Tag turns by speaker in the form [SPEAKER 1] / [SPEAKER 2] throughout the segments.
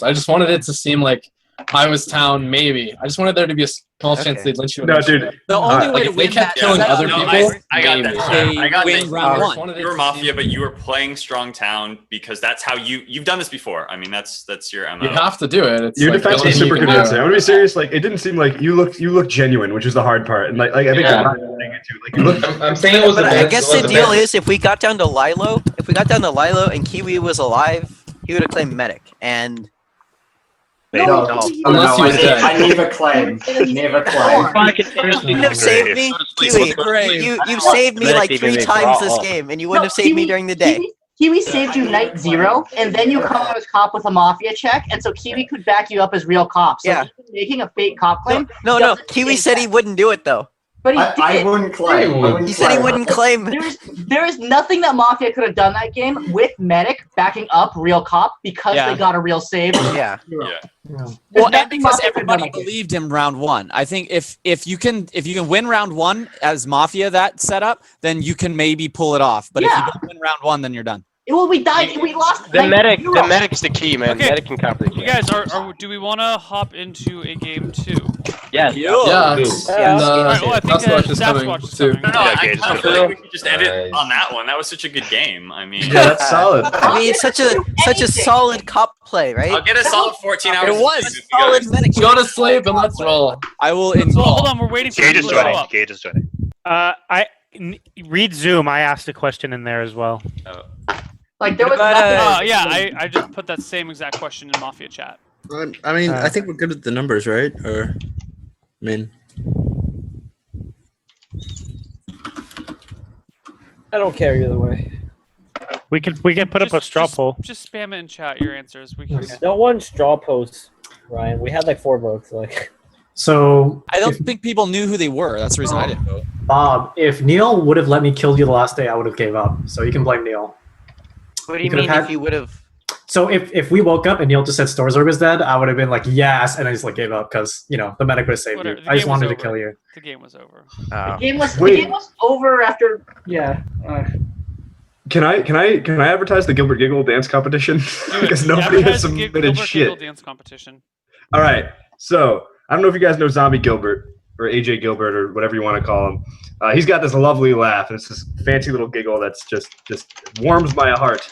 [SPEAKER 1] I just wanted it to seem like I was town, maybe. I just wanted there to be a small chance they'd lynch you.
[SPEAKER 2] No, dude.
[SPEAKER 3] The only way to
[SPEAKER 1] if they
[SPEAKER 3] win
[SPEAKER 1] kept
[SPEAKER 3] that
[SPEAKER 1] killing other
[SPEAKER 4] No,
[SPEAKER 1] people,
[SPEAKER 4] I got
[SPEAKER 1] maybe.
[SPEAKER 4] that.
[SPEAKER 3] They
[SPEAKER 4] I got
[SPEAKER 3] win
[SPEAKER 4] that.
[SPEAKER 3] round one.
[SPEAKER 4] You were Mafia, but you were playing strong town because that's how you've done this before. I mean, that's your MO.
[SPEAKER 1] You have to do it. It's
[SPEAKER 2] Your
[SPEAKER 1] like,
[SPEAKER 2] defense was
[SPEAKER 1] nothing
[SPEAKER 2] super
[SPEAKER 1] you can do.
[SPEAKER 2] convincing. I'm gonna be serious. Like, it didn't seem like you looked genuine, which is the hard part. And like I think
[SPEAKER 5] Yeah.
[SPEAKER 2] like you looked.
[SPEAKER 5] I'm saying it was the
[SPEAKER 6] But
[SPEAKER 5] best.
[SPEAKER 6] I guess
[SPEAKER 5] it was
[SPEAKER 6] the deal
[SPEAKER 5] best.
[SPEAKER 6] is if we got down to Lilo and Kiwi was alive, he would have claimed medic. And
[SPEAKER 7] No,
[SPEAKER 1] Unless he was dead.
[SPEAKER 7] I never claim. Never claim.
[SPEAKER 6] you would have saved me, Kiwi. You've saved me like 3 times this game, and you wouldn't have saved me during the day.
[SPEAKER 8] Kiwi saved you night 0, and then you come out as cop with a Mafia check, and so Kiwi could back you up as real cop. So
[SPEAKER 6] Yeah.
[SPEAKER 8] even making a fake cop claim.
[SPEAKER 6] No. Kiwi said he wouldn't do it though.
[SPEAKER 8] But he
[SPEAKER 7] I
[SPEAKER 8] did.
[SPEAKER 7] wouldn't claim.
[SPEAKER 6] He said he wouldn't claim.
[SPEAKER 8] There is nothing that Mafia could have done that game with medic backing up real cop because
[SPEAKER 3] Yeah.
[SPEAKER 8] they got a real save.
[SPEAKER 6] Yeah.
[SPEAKER 3] Well, and
[SPEAKER 8] nothing
[SPEAKER 3] because
[SPEAKER 8] Mafia could've done
[SPEAKER 3] everybody
[SPEAKER 8] that game.
[SPEAKER 3] believed him round 1. I think if you can win round 1 as Mafia that setup, then you can maybe pull it off. But if
[SPEAKER 8] Yeah.
[SPEAKER 3] you don't win round 1, then you're done.
[SPEAKER 8] Well, we died. We lost.
[SPEAKER 9] The
[SPEAKER 8] night 0.
[SPEAKER 9] medic's the key, man.
[SPEAKER 10] Okay.
[SPEAKER 9] Medic can cover the key.
[SPEAKER 10] You guys, do we want to hop into a game 2?
[SPEAKER 9] Yeah.
[SPEAKER 1] Yeah,
[SPEAKER 6] Yeah.
[SPEAKER 1] and
[SPEAKER 10] Alright, well, I think
[SPEAKER 1] Sasquatch is coming
[SPEAKER 10] Sasquatch is
[SPEAKER 1] too.
[SPEAKER 10] coming.
[SPEAKER 4] No, I
[SPEAKER 5] Yeah,
[SPEAKER 4] kind of feel like we could just end it on that one. That was such a good game. I mean,
[SPEAKER 2] Yeah, that's solid.
[SPEAKER 6] I mean, it's such a solid cop play, right?
[SPEAKER 4] I'll get a solid 14 hours.
[SPEAKER 3] It was
[SPEAKER 4] of sleep if you
[SPEAKER 6] Solid
[SPEAKER 4] guys-
[SPEAKER 6] medic.
[SPEAKER 1] Go to sleep and let's roll.
[SPEAKER 3] I will
[SPEAKER 10] So
[SPEAKER 3] install.
[SPEAKER 10] hold on, we're waiting for
[SPEAKER 11] Gage
[SPEAKER 10] you
[SPEAKER 11] is
[SPEAKER 10] to show
[SPEAKER 11] joining.
[SPEAKER 10] up.
[SPEAKER 11] Gage is joining.
[SPEAKER 12] Read Zoom. I asked a question in there as well.
[SPEAKER 8] Like there was
[SPEAKER 6] But,
[SPEAKER 8] nothing.
[SPEAKER 10] Yeah, I just put that same exact question in Mafia chat.
[SPEAKER 13] I mean, I think we're good with the numbers, right? Or, I mean,
[SPEAKER 9] I don't care either way.
[SPEAKER 12] We can put up a straw poll.
[SPEAKER 10] Just spam it in chat, your answers. We can.
[SPEAKER 9] No one straw posts, Ryan. We had like 4 votes. Like,
[SPEAKER 12] So,
[SPEAKER 3] I don't think people knew who they were. That's the reason I didn't vote.
[SPEAKER 12] Bob, if Neil would have let me kill you the last day, I would have gave up. So you can blame Neil.
[SPEAKER 6] What do
[SPEAKER 12] You
[SPEAKER 6] you
[SPEAKER 12] could've
[SPEAKER 6] mean
[SPEAKER 12] had-
[SPEAKER 6] if you would have?
[SPEAKER 12] So if we woke up and Neil just said Storzorg was dead, I would have been like, yes, and I just like gave up because the medic would have saved
[SPEAKER 10] Whatever,
[SPEAKER 12] you.
[SPEAKER 10] the
[SPEAKER 12] I just
[SPEAKER 10] game was
[SPEAKER 12] wanted to
[SPEAKER 10] over.
[SPEAKER 12] kill you.
[SPEAKER 10] The game was over.
[SPEAKER 8] The game was
[SPEAKER 2] Wait.
[SPEAKER 8] over after. Yeah.
[SPEAKER 2] Can I advertise the Gilbert Giggle dance competition?
[SPEAKER 10] Do it.
[SPEAKER 2] Because nobody has
[SPEAKER 10] Advertise the
[SPEAKER 2] submitted
[SPEAKER 10] Gilbert Giggle
[SPEAKER 2] shit.
[SPEAKER 10] dance competition.
[SPEAKER 2] All right, so I don't know if you guys know Zombie Gilbert or AJ Gilbert or whatever you want to call him. He's got this lovely laugh, and it's this fancy little giggle that's just warms my heart.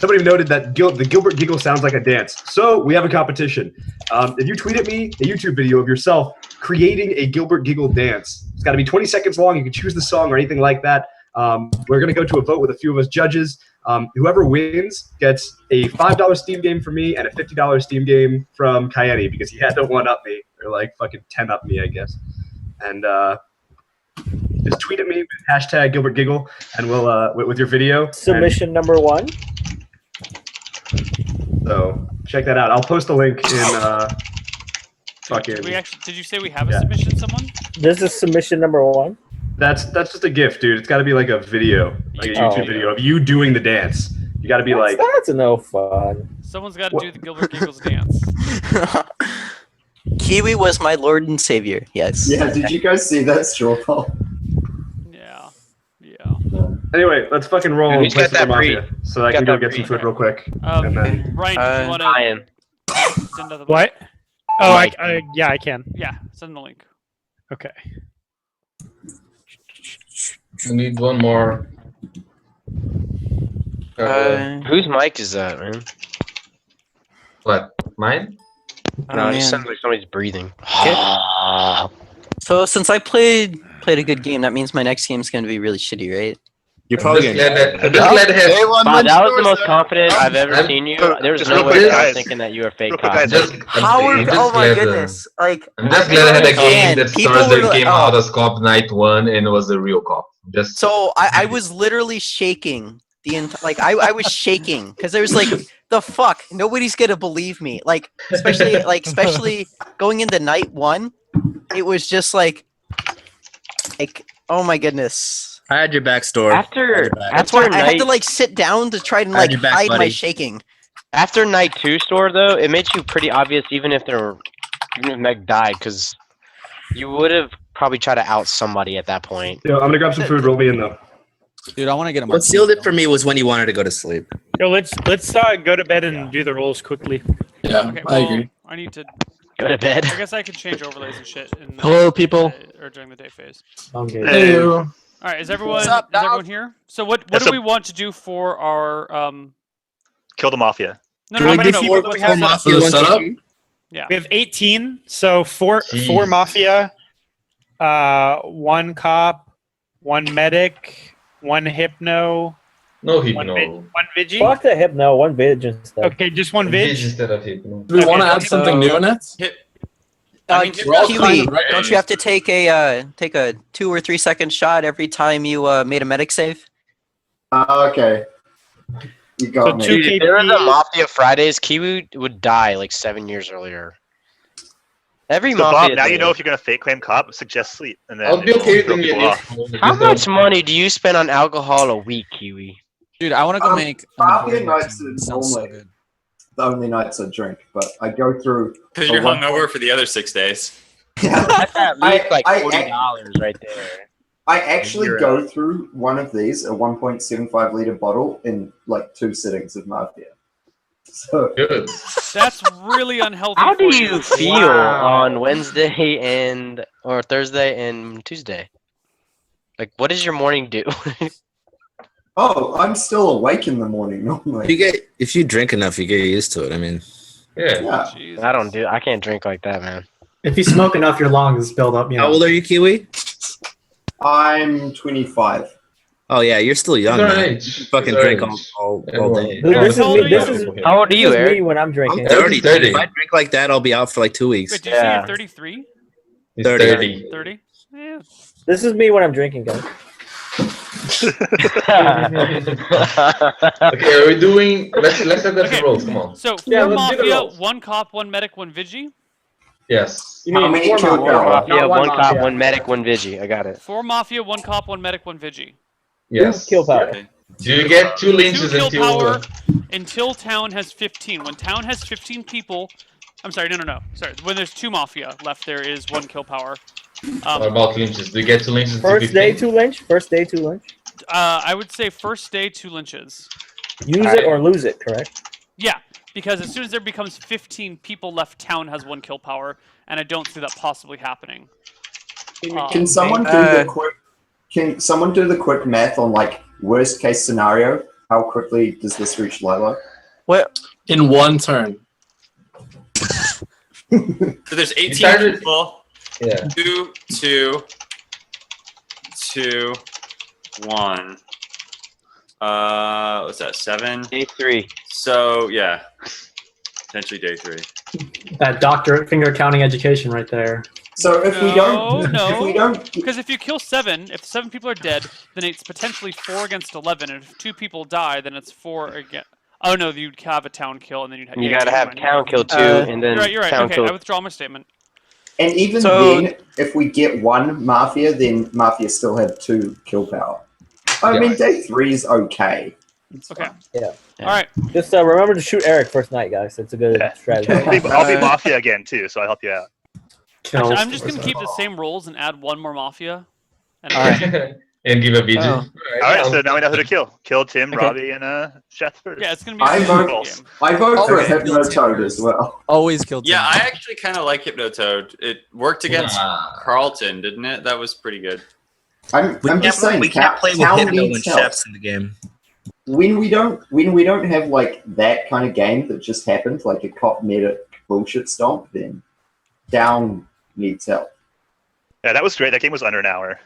[SPEAKER 2] Somebody noted that the Gilbert Giggle sounds like a dance. So we have a competition. If you tweet at me a YouTube video of yourself creating a Gilbert Giggle dance, it's got to be 20 seconds long. You can choose the song or anything like that. We're going to go to a vote with a few of us judges. Whoever wins gets a $5 Steam game from me and a $50 Steam game from Kayeni because he had to 1-up me or like fucking 10-up me, I guess. And just tweet at me with hashtag Gilbert Giggle and we'll with your video.
[SPEAKER 9] submission number 1.
[SPEAKER 2] So check that out. I'll post a link in fucking.
[SPEAKER 10] Did you say we have a submission, someone?
[SPEAKER 9] This is submission number 1.
[SPEAKER 2] That's just a GIF, dude. It's got to be like a video, like a YouTube video of you doing the dance. You got to be like.
[SPEAKER 9] That's no fun.
[SPEAKER 10] Someone's got to do the Gilbert Giggles dance.
[SPEAKER 6] Kiwi was my lord and savior. Yes.
[SPEAKER 7] Yeah, did you guys see that straw poll?
[SPEAKER 10] Yeah.
[SPEAKER 2] Anyway, let's fucking roll.
[SPEAKER 9] Dude,
[SPEAKER 2] and
[SPEAKER 9] who's
[SPEAKER 2] play
[SPEAKER 9] got
[SPEAKER 2] some
[SPEAKER 9] that
[SPEAKER 2] Mafia
[SPEAKER 9] breed?
[SPEAKER 2] so I
[SPEAKER 9] Got
[SPEAKER 2] can go
[SPEAKER 9] that
[SPEAKER 2] get some
[SPEAKER 9] breed?
[SPEAKER 2] food real quick. And then,
[SPEAKER 10] Ryan, do you want to
[SPEAKER 9] Ryan.
[SPEAKER 10] send the link?
[SPEAKER 12] What? Oh, yeah, I can.
[SPEAKER 10] Yeah, send the link.
[SPEAKER 12] Okay.
[SPEAKER 5] We need one more.
[SPEAKER 9] Whose mic is that, man?
[SPEAKER 5] What? Mine?
[SPEAKER 9] No, it
[SPEAKER 6] man.
[SPEAKER 9] sounds like somebody's breathing.
[SPEAKER 6] So since I played a good game, that means my next game is going to be really shitty, right?
[SPEAKER 13] you're probably
[SPEAKER 5] I'm
[SPEAKER 13] going
[SPEAKER 5] just glad that
[SPEAKER 9] Bob, that was the most confident I've ever seen you. There was
[SPEAKER 11] Just
[SPEAKER 9] no
[SPEAKER 11] real
[SPEAKER 9] way
[SPEAKER 11] quick,
[SPEAKER 9] I was
[SPEAKER 11] guys.
[SPEAKER 9] thinking that you were fake
[SPEAKER 11] Real quick,
[SPEAKER 9] cop.
[SPEAKER 11] guys.
[SPEAKER 5] Just,
[SPEAKER 6] Howard,
[SPEAKER 5] I'm just
[SPEAKER 6] oh my
[SPEAKER 5] glad,
[SPEAKER 6] goodness! Like
[SPEAKER 5] I'm just glad I had a game that
[SPEAKER 6] people
[SPEAKER 5] Starsdale
[SPEAKER 6] were-
[SPEAKER 5] came
[SPEAKER 6] oh.
[SPEAKER 5] out as cop night 1 and was a real cop. Just
[SPEAKER 6] So I was literally shaking I was shaking because there was like the fuck nobody's gonna believe me especially going into night 1, it was just like oh my goodness.
[SPEAKER 13] I had your back, Store.
[SPEAKER 6] That's why I had to like sit down to try and
[SPEAKER 13] I had your back,
[SPEAKER 6] hide my
[SPEAKER 13] buddy.
[SPEAKER 6] shaking.
[SPEAKER 9] After night 2 store though, it made you pretty obvious even if Meg died, because you would have probably tried to out somebody at that point.
[SPEAKER 2] yo, I'm gonna grab some food. Roll me in though.
[SPEAKER 3] Dude, I want to get him.
[SPEAKER 13] What sealed it for me was when you wanted to go to sleep.
[SPEAKER 11] Yo, let's go to bed and do the rolls quickly.
[SPEAKER 1] Yeah,
[SPEAKER 10] Okay,
[SPEAKER 1] I
[SPEAKER 10] well,
[SPEAKER 1] agree.
[SPEAKER 10] I need to
[SPEAKER 9] Go to bed.
[SPEAKER 10] I guess I could change overlays and shit. In,
[SPEAKER 13] Hello, people.
[SPEAKER 10] Or during the day phase.
[SPEAKER 12] Okay.
[SPEAKER 1] Hey.
[SPEAKER 10] All right, is everyone here? So what do we want to do for our
[SPEAKER 9] Kill the Mafia.
[SPEAKER 10] No,
[SPEAKER 11] How many
[SPEAKER 10] no.
[SPEAKER 11] people do we have?
[SPEAKER 1] For the setup?
[SPEAKER 10] Yeah.
[SPEAKER 11] We have 18, so four Mafia, 1 cop, 1 medic, 1 hypno.
[SPEAKER 5] No
[SPEAKER 11] One
[SPEAKER 5] hypno.
[SPEAKER 11] Vigi.
[SPEAKER 14] Fuck the hypno, 1 Vig instead.
[SPEAKER 11] Okay, just 1 Vig.
[SPEAKER 5] Instead of hypno.
[SPEAKER 1] Do we want to add something new in it?
[SPEAKER 6] Kiwi, don't you have to take a 2 or 3 second shot every time you made a medic save?
[SPEAKER 7] Okay. You got me.
[SPEAKER 9] Dude, if there was a Mafia Fridays, Kiwi would die like 7 years earlier. Every
[SPEAKER 15] So
[SPEAKER 9] Mafia.
[SPEAKER 15] Bob, now you know if you're gonna fake claim cop, suggest sleep, and then
[SPEAKER 5] I'll be
[SPEAKER 15] it'll
[SPEAKER 5] okay
[SPEAKER 15] throw
[SPEAKER 5] with
[SPEAKER 15] people
[SPEAKER 5] it.
[SPEAKER 15] off.
[SPEAKER 9] How much money do you spend on alcohol a week, Kiwi?
[SPEAKER 3] Dude, I want to go make.
[SPEAKER 7] Mafia nights are
[SPEAKER 3] Sounds so
[SPEAKER 7] normally the only nights I drink, but I go through.
[SPEAKER 4] Because you're hungover for the other 6 days.
[SPEAKER 9] That's at least like
[SPEAKER 7] I-
[SPEAKER 9] $40 right there.
[SPEAKER 7] I actually go through one of these, a 1.75 liter bottle, in like 2 sittings of Mafia. So
[SPEAKER 5] Good.
[SPEAKER 10] That's really unhealthy.
[SPEAKER 9] How do
[SPEAKER 10] for
[SPEAKER 9] you feel on Wednesday or Thursday and Tuesday? Like, what does your morning do?
[SPEAKER 7] Oh, I'm still awake in the morning normally.
[SPEAKER 13] If you drink enough, you get used to it. I mean,
[SPEAKER 7] Yeah.
[SPEAKER 9] I can't drink like that, man.
[SPEAKER 12] If you smoke enough, your lungs build up. You know.
[SPEAKER 13] how old are you, Kiwi?
[SPEAKER 7] I'm 25.
[SPEAKER 13] Oh yeah, you're still young.
[SPEAKER 5] He's our
[SPEAKER 13] Man.
[SPEAKER 5] age.
[SPEAKER 13] You fucking
[SPEAKER 5] He's our
[SPEAKER 13] drink
[SPEAKER 5] age.
[SPEAKER 13] all day.
[SPEAKER 14] Dude, this is
[SPEAKER 10] How old
[SPEAKER 14] me.
[SPEAKER 10] are
[SPEAKER 14] This
[SPEAKER 10] you?
[SPEAKER 14] is
[SPEAKER 9] How old are you,
[SPEAKER 14] this is me
[SPEAKER 9] Eric?
[SPEAKER 14] when I'm drinking.
[SPEAKER 13] I'm 30.
[SPEAKER 5] 30.
[SPEAKER 13] If I drink like that, I'll be out for like 2 weeks.
[SPEAKER 10] Wait, did you say
[SPEAKER 9] Yeah.
[SPEAKER 10] you're 33?
[SPEAKER 5] He's
[SPEAKER 13] 30.
[SPEAKER 5] 30.
[SPEAKER 10] 30? Yeah.
[SPEAKER 14] This is me when I'm drinking, guys.
[SPEAKER 5] Okay, are we doing? Let's look at the rolls. Come on.
[SPEAKER 10] So 4
[SPEAKER 5] Yeah, let's do the
[SPEAKER 10] Mafia,
[SPEAKER 5] rolls.
[SPEAKER 10] 1 cop, 1 medic, 1 Vigi.
[SPEAKER 5] Yes.
[SPEAKER 14] You
[SPEAKER 7] How
[SPEAKER 14] mean
[SPEAKER 7] many
[SPEAKER 14] 4
[SPEAKER 7] kill
[SPEAKER 14] Mafia?
[SPEAKER 7] power?
[SPEAKER 9] Mafia,
[SPEAKER 14] Not
[SPEAKER 9] 1 cop,
[SPEAKER 14] Mafia.
[SPEAKER 9] 1 medic, 1 Vigi. I got it.
[SPEAKER 10] 4 Mafia, 1 cop, 1 medic, 1 Vigi.
[SPEAKER 5] Yes.
[SPEAKER 14] Kill power.
[SPEAKER 4] Okay.
[SPEAKER 5] Do you get 2
[SPEAKER 10] 2
[SPEAKER 5] lynches
[SPEAKER 10] kill
[SPEAKER 5] until?
[SPEAKER 10] power until town has 15. When town has 15 people, I'm sorry, no. Sorry, when there's 2 Mafia left, there is 1 kill power.
[SPEAKER 5] What about lynches? Do you get 2 lynches? until
[SPEAKER 14] First day
[SPEAKER 5] 15?
[SPEAKER 14] 2 lynch. First day 2 lynch.
[SPEAKER 10] I would say first day 2 lynches.
[SPEAKER 14] Use it or lose it. Correct.
[SPEAKER 10] Yeah, because as soon as there becomes 15 people left, town has 1 kill power, and I don't see that possibly happening.
[SPEAKER 7] Can someone do the quick? Can someone do the quick math on like worst case scenario? How quickly does this reach Lilo?
[SPEAKER 6] What?
[SPEAKER 1] In 1 turn.
[SPEAKER 4] So there's 18
[SPEAKER 5] started-
[SPEAKER 4] people.
[SPEAKER 5] Yeah.
[SPEAKER 4] 2, 2, 2, 1. What's that? 7.
[SPEAKER 9] Day 3.
[SPEAKER 4] So yeah, potentially day 3.
[SPEAKER 12] That doctor finger counting education right there.
[SPEAKER 7] So if we don't,
[SPEAKER 10] No,
[SPEAKER 7] if we don't,
[SPEAKER 10] because if you kill 7, if 7 people are dead, then it's potentially 4 against 11, and if 2 people die, then it's 4 again. Oh no, you'd have a town kill, and then you'd have.
[SPEAKER 9] You
[SPEAKER 10] yeah,
[SPEAKER 9] gotta
[SPEAKER 10] never
[SPEAKER 9] have
[SPEAKER 10] mind.
[SPEAKER 9] town kill 2, and then
[SPEAKER 10] You're right.
[SPEAKER 9] town
[SPEAKER 10] Okay,
[SPEAKER 9] kill.
[SPEAKER 10] I withdraw my statement.
[SPEAKER 7] and even
[SPEAKER 6] So-
[SPEAKER 7] then, if we get 1 Mafia, then Mafia still have 2 kill power. I
[SPEAKER 5] Yeah.
[SPEAKER 7] mean, day 3 is okay. It's
[SPEAKER 10] Okay.
[SPEAKER 7] fine.
[SPEAKER 14] Yeah.
[SPEAKER 10] All right.
[SPEAKER 14] Just remember to shoot Eric first night, guys. It's a good strategy.
[SPEAKER 15] I'll be Mafia again too, so I'll help you out.
[SPEAKER 10] Actually, I'm just gonna keep the same rules and add 1 more Mafia. And
[SPEAKER 5] And give a VG.
[SPEAKER 6] Oh.
[SPEAKER 15] Alright, so now we know who to kill. Kill Tim, Robbie, and Seth first.
[SPEAKER 10] yeah, it's gonna be.
[SPEAKER 7] I
[SPEAKER 10] a
[SPEAKER 7] vote.
[SPEAKER 10] game.
[SPEAKER 7] I vote for a
[SPEAKER 3] Okay.
[SPEAKER 7] Hypnotoad as well.
[SPEAKER 3] Always kill.
[SPEAKER 4] Yeah,
[SPEAKER 3] Tim.
[SPEAKER 4] I actually kind of like Hypnotoad. It worked against Carlton, didn't it? That was pretty good.
[SPEAKER 7] I'm just saying.
[SPEAKER 13] we can't play with
[SPEAKER 7] Town
[SPEAKER 13] Hypno and
[SPEAKER 7] needs help.
[SPEAKER 13] chefs in the game.
[SPEAKER 7] When we don't have like that kind of game that just happened, like a cop meta bullshit stomp, then down needs help.
[SPEAKER 15] Yeah, that was great. That game was under an hour.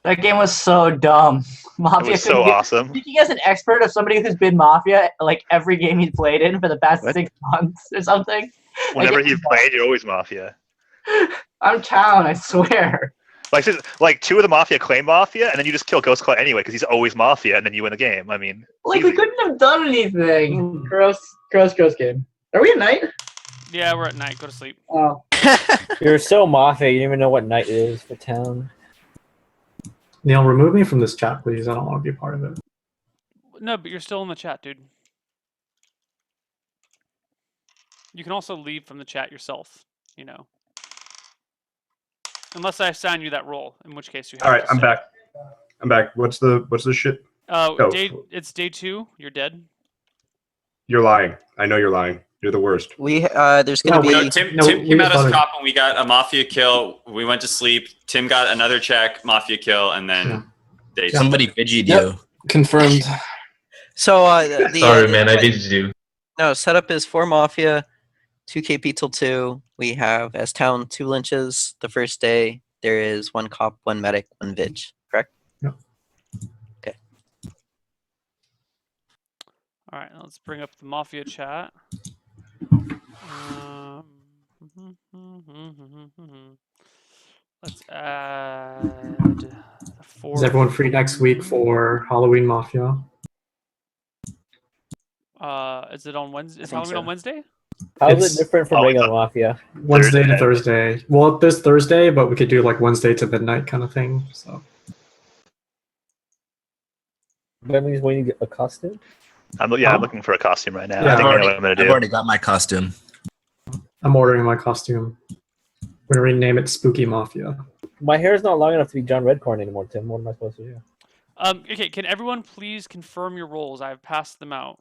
[SPEAKER 8] That game was so dumb.
[SPEAKER 15] It
[SPEAKER 8] Mafia.
[SPEAKER 15] was so awesome.
[SPEAKER 8] Speaking as an expert of somebody who's been Mafia, like every game he's played in for the past 6 months or something.
[SPEAKER 15] Whenever you've played, you're always Mafia.
[SPEAKER 8] I'm town, I swear.
[SPEAKER 15] Like 2 of the Mafia claim Mafia, and then you just kill Ghost Claw anyway because he's always Mafia, and then you win the game. I mean,
[SPEAKER 8] Like we
[SPEAKER 15] easy.
[SPEAKER 8] couldn't have done anything. Gross game. Are we at night?
[SPEAKER 10] Yeah, we're at night. Go to sleep.
[SPEAKER 8] Oh.
[SPEAKER 14] You're so Mafia, you don't even know what night it is for town.
[SPEAKER 12] Neil, remove me from this chat, please. I don't want to be a part of it.
[SPEAKER 10] No, but you're still in the chat, dude. You can also leave from the chat yourself. You know. Unless I assign you that role, in which case you have
[SPEAKER 2] All right,
[SPEAKER 10] to
[SPEAKER 2] I'm
[SPEAKER 10] stay.
[SPEAKER 2] back. I'm back. What's the shit? Oh.
[SPEAKER 10] It's day 2. You're dead.
[SPEAKER 2] You're lying. I know you're lying. You're the worst.
[SPEAKER 6] There's gonna be
[SPEAKER 4] Tim came out as cop when we got a Mafia kill. We went to sleep. Tim got another check, Mafia kill, and then day 2.
[SPEAKER 13] Somebody vidged you.
[SPEAKER 1] Confirmed.
[SPEAKER 6] So
[SPEAKER 5] Sorry, man, I vidged you.
[SPEAKER 6] No, setup is 4 Mafia, 2 KP till 2. We have S Town 2 lynches the first day. There is 1 cop, 1 medic, 1 vig. Correct?
[SPEAKER 12] Yeah.
[SPEAKER 6] Okay.
[SPEAKER 10] All right, let's bring up the Mafia chat. Let's add 4.
[SPEAKER 12] Is everyone free next week for Halloween Mafia?
[SPEAKER 10] Is it on Wednesday? Is Halloween on Wednesday?
[SPEAKER 14] How is it different from regular Mafia?
[SPEAKER 12] Wednesday to Thursday. Well, this Thursday, but we could do like Wednesday to midnight kind of thing. So.
[SPEAKER 14] That means when you get a costume?
[SPEAKER 15] I'm looking for a costume right now.
[SPEAKER 12] Yeah,
[SPEAKER 15] I think I know what I'm going to do.
[SPEAKER 13] I've already got my costume.
[SPEAKER 12] I'm ordering my costume. We're gonna rename it Spooky Mafia.
[SPEAKER 14] My hair is not long enough to be John Redcorn anymore, Tim. What am I supposed to do?
[SPEAKER 10] Okay, can everyone please confirm your roles? I've passed them out.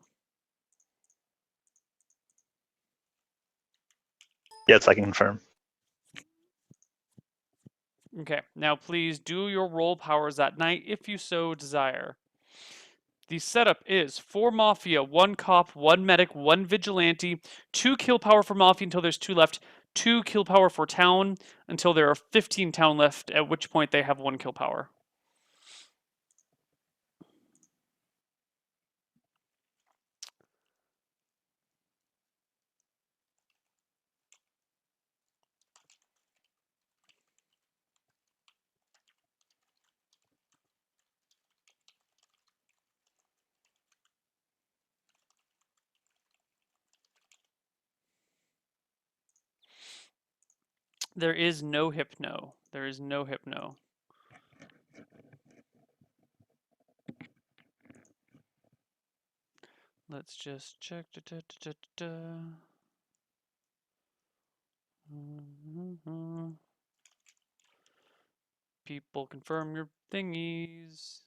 [SPEAKER 15] Yes, I can confirm.
[SPEAKER 10] Okay, now please do your role powers that night if you so desire. The setup is 4 Mafia, 1 cop, 1 medic, 1 vigilante, 2 kill power for Mafia until there's 2 left, 2 kill power for town until there are 15 town left, at which point they have 1 kill power. There is no hypno. There is no hypno. Let's just check. People confirm your thingies.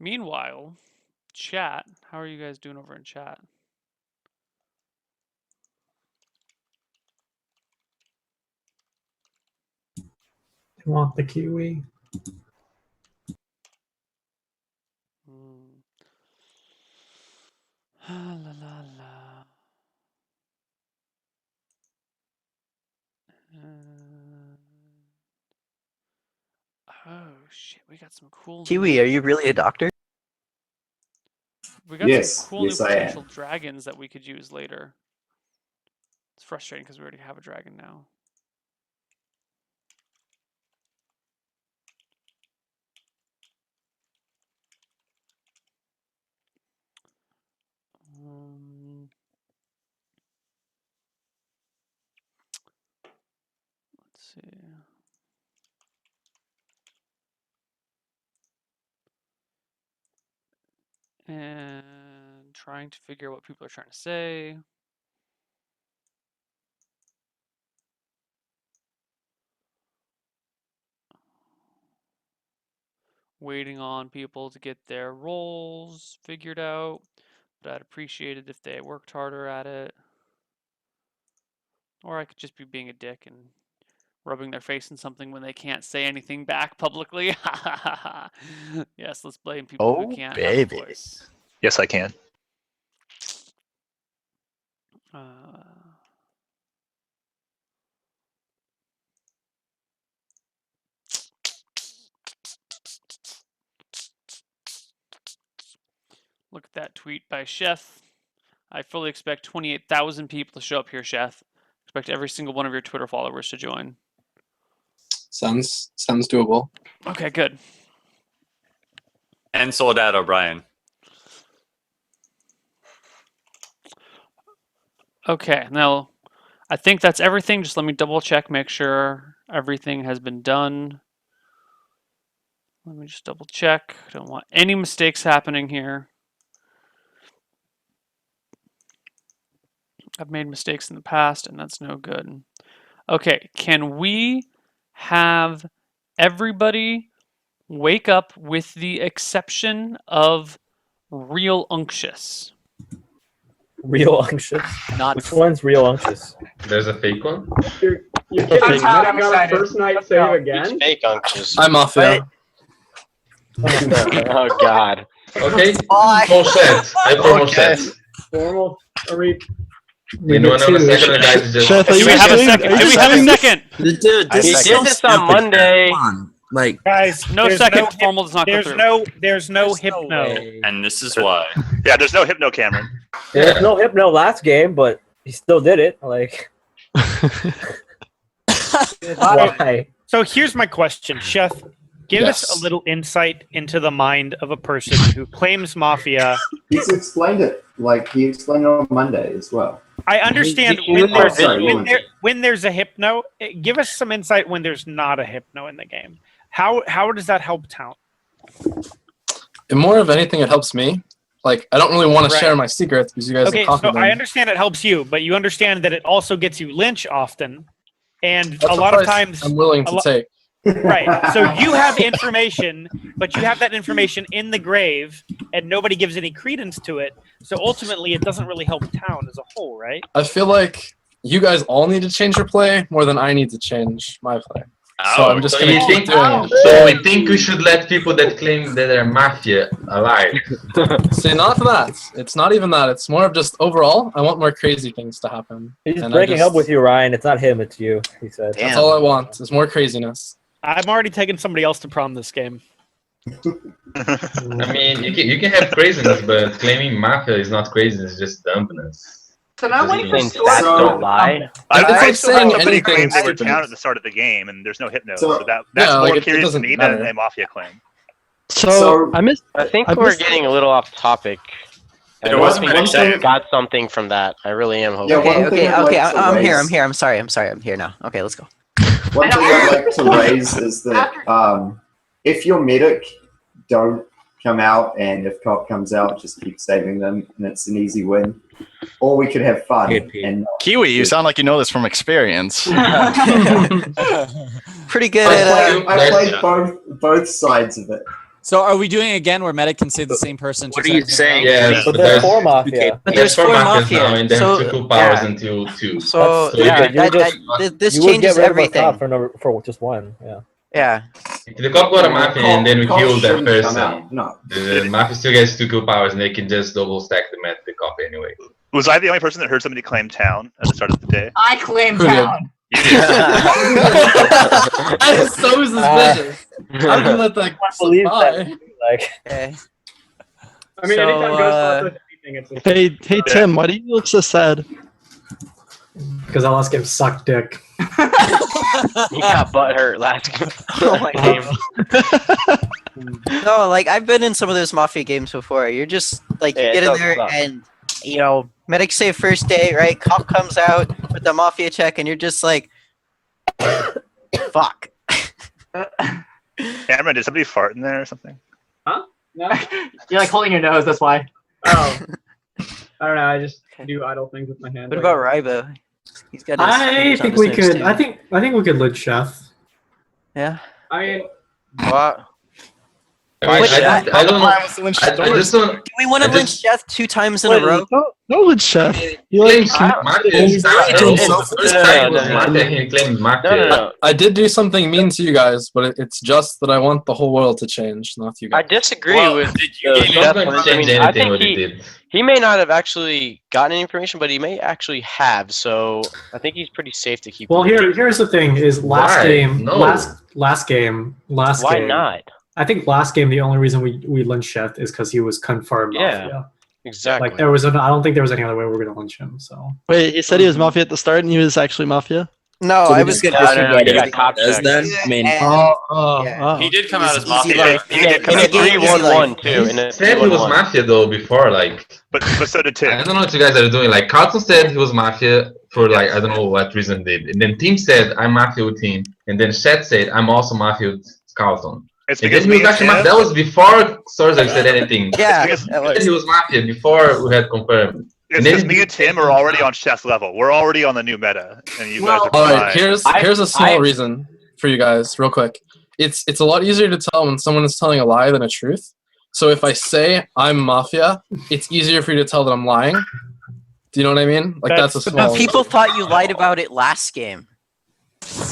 [SPEAKER 10] Meanwhile, chat. How are you guys doing over in chat?
[SPEAKER 12] I want the kiwi.
[SPEAKER 10] La la la. Oh shit, we got some cool.
[SPEAKER 6] Kiwi, are you really a doctor?
[SPEAKER 10] We got some cool new
[SPEAKER 7] I am.
[SPEAKER 10] potential dragons that we could use later. It's frustrating because we already have a dragon now. Let's see. And trying to figure out what people are trying to say. Waiting on people to get their roles figured out, but I'd appreciate it if they worked harder at it. Or I could just be being a dick and rubbing their face in something when they can't say anything back publicly. Yes, let's blame people who can't have a voice.
[SPEAKER 15] Yes, I can.
[SPEAKER 10] Look at that tweet by Chef. I fully expect 28,000 people to show up here, Chef. Expect every single one of your Twitter followers to join.
[SPEAKER 1] Sounds doable.
[SPEAKER 10] Okay, good.
[SPEAKER 4] And Soledad O'Brien.
[SPEAKER 10] Okay, now I think that's everything. Just let me double check, make sure everything has been done. Let me just double check. I don't want any mistakes happening here. I've made mistakes in the past, and that's no good. Okay, can we have everybody wake up with the exception of real unctuous.
[SPEAKER 14] Real unctuous.
[SPEAKER 3] Not
[SPEAKER 14] Which one's real unctuous?
[SPEAKER 5] There's a fake one.
[SPEAKER 16] You're
[SPEAKER 14] Fake.
[SPEAKER 16] kidding.
[SPEAKER 8] I'm
[SPEAKER 16] Medic got a
[SPEAKER 8] excited.
[SPEAKER 16] first night save again.
[SPEAKER 9] Fake unctuous.
[SPEAKER 1] I'm Mafia.
[SPEAKER 9] Oh God.
[SPEAKER 5] Okay.
[SPEAKER 6] Bye.
[SPEAKER 5] More sets. I have 4 more sets.
[SPEAKER 16] Formal. Are we?
[SPEAKER 5] Anyone have a second? Or guys just.
[SPEAKER 11] Chef, are
[SPEAKER 10] Do
[SPEAKER 11] you
[SPEAKER 10] we have a
[SPEAKER 11] kidding?
[SPEAKER 10] second?
[SPEAKER 11] Are you
[SPEAKER 10] Do we have a
[SPEAKER 11] kidding?
[SPEAKER 10] second?
[SPEAKER 13] Dude,
[SPEAKER 9] He
[SPEAKER 13] this is
[SPEAKER 9] did
[SPEAKER 13] so
[SPEAKER 9] this on
[SPEAKER 13] stupid.
[SPEAKER 9] Monday.
[SPEAKER 13] Come on. Like,
[SPEAKER 14] Guys,
[SPEAKER 10] No
[SPEAKER 14] there's
[SPEAKER 10] second.
[SPEAKER 14] no
[SPEAKER 10] Formal does not go
[SPEAKER 11] There's
[SPEAKER 10] through.
[SPEAKER 11] there's no
[SPEAKER 3] There's no
[SPEAKER 11] hypno.
[SPEAKER 3] way.
[SPEAKER 4] And this is why.
[SPEAKER 15] Yeah, there's no hypno, Cameron.
[SPEAKER 14] There's no hypno last game, but he still did it. Like, why?
[SPEAKER 11] So here's my question, Chef. Give us
[SPEAKER 1] Yes.
[SPEAKER 11] a little insight into the mind of a person who claims Mafia.
[SPEAKER 7] He's explained it. Like he explained it on Monday as well.
[SPEAKER 11] I understand
[SPEAKER 9] He-
[SPEAKER 11] when there's
[SPEAKER 7] sorry,
[SPEAKER 11] when there's a hypno. Give us some insight when there's not a hypno in the game. How does that help town?
[SPEAKER 1] And more of anything, it helps me. Like, I don't really want to
[SPEAKER 11] Right.
[SPEAKER 1] share my secrets because you guys
[SPEAKER 11] Okay,
[SPEAKER 1] have copied
[SPEAKER 11] so
[SPEAKER 1] them.
[SPEAKER 11] I understand it helps you, but you understand that it also gets you lynch often, and
[SPEAKER 1] That's
[SPEAKER 11] a lot of
[SPEAKER 1] price
[SPEAKER 11] times,
[SPEAKER 1] I'm willing
[SPEAKER 11] a
[SPEAKER 1] to
[SPEAKER 11] lo-
[SPEAKER 1] take.
[SPEAKER 11] right? So you have information, but you have that information in the grave, and nobody gives any credence to it. So ultimately, it doesn't really help town as a whole, right?
[SPEAKER 1] I feel like you guys all need to change your play more than I need to change my play. So I'm just
[SPEAKER 5] So
[SPEAKER 1] gonna
[SPEAKER 5] you
[SPEAKER 1] keep
[SPEAKER 5] think?
[SPEAKER 1] doing
[SPEAKER 5] So we think we should let people that claim that they're mafia alive.
[SPEAKER 1] it. See, not that. It's not even that. It's more of just overall. I want more crazy things to happen.
[SPEAKER 14] He's
[SPEAKER 1] And
[SPEAKER 14] breaking up with you, Ryan. It's not him, it's you. He said.
[SPEAKER 1] That's all I want. Is more craziness.
[SPEAKER 11] I'm already taking somebody else to prom this game.
[SPEAKER 5] I mean, you can have craziness, but claiming mafia is not craziness, it's just dumbness.
[SPEAKER 8] So now waiting for
[SPEAKER 9] Saying
[SPEAKER 8] Stuart.
[SPEAKER 9] stats don't lie.
[SPEAKER 15] I
[SPEAKER 1] It's like
[SPEAKER 15] still
[SPEAKER 1] saying
[SPEAKER 15] have somebody
[SPEAKER 1] anything
[SPEAKER 15] claimed they were
[SPEAKER 1] stupid.
[SPEAKER 15] down at the start of the game, and there's no hypno.
[SPEAKER 7] So-
[SPEAKER 15] So that's
[SPEAKER 1] Yeah, like,
[SPEAKER 15] more
[SPEAKER 1] it
[SPEAKER 15] curious to
[SPEAKER 1] doesn't
[SPEAKER 15] me
[SPEAKER 1] matter.
[SPEAKER 15] than a mafia claim.
[SPEAKER 16] So I missed.
[SPEAKER 9] I think
[SPEAKER 16] I
[SPEAKER 9] we're
[SPEAKER 16] missed-
[SPEAKER 9] getting a little off topic. I
[SPEAKER 4] There was
[SPEAKER 9] think
[SPEAKER 4] Medic
[SPEAKER 9] we
[SPEAKER 4] saying-
[SPEAKER 9] got something from that. I really am hoping.
[SPEAKER 7] Yeah,
[SPEAKER 6] Okay,
[SPEAKER 7] one thing
[SPEAKER 6] okay,
[SPEAKER 7] I'd
[SPEAKER 6] okay.
[SPEAKER 7] like to
[SPEAKER 6] I'm here.
[SPEAKER 7] raise-
[SPEAKER 6] I'm here. I'm sorry. I'm sorry. I'm here now. Okay, let's go.
[SPEAKER 7] One thing I'd like to raise is that if your medic don't come out and if cop comes out, just keep saving them and it's an easy win. Or we could have fun. And
[SPEAKER 17] Kiwi, you sound like you know this from experience.
[SPEAKER 6] Pretty good
[SPEAKER 7] I played both sides of it.
[SPEAKER 3] So are we doing it again where medic can save the same person?
[SPEAKER 13] What are you saying?
[SPEAKER 5] Yeah,
[SPEAKER 14] But there's 4 Mafia.
[SPEAKER 6] But
[SPEAKER 5] there's
[SPEAKER 6] there's
[SPEAKER 5] 4
[SPEAKER 6] 4
[SPEAKER 5] mafias now,
[SPEAKER 6] Mafia.
[SPEAKER 5] and then
[SPEAKER 6] So,
[SPEAKER 5] 2 powers
[SPEAKER 6] yeah.
[SPEAKER 5] until 2.
[SPEAKER 6] So,
[SPEAKER 5] you
[SPEAKER 6] yeah,
[SPEAKER 5] could-
[SPEAKER 14] you just-
[SPEAKER 6] this
[SPEAKER 14] You would
[SPEAKER 6] changes
[SPEAKER 14] get rid of a
[SPEAKER 6] everything.
[SPEAKER 14] cop for just one. Yeah.
[SPEAKER 6] Yeah.
[SPEAKER 5] The cop got a mafia, and then we
[SPEAKER 7] Cop
[SPEAKER 5] kill that
[SPEAKER 7] shouldn't come
[SPEAKER 5] person.
[SPEAKER 7] out. No.
[SPEAKER 5] The mafia still gets 2 kill powers, and they can just double stack the cop anyway.
[SPEAKER 15] Was I the only person that heard somebody claim town at the start of the day?
[SPEAKER 8] I claim
[SPEAKER 1] Who did?
[SPEAKER 8] town.
[SPEAKER 15] You did.
[SPEAKER 1] That is so suspicious. How can you let that slip by?
[SPEAKER 14] Like,
[SPEAKER 6] Okay.
[SPEAKER 16] I mean,
[SPEAKER 6] So,
[SPEAKER 16] anytime Ghost does anything, it's
[SPEAKER 17] Hey Tim, why do you look so sad?
[SPEAKER 12] Because I last game sucked dick.
[SPEAKER 9] He got butthurt last game.
[SPEAKER 6] No, like I've been in some of those Mafia games before. You're just like you
[SPEAKER 9] Yeah, it
[SPEAKER 6] get in
[SPEAKER 9] does
[SPEAKER 6] there
[SPEAKER 9] suck.
[SPEAKER 6] and medic save first day, right? Cop comes out with the Mafia check, and you're just like, fuck.
[SPEAKER 15] Cameron, did somebody fart in there or something?
[SPEAKER 16] no.
[SPEAKER 8] You're like holding your nose. That's why.
[SPEAKER 16] Oh, I don't know. I just do idle things with my hands.
[SPEAKER 6] What about Rybo? He's got. His
[SPEAKER 12] I
[SPEAKER 6] fingers on
[SPEAKER 12] think
[SPEAKER 6] his
[SPEAKER 12] we
[SPEAKER 6] nose,
[SPEAKER 12] could.
[SPEAKER 6] too.
[SPEAKER 12] I think we could lynch Chef.
[SPEAKER 6] Yeah.
[SPEAKER 16] I mean,
[SPEAKER 9] What?
[SPEAKER 5] I don't know. I just don't.
[SPEAKER 6] Do we want to
[SPEAKER 5] I
[SPEAKER 6] lynch
[SPEAKER 5] just-
[SPEAKER 6] Jeff 2 times in a row?
[SPEAKER 17] No, good chef.
[SPEAKER 5] He claims mafia.
[SPEAKER 12] He's
[SPEAKER 5] First
[SPEAKER 12] not
[SPEAKER 5] time
[SPEAKER 12] himself.
[SPEAKER 5] was mafia, he claimed mafia.
[SPEAKER 1] I did do something mean to you guys, but it's just that I want the whole world to change, not you
[SPEAKER 9] I
[SPEAKER 1] guys.
[SPEAKER 9] disagree
[SPEAKER 4] Well,
[SPEAKER 9] with
[SPEAKER 4] did you
[SPEAKER 9] the
[SPEAKER 4] gain
[SPEAKER 9] Chef
[SPEAKER 5] Don't
[SPEAKER 9] one.
[SPEAKER 5] change
[SPEAKER 9] I
[SPEAKER 5] anything
[SPEAKER 9] think
[SPEAKER 5] what he did.
[SPEAKER 9] he may not have actually gotten any information, but he may actually have. So I think he's pretty safe to keep.
[SPEAKER 12] Well,
[SPEAKER 9] him.
[SPEAKER 12] here's the thing: is last
[SPEAKER 5] Why?
[SPEAKER 12] game,
[SPEAKER 5] No.
[SPEAKER 12] last game.
[SPEAKER 9] Why not?
[SPEAKER 12] I think last game the only reason we lynched Chef is because he was confirmed
[SPEAKER 9] Yeah.
[SPEAKER 12] Mafia.
[SPEAKER 9] Exactly.
[SPEAKER 12] Like there was, I don't think there was any other way we were gonna lynch him. So
[SPEAKER 17] Wait, he said he was Mafia at the start and he was actually Mafia?
[SPEAKER 6] No,
[SPEAKER 13] So
[SPEAKER 6] I
[SPEAKER 13] we
[SPEAKER 6] was
[SPEAKER 13] just
[SPEAKER 6] gonna.
[SPEAKER 13] disregard
[SPEAKER 9] he got
[SPEAKER 13] everything
[SPEAKER 9] cop
[SPEAKER 13] he does
[SPEAKER 9] checked.
[SPEAKER 13] then? I mean,
[SPEAKER 6] And-
[SPEAKER 4] He did come out as
[SPEAKER 6] Easy
[SPEAKER 4] mafia.
[SPEAKER 6] life.
[SPEAKER 15] He did come
[SPEAKER 9] In
[SPEAKER 15] out
[SPEAKER 9] a 3-1-1 too. In a
[SPEAKER 5] He said he was
[SPEAKER 9] 3-1-1.
[SPEAKER 5] mafia though before, like
[SPEAKER 15] But so did
[SPEAKER 5] I
[SPEAKER 15] Tim.
[SPEAKER 5] don't know what you guys are doing. Like Carlton said he was mafia for like I don't know what reason did, and then Tim said I'm mafia with Tim, and then Shed said I'm also mafia with Carlton.
[SPEAKER 15] It's
[SPEAKER 5] And
[SPEAKER 15] because
[SPEAKER 5] then he
[SPEAKER 15] me
[SPEAKER 5] was
[SPEAKER 15] and
[SPEAKER 5] actually
[SPEAKER 15] Tim.
[SPEAKER 5] mafia. That was before Sorzak said anything.
[SPEAKER 6] Yeah,
[SPEAKER 15] because-
[SPEAKER 6] that
[SPEAKER 5] He said
[SPEAKER 6] was.
[SPEAKER 5] he was mafia before we had confirmed.
[SPEAKER 15] It's
[SPEAKER 5] And then
[SPEAKER 15] because me and Tim are already on chef level. We're already on the new meta, and you guys are
[SPEAKER 1] All right,
[SPEAKER 15] behind.
[SPEAKER 1] here's a small reason for you guys, real quick. it's a lot easier to tell when someone is telling a lie than a truth. So if I say I'm Mafia, it's easier for you to tell that I'm lying. Do you know what I mean? Like that's a small.
[SPEAKER 6] People thought you lied about it last game.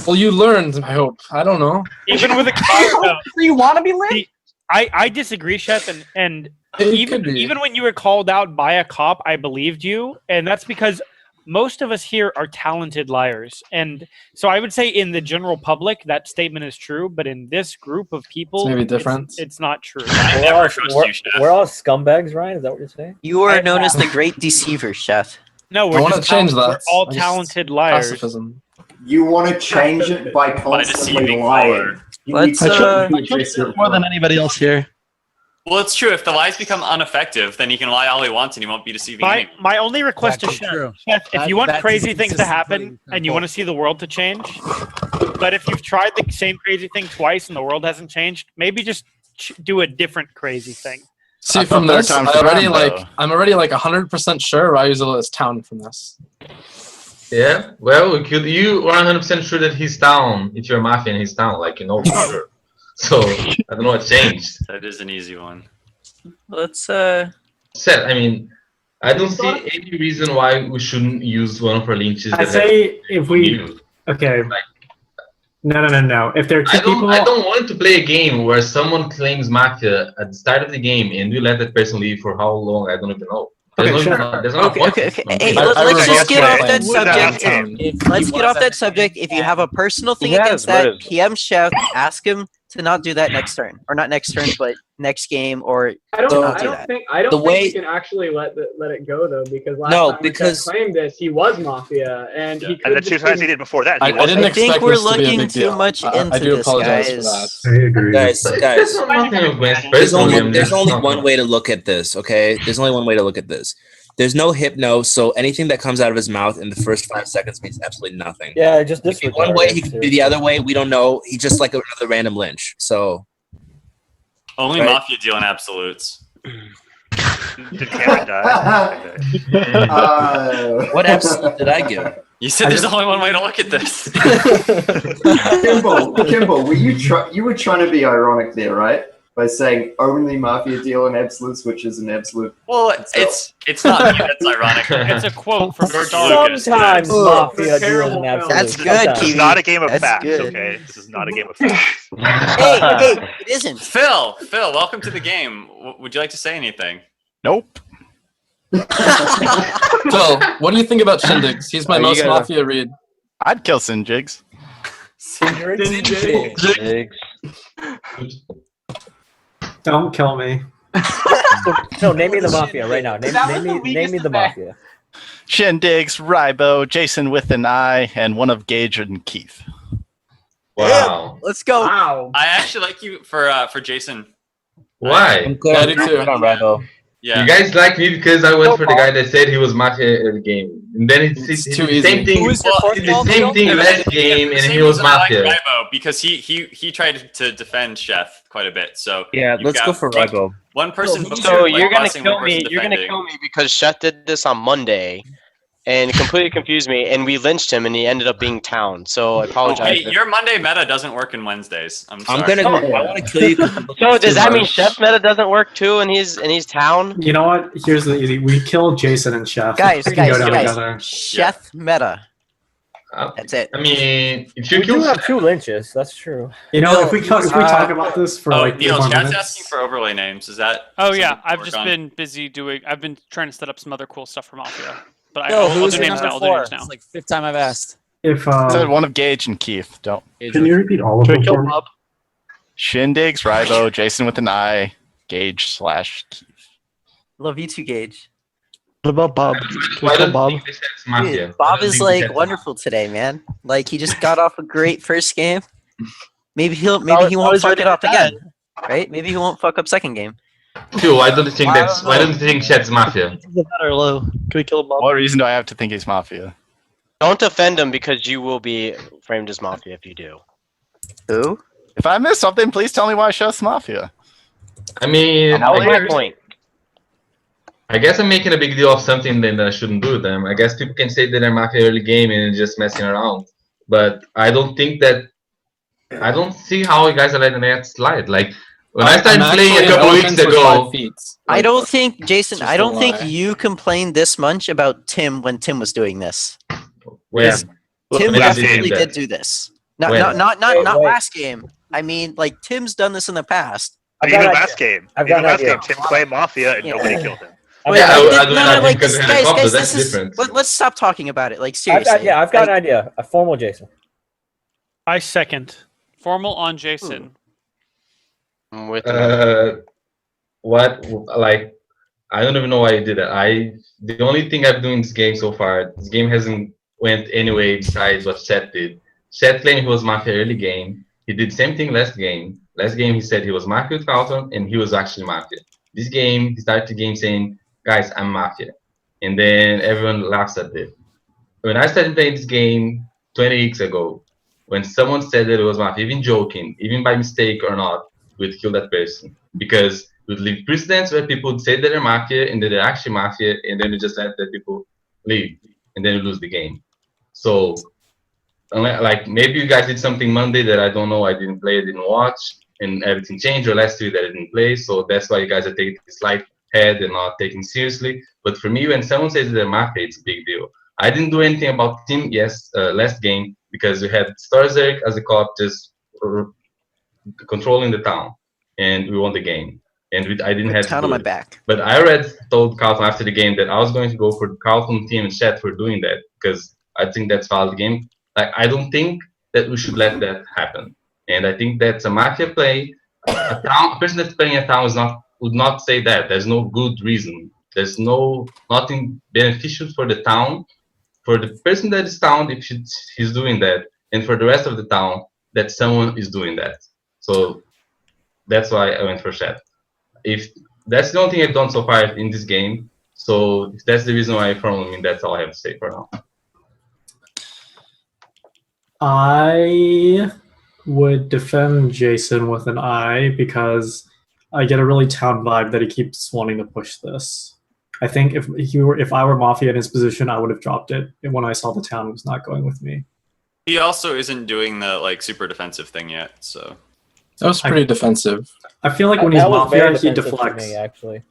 [SPEAKER 1] Well, you learned. I hope. I don't know.
[SPEAKER 11] Even with a cop,
[SPEAKER 8] So you want to be lit?
[SPEAKER 11] I disagree, Chef, and even when you were called out by a cop, I believed you, and that's because most of us here are talented liars. And so I would say in the general public, that statement is true, but in this group of people,
[SPEAKER 1] It's maybe different.
[SPEAKER 11] It's not true.
[SPEAKER 14] We're all scumbags, Ryan. Is that what you're saying?
[SPEAKER 6] You are known as the great deceiver, Chef.
[SPEAKER 11] No,
[SPEAKER 1] I
[SPEAKER 11] we're
[SPEAKER 1] want to
[SPEAKER 11] just
[SPEAKER 1] change that.
[SPEAKER 11] We're all
[SPEAKER 1] I just-
[SPEAKER 11] talented liars.
[SPEAKER 1] Pacifism.
[SPEAKER 7] You want to change it by constantly
[SPEAKER 4] deceiving
[SPEAKER 7] lying.
[SPEAKER 4] caller.
[SPEAKER 7] You
[SPEAKER 6] Let's,
[SPEAKER 7] need to
[SPEAKER 17] I
[SPEAKER 7] address
[SPEAKER 17] trust
[SPEAKER 7] your
[SPEAKER 17] you more than anybody else here.
[SPEAKER 4] Well, it's true. If the lies become ineffective, then he can lie all he wants and he won't be deceiving anyone.
[SPEAKER 11] My only request to
[SPEAKER 18] That's true.
[SPEAKER 11] Chef, if
[SPEAKER 18] That-
[SPEAKER 11] you want
[SPEAKER 18] that's
[SPEAKER 11] crazy things to happen
[SPEAKER 18] consistently
[SPEAKER 11] and you want to see the world to change, but if you've tried the same crazy thing twice and the world hasn't changed, maybe just do a different crazy thing.
[SPEAKER 1] See,
[SPEAKER 17] I
[SPEAKER 1] from
[SPEAKER 17] thought
[SPEAKER 1] this,
[SPEAKER 17] third
[SPEAKER 1] I'm
[SPEAKER 17] time's
[SPEAKER 1] already
[SPEAKER 17] charm, though.
[SPEAKER 1] I'm already 100% sure Ryuzel is town from this.
[SPEAKER 5] Yeah, well, you 100% sure that he's down if you're a Mafia and he's down, like, you know, for sure. So, I don't know what changed.
[SPEAKER 4] That is an easy one.
[SPEAKER 6] Let's
[SPEAKER 5] Said, I mean, I don't see any reason why we shouldn't use one of our lynches.
[SPEAKER 12] I
[SPEAKER 5] that
[SPEAKER 12] say if we
[SPEAKER 5] have-
[SPEAKER 12] okay. No. If there are two people,
[SPEAKER 5] I don't want to play a game where someone claims Mafia at the start of the game and we let that person leave for how long, I don't even know. There's
[SPEAKER 12] Okay,
[SPEAKER 5] no,
[SPEAKER 12] sure.
[SPEAKER 5] there's no point.
[SPEAKER 6] Okay. Hey,
[SPEAKER 1] I
[SPEAKER 6] let's just get off that
[SPEAKER 1] reverse
[SPEAKER 6] subject.
[SPEAKER 1] that.
[SPEAKER 6] Let's get off that subject. If you have a personal thing
[SPEAKER 9] He has
[SPEAKER 6] against that,
[SPEAKER 9] motive.
[SPEAKER 6] PM Chef, ask him to not do that next turn, or not next turn, but next game, or
[SPEAKER 16] I don't.
[SPEAKER 6] to
[SPEAKER 16] I
[SPEAKER 6] not do
[SPEAKER 16] don't
[SPEAKER 6] that.
[SPEAKER 16] think. I don't
[SPEAKER 13] The
[SPEAKER 16] think
[SPEAKER 13] way-
[SPEAKER 16] you can actually let it go though, because last
[SPEAKER 13] No,
[SPEAKER 16] time
[SPEAKER 13] because-
[SPEAKER 16] Chef claimed this, he was Mafia, and he could.
[SPEAKER 15] And the two times he did before that, he
[SPEAKER 1] I
[SPEAKER 15] wasn't.
[SPEAKER 1] didn't
[SPEAKER 6] I think
[SPEAKER 1] expect
[SPEAKER 6] we're
[SPEAKER 1] this to be a
[SPEAKER 6] looking
[SPEAKER 1] big
[SPEAKER 6] too
[SPEAKER 1] deal.
[SPEAKER 6] much
[SPEAKER 1] I
[SPEAKER 6] into
[SPEAKER 1] do
[SPEAKER 6] this,
[SPEAKER 1] apologize
[SPEAKER 6] guys.
[SPEAKER 1] for that.
[SPEAKER 12] I agree.
[SPEAKER 13] Guys.
[SPEAKER 5] There's nothing against
[SPEAKER 13] There's
[SPEAKER 5] personally.
[SPEAKER 13] only
[SPEAKER 5] I'm
[SPEAKER 13] there's
[SPEAKER 5] just
[SPEAKER 13] only
[SPEAKER 5] not-
[SPEAKER 13] one way to look at this, okay? There's only one way to look at this. There's no hypno, so anything that comes out of his mouth in the first 5 seconds means absolutely nothing.
[SPEAKER 14] Yeah, just
[SPEAKER 13] He
[SPEAKER 14] this
[SPEAKER 13] could be one way, he could be the other way. We don't know. He's just like another random lynch. So
[SPEAKER 4] Only
[SPEAKER 13] Right.
[SPEAKER 4] Mafia deal in absolutes.
[SPEAKER 15] Did Cameron die?
[SPEAKER 13] what absolute did I give?
[SPEAKER 4] You said there's only one way to look at this.
[SPEAKER 7] Kimball, were you were trying to be ironic there, right? By saying only Mafia deal in absolutes, which is an absolute.
[SPEAKER 4] Well, it's not me that's ironic.
[SPEAKER 11] It's a quote from George Lucas.
[SPEAKER 14] Sometimes Mafia deals an
[SPEAKER 16] Terrible
[SPEAKER 14] absolute.
[SPEAKER 6] That's good,
[SPEAKER 14] Sometimes.
[SPEAKER 15] This is
[SPEAKER 6] Kiwi.
[SPEAKER 15] not a game of
[SPEAKER 6] That's
[SPEAKER 15] facts,
[SPEAKER 6] good.
[SPEAKER 15] okay? This is not a game of facts.
[SPEAKER 6] Hey, it isn't.
[SPEAKER 4] Phil, welcome to the game. Would you like to say anything?
[SPEAKER 17] Nope.
[SPEAKER 1] Phil, what do you think about Shindigs? He's my
[SPEAKER 9] You
[SPEAKER 1] most
[SPEAKER 9] gotta-
[SPEAKER 1] Mafia read.
[SPEAKER 17] I'd kill Sinjigs.
[SPEAKER 9] Jigs.
[SPEAKER 12] Don't kill me.
[SPEAKER 14] No, name me the Mafia right now. Name me the Mafia.
[SPEAKER 17] Shindigs, Rybo, Jason with an I, and one of Gage and Keith.
[SPEAKER 5] Wow.
[SPEAKER 6] Let's go.
[SPEAKER 16] Wow.
[SPEAKER 4] I actually like you for Jason.
[SPEAKER 5] Why?
[SPEAKER 13] I'm good.
[SPEAKER 1] I do too.
[SPEAKER 13] On Rybo.
[SPEAKER 4] Yeah.
[SPEAKER 5] You guys like me because I went for the guy that said he was Mafia at the game. And then it's
[SPEAKER 1] too
[SPEAKER 5] the
[SPEAKER 1] easy.
[SPEAKER 5] same thing.
[SPEAKER 3] Who is your
[SPEAKER 5] Well,
[SPEAKER 3] fourth
[SPEAKER 5] it's the
[SPEAKER 3] call,
[SPEAKER 5] same
[SPEAKER 3] Phil?
[SPEAKER 5] thing last game, and
[SPEAKER 4] The
[SPEAKER 5] he
[SPEAKER 4] same
[SPEAKER 5] was
[SPEAKER 4] reason I like
[SPEAKER 5] Mafia.
[SPEAKER 4] Rybo, because he tried to defend Chef quite a bit. So
[SPEAKER 13] Yeah,
[SPEAKER 4] you've
[SPEAKER 13] let's
[SPEAKER 4] got
[SPEAKER 13] go for Rybo.
[SPEAKER 4] one person.
[SPEAKER 9] So
[SPEAKER 4] like,
[SPEAKER 9] you're gonna
[SPEAKER 4] bossing,
[SPEAKER 9] kill
[SPEAKER 4] one
[SPEAKER 9] me.
[SPEAKER 4] person
[SPEAKER 9] You're gonna
[SPEAKER 4] defending.
[SPEAKER 9] kill me because Chet did this on Monday, and completely confused me. And we lynched him, and he ended up being town. So I apologize.
[SPEAKER 4] Hey, your Monday meta doesn't work in Wednesdays. I'm sorry.
[SPEAKER 13] I'm gonna. I want to kill you.
[SPEAKER 9] So does that mean Chef meta doesn't work too, and he's town?
[SPEAKER 12] You know what? Here's the easy. We killed Jason and Chef.
[SPEAKER 6] Guys,
[SPEAKER 12] We can go down
[SPEAKER 6] guys.
[SPEAKER 12] together.
[SPEAKER 6] Chef meta. That's it.
[SPEAKER 5] I mean, if you
[SPEAKER 14] We do
[SPEAKER 5] kill
[SPEAKER 14] have 2 lynches. That's true.
[SPEAKER 12] You know, if we talk about this for
[SPEAKER 4] Oh,
[SPEAKER 12] like
[SPEAKER 4] Neil,
[SPEAKER 12] 3 more
[SPEAKER 4] chat's
[SPEAKER 12] minutes.
[SPEAKER 4] asking for overlay names. Is that?
[SPEAKER 10] Oh yeah,
[SPEAKER 4] something to
[SPEAKER 10] I've
[SPEAKER 4] work
[SPEAKER 10] just
[SPEAKER 4] on?
[SPEAKER 10] been busy doing. I've been trying to set up some other cool stuff for Mafia. But
[SPEAKER 3] Yo,
[SPEAKER 10] I'll
[SPEAKER 3] who's
[SPEAKER 10] do
[SPEAKER 3] your
[SPEAKER 10] names
[SPEAKER 3] number
[SPEAKER 10] now. I'll do
[SPEAKER 3] 4?
[SPEAKER 10] names now.
[SPEAKER 3] It's like 5th time I've asked.
[SPEAKER 12] If
[SPEAKER 17] I said one of Gage and Keith. Don't.
[SPEAKER 12] can you repeat all of them for me?
[SPEAKER 17] Shindigs, Rybo, Jason with an I, Gage/Keith.
[SPEAKER 6] Love you too, Gage.
[SPEAKER 17] What about Bob?
[SPEAKER 5] Why don't
[SPEAKER 17] Bob?
[SPEAKER 5] you think it's Mafia?
[SPEAKER 6] Dude, Bob
[SPEAKER 5] Why
[SPEAKER 6] is
[SPEAKER 5] don't you think
[SPEAKER 6] like
[SPEAKER 5] that's-
[SPEAKER 6] wonderful today, man. Like he just got off a great first game. Maybe he won't
[SPEAKER 17] always
[SPEAKER 6] fuck
[SPEAKER 17] ready
[SPEAKER 6] it up
[SPEAKER 17] to die.
[SPEAKER 6] again. Right? Maybe he won't fuck up second game.
[SPEAKER 5] Phil, why don't you think that's? Why don't you think Chet's Mafia?
[SPEAKER 17] Better low. Can we kill Bob? What reason do I have to think he's Mafia?
[SPEAKER 9] Don't defend him because you will be framed as Mafia if you do.
[SPEAKER 6] Who?
[SPEAKER 17] If I missed something, please tell me why Chef's Mafia.
[SPEAKER 5] I mean,
[SPEAKER 9] That was
[SPEAKER 5] I
[SPEAKER 9] my
[SPEAKER 5] guess-
[SPEAKER 9] point.
[SPEAKER 5] I guess I'm making a big deal of something that I shouldn't do them. I guess people can say that they're Mafia early game and just messing around. But I don't think that I don't see how you guys are letting that slide. Like when I started
[SPEAKER 1] I'm
[SPEAKER 5] playing a
[SPEAKER 1] actually
[SPEAKER 5] couple weeks
[SPEAKER 1] elephants with 5
[SPEAKER 5] ago,
[SPEAKER 1] feet.
[SPEAKER 6] I don't think, Jason,
[SPEAKER 1] just
[SPEAKER 6] I
[SPEAKER 1] a
[SPEAKER 6] don't think
[SPEAKER 1] lie.
[SPEAKER 6] you complained this much about Tim when Tim was doing this.
[SPEAKER 5] When?
[SPEAKER 6] Tim
[SPEAKER 5] When did he
[SPEAKER 6] definitely
[SPEAKER 5] do that?
[SPEAKER 6] did do this. Not
[SPEAKER 5] When?
[SPEAKER 6] not
[SPEAKER 14] Wait.
[SPEAKER 6] last game. I mean, like Tim's done this in the past.
[SPEAKER 15] But
[SPEAKER 14] got
[SPEAKER 15] even
[SPEAKER 14] an
[SPEAKER 15] last game,
[SPEAKER 14] I've got
[SPEAKER 15] even
[SPEAKER 14] an
[SPEAKER 15] last
[SPEAKER 14] idea.
[SPEAKER 15] game, Tim claimed Mafia and nobody killed him.
[SPEAKER 6] Wait,
[SPEAKER 5] Yeah,
[SPEAKER 6] like,
[SPEAKER 5] I do that
[SPEAKER 6] like
[SPEAKER 5] because
[SPEAKER 6] this,
[SPEAKER 5] we had a
[SPEAKER 6] guys,
[SPEAKER 5] cop,
[SPEAKER 6] guys,
[SPEAKER 5] though. That's
[SPEAKER 6] this is.
[SPEAKER 5] different.
[SPEAKER 6] Let's stop talking about it. Like
[SPEAKER 14] I've
[SPEAKER 6] seriously.
[SPEAKER 14] got an idea. A formal Jason.
[SPEAKER 11] I second. Formal on Jason.
[SPEAKER 9] I'm with
[SPEAKER 5] What? Like, I don't even know why you did that. The only thing I've done in this game so far, this game hasn't went anyway besides what Seth did. Seth claimed he was Mafia early game. He did the same thing last game. Last game he said he was Mafia with Carlton, and he was actually Mafia. This game, he started the game saying, "Guys, I'm Mafia," and then everyone laughs at it. When I started playing this game 20 weeks ago, when someone said that it was Mafia, even joking, even by mistake or not, we'd kill that person because we'd leave precedents where people would say that they're Mafia and that they're actually Mafia, and then we just let the people leave, and then we lose the game. So, like maybe you guys did something Monday that I don't know, I didn't play, I didn't watch, and everything changed, or last week that I didn't play, so that's why you guys are taking this light head and not taking seriously. But for me, when someone says they're Mafia, it's a big deal. I didn't do anything about team, last game, because we had Starzerk as a cop just controlling the town, and we won the game. And I didn't have to
[SPEAKER 6] Town
[SPEAKER 5] do
[SPEAKER 6] on my
[SPEAKER 5] it.
[SPEAKER 6] back.
[SPEAKER 5] But I already told Carlton after the game that I was going to go for the Carlton team and chat for doing that because I think that's valid game. Like I don't think that we should let that happen, and I think that's a Mafia play. A person that's playing a town would not say that. There's no good reason. There's nothing beneficial for the town, for the person that is town if he's doing that, and for the rest of the town that someone is doing that. So that's why I went for chat. If that's the only thing I've done so far in this game, so if that's the reason why I follow me, that's all I have to say for now.
[SPEAKER 12] I would defend Jason with an I because I get a really town vibe that he keeps wanting to push this. I think if I were Mafia in his position, I would have dropped it when I saw the town was not going with me.
[SPEAKER 4] He also isn't doing the like super defensive thing yet, so
[SPEAKER 1] that was pretty defensive.
[SPEAKER 12] I feel like when he's Mafia, he deflects.
[SPEAKER 14] Me, actually.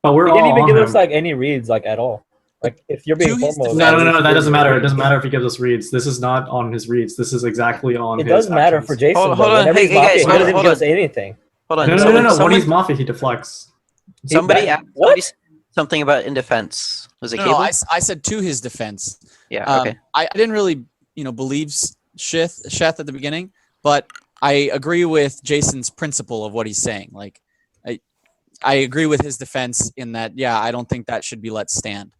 [SPEAKER 12] But we're
[SPEAKER 14] he
[SPEAKER 12] all
[SPEAKER 14] didn't even
[SPEAKER 12] on
[SPEAKER 14] give
[SPEAKER 12] him.
[SPEAKER 14] us like any reads like at all. Like if you're being formal,
[SPEAKER 12] No, that doesn't matter. It doesn't matter if he gives us reads. This is not on his reads. This is exactly on.
[SPEAKER 14] It
[SPEAKER 12] his
[SPEAKER 14] does matter
[SPEAKER 12] actions.
[SPEAKER 14] for Jason.
[SPEAKER 6] Hold
[SPEAKER 14] though.
[SPEAKER 6] on,
[SPEAKER 14] Whenever
[SPEAKER 6] hey,
[SPEAKER 14] he's Mafia,
[SPEAKER 6] guys,
[SPEAKER 14] he
[SPEAKER 6] hold
[SPEAKER 14] doesn't
[SPEAKER 6] on.
[SPEAKER 14] give us anything.
[SPEAKER 6] Hold on.
[SPEAKER 12] No. When he's Mafia, he deflects.
[SPEAKER 6] Somebody said something about in defense. Was it
[SPEAKER 3] No,
[SPEAKER 6] Cable?
[SPEAKER 3] I said to his defense.
[SPEAKER 6] Yeah. Okay.
[SPEAKER 3] I didn't really, believe Sheth at the beginning, but I agree with Jason's principle of what he's saying. Like, I agree with his defense in that, yeah, I don't think that should be let stand.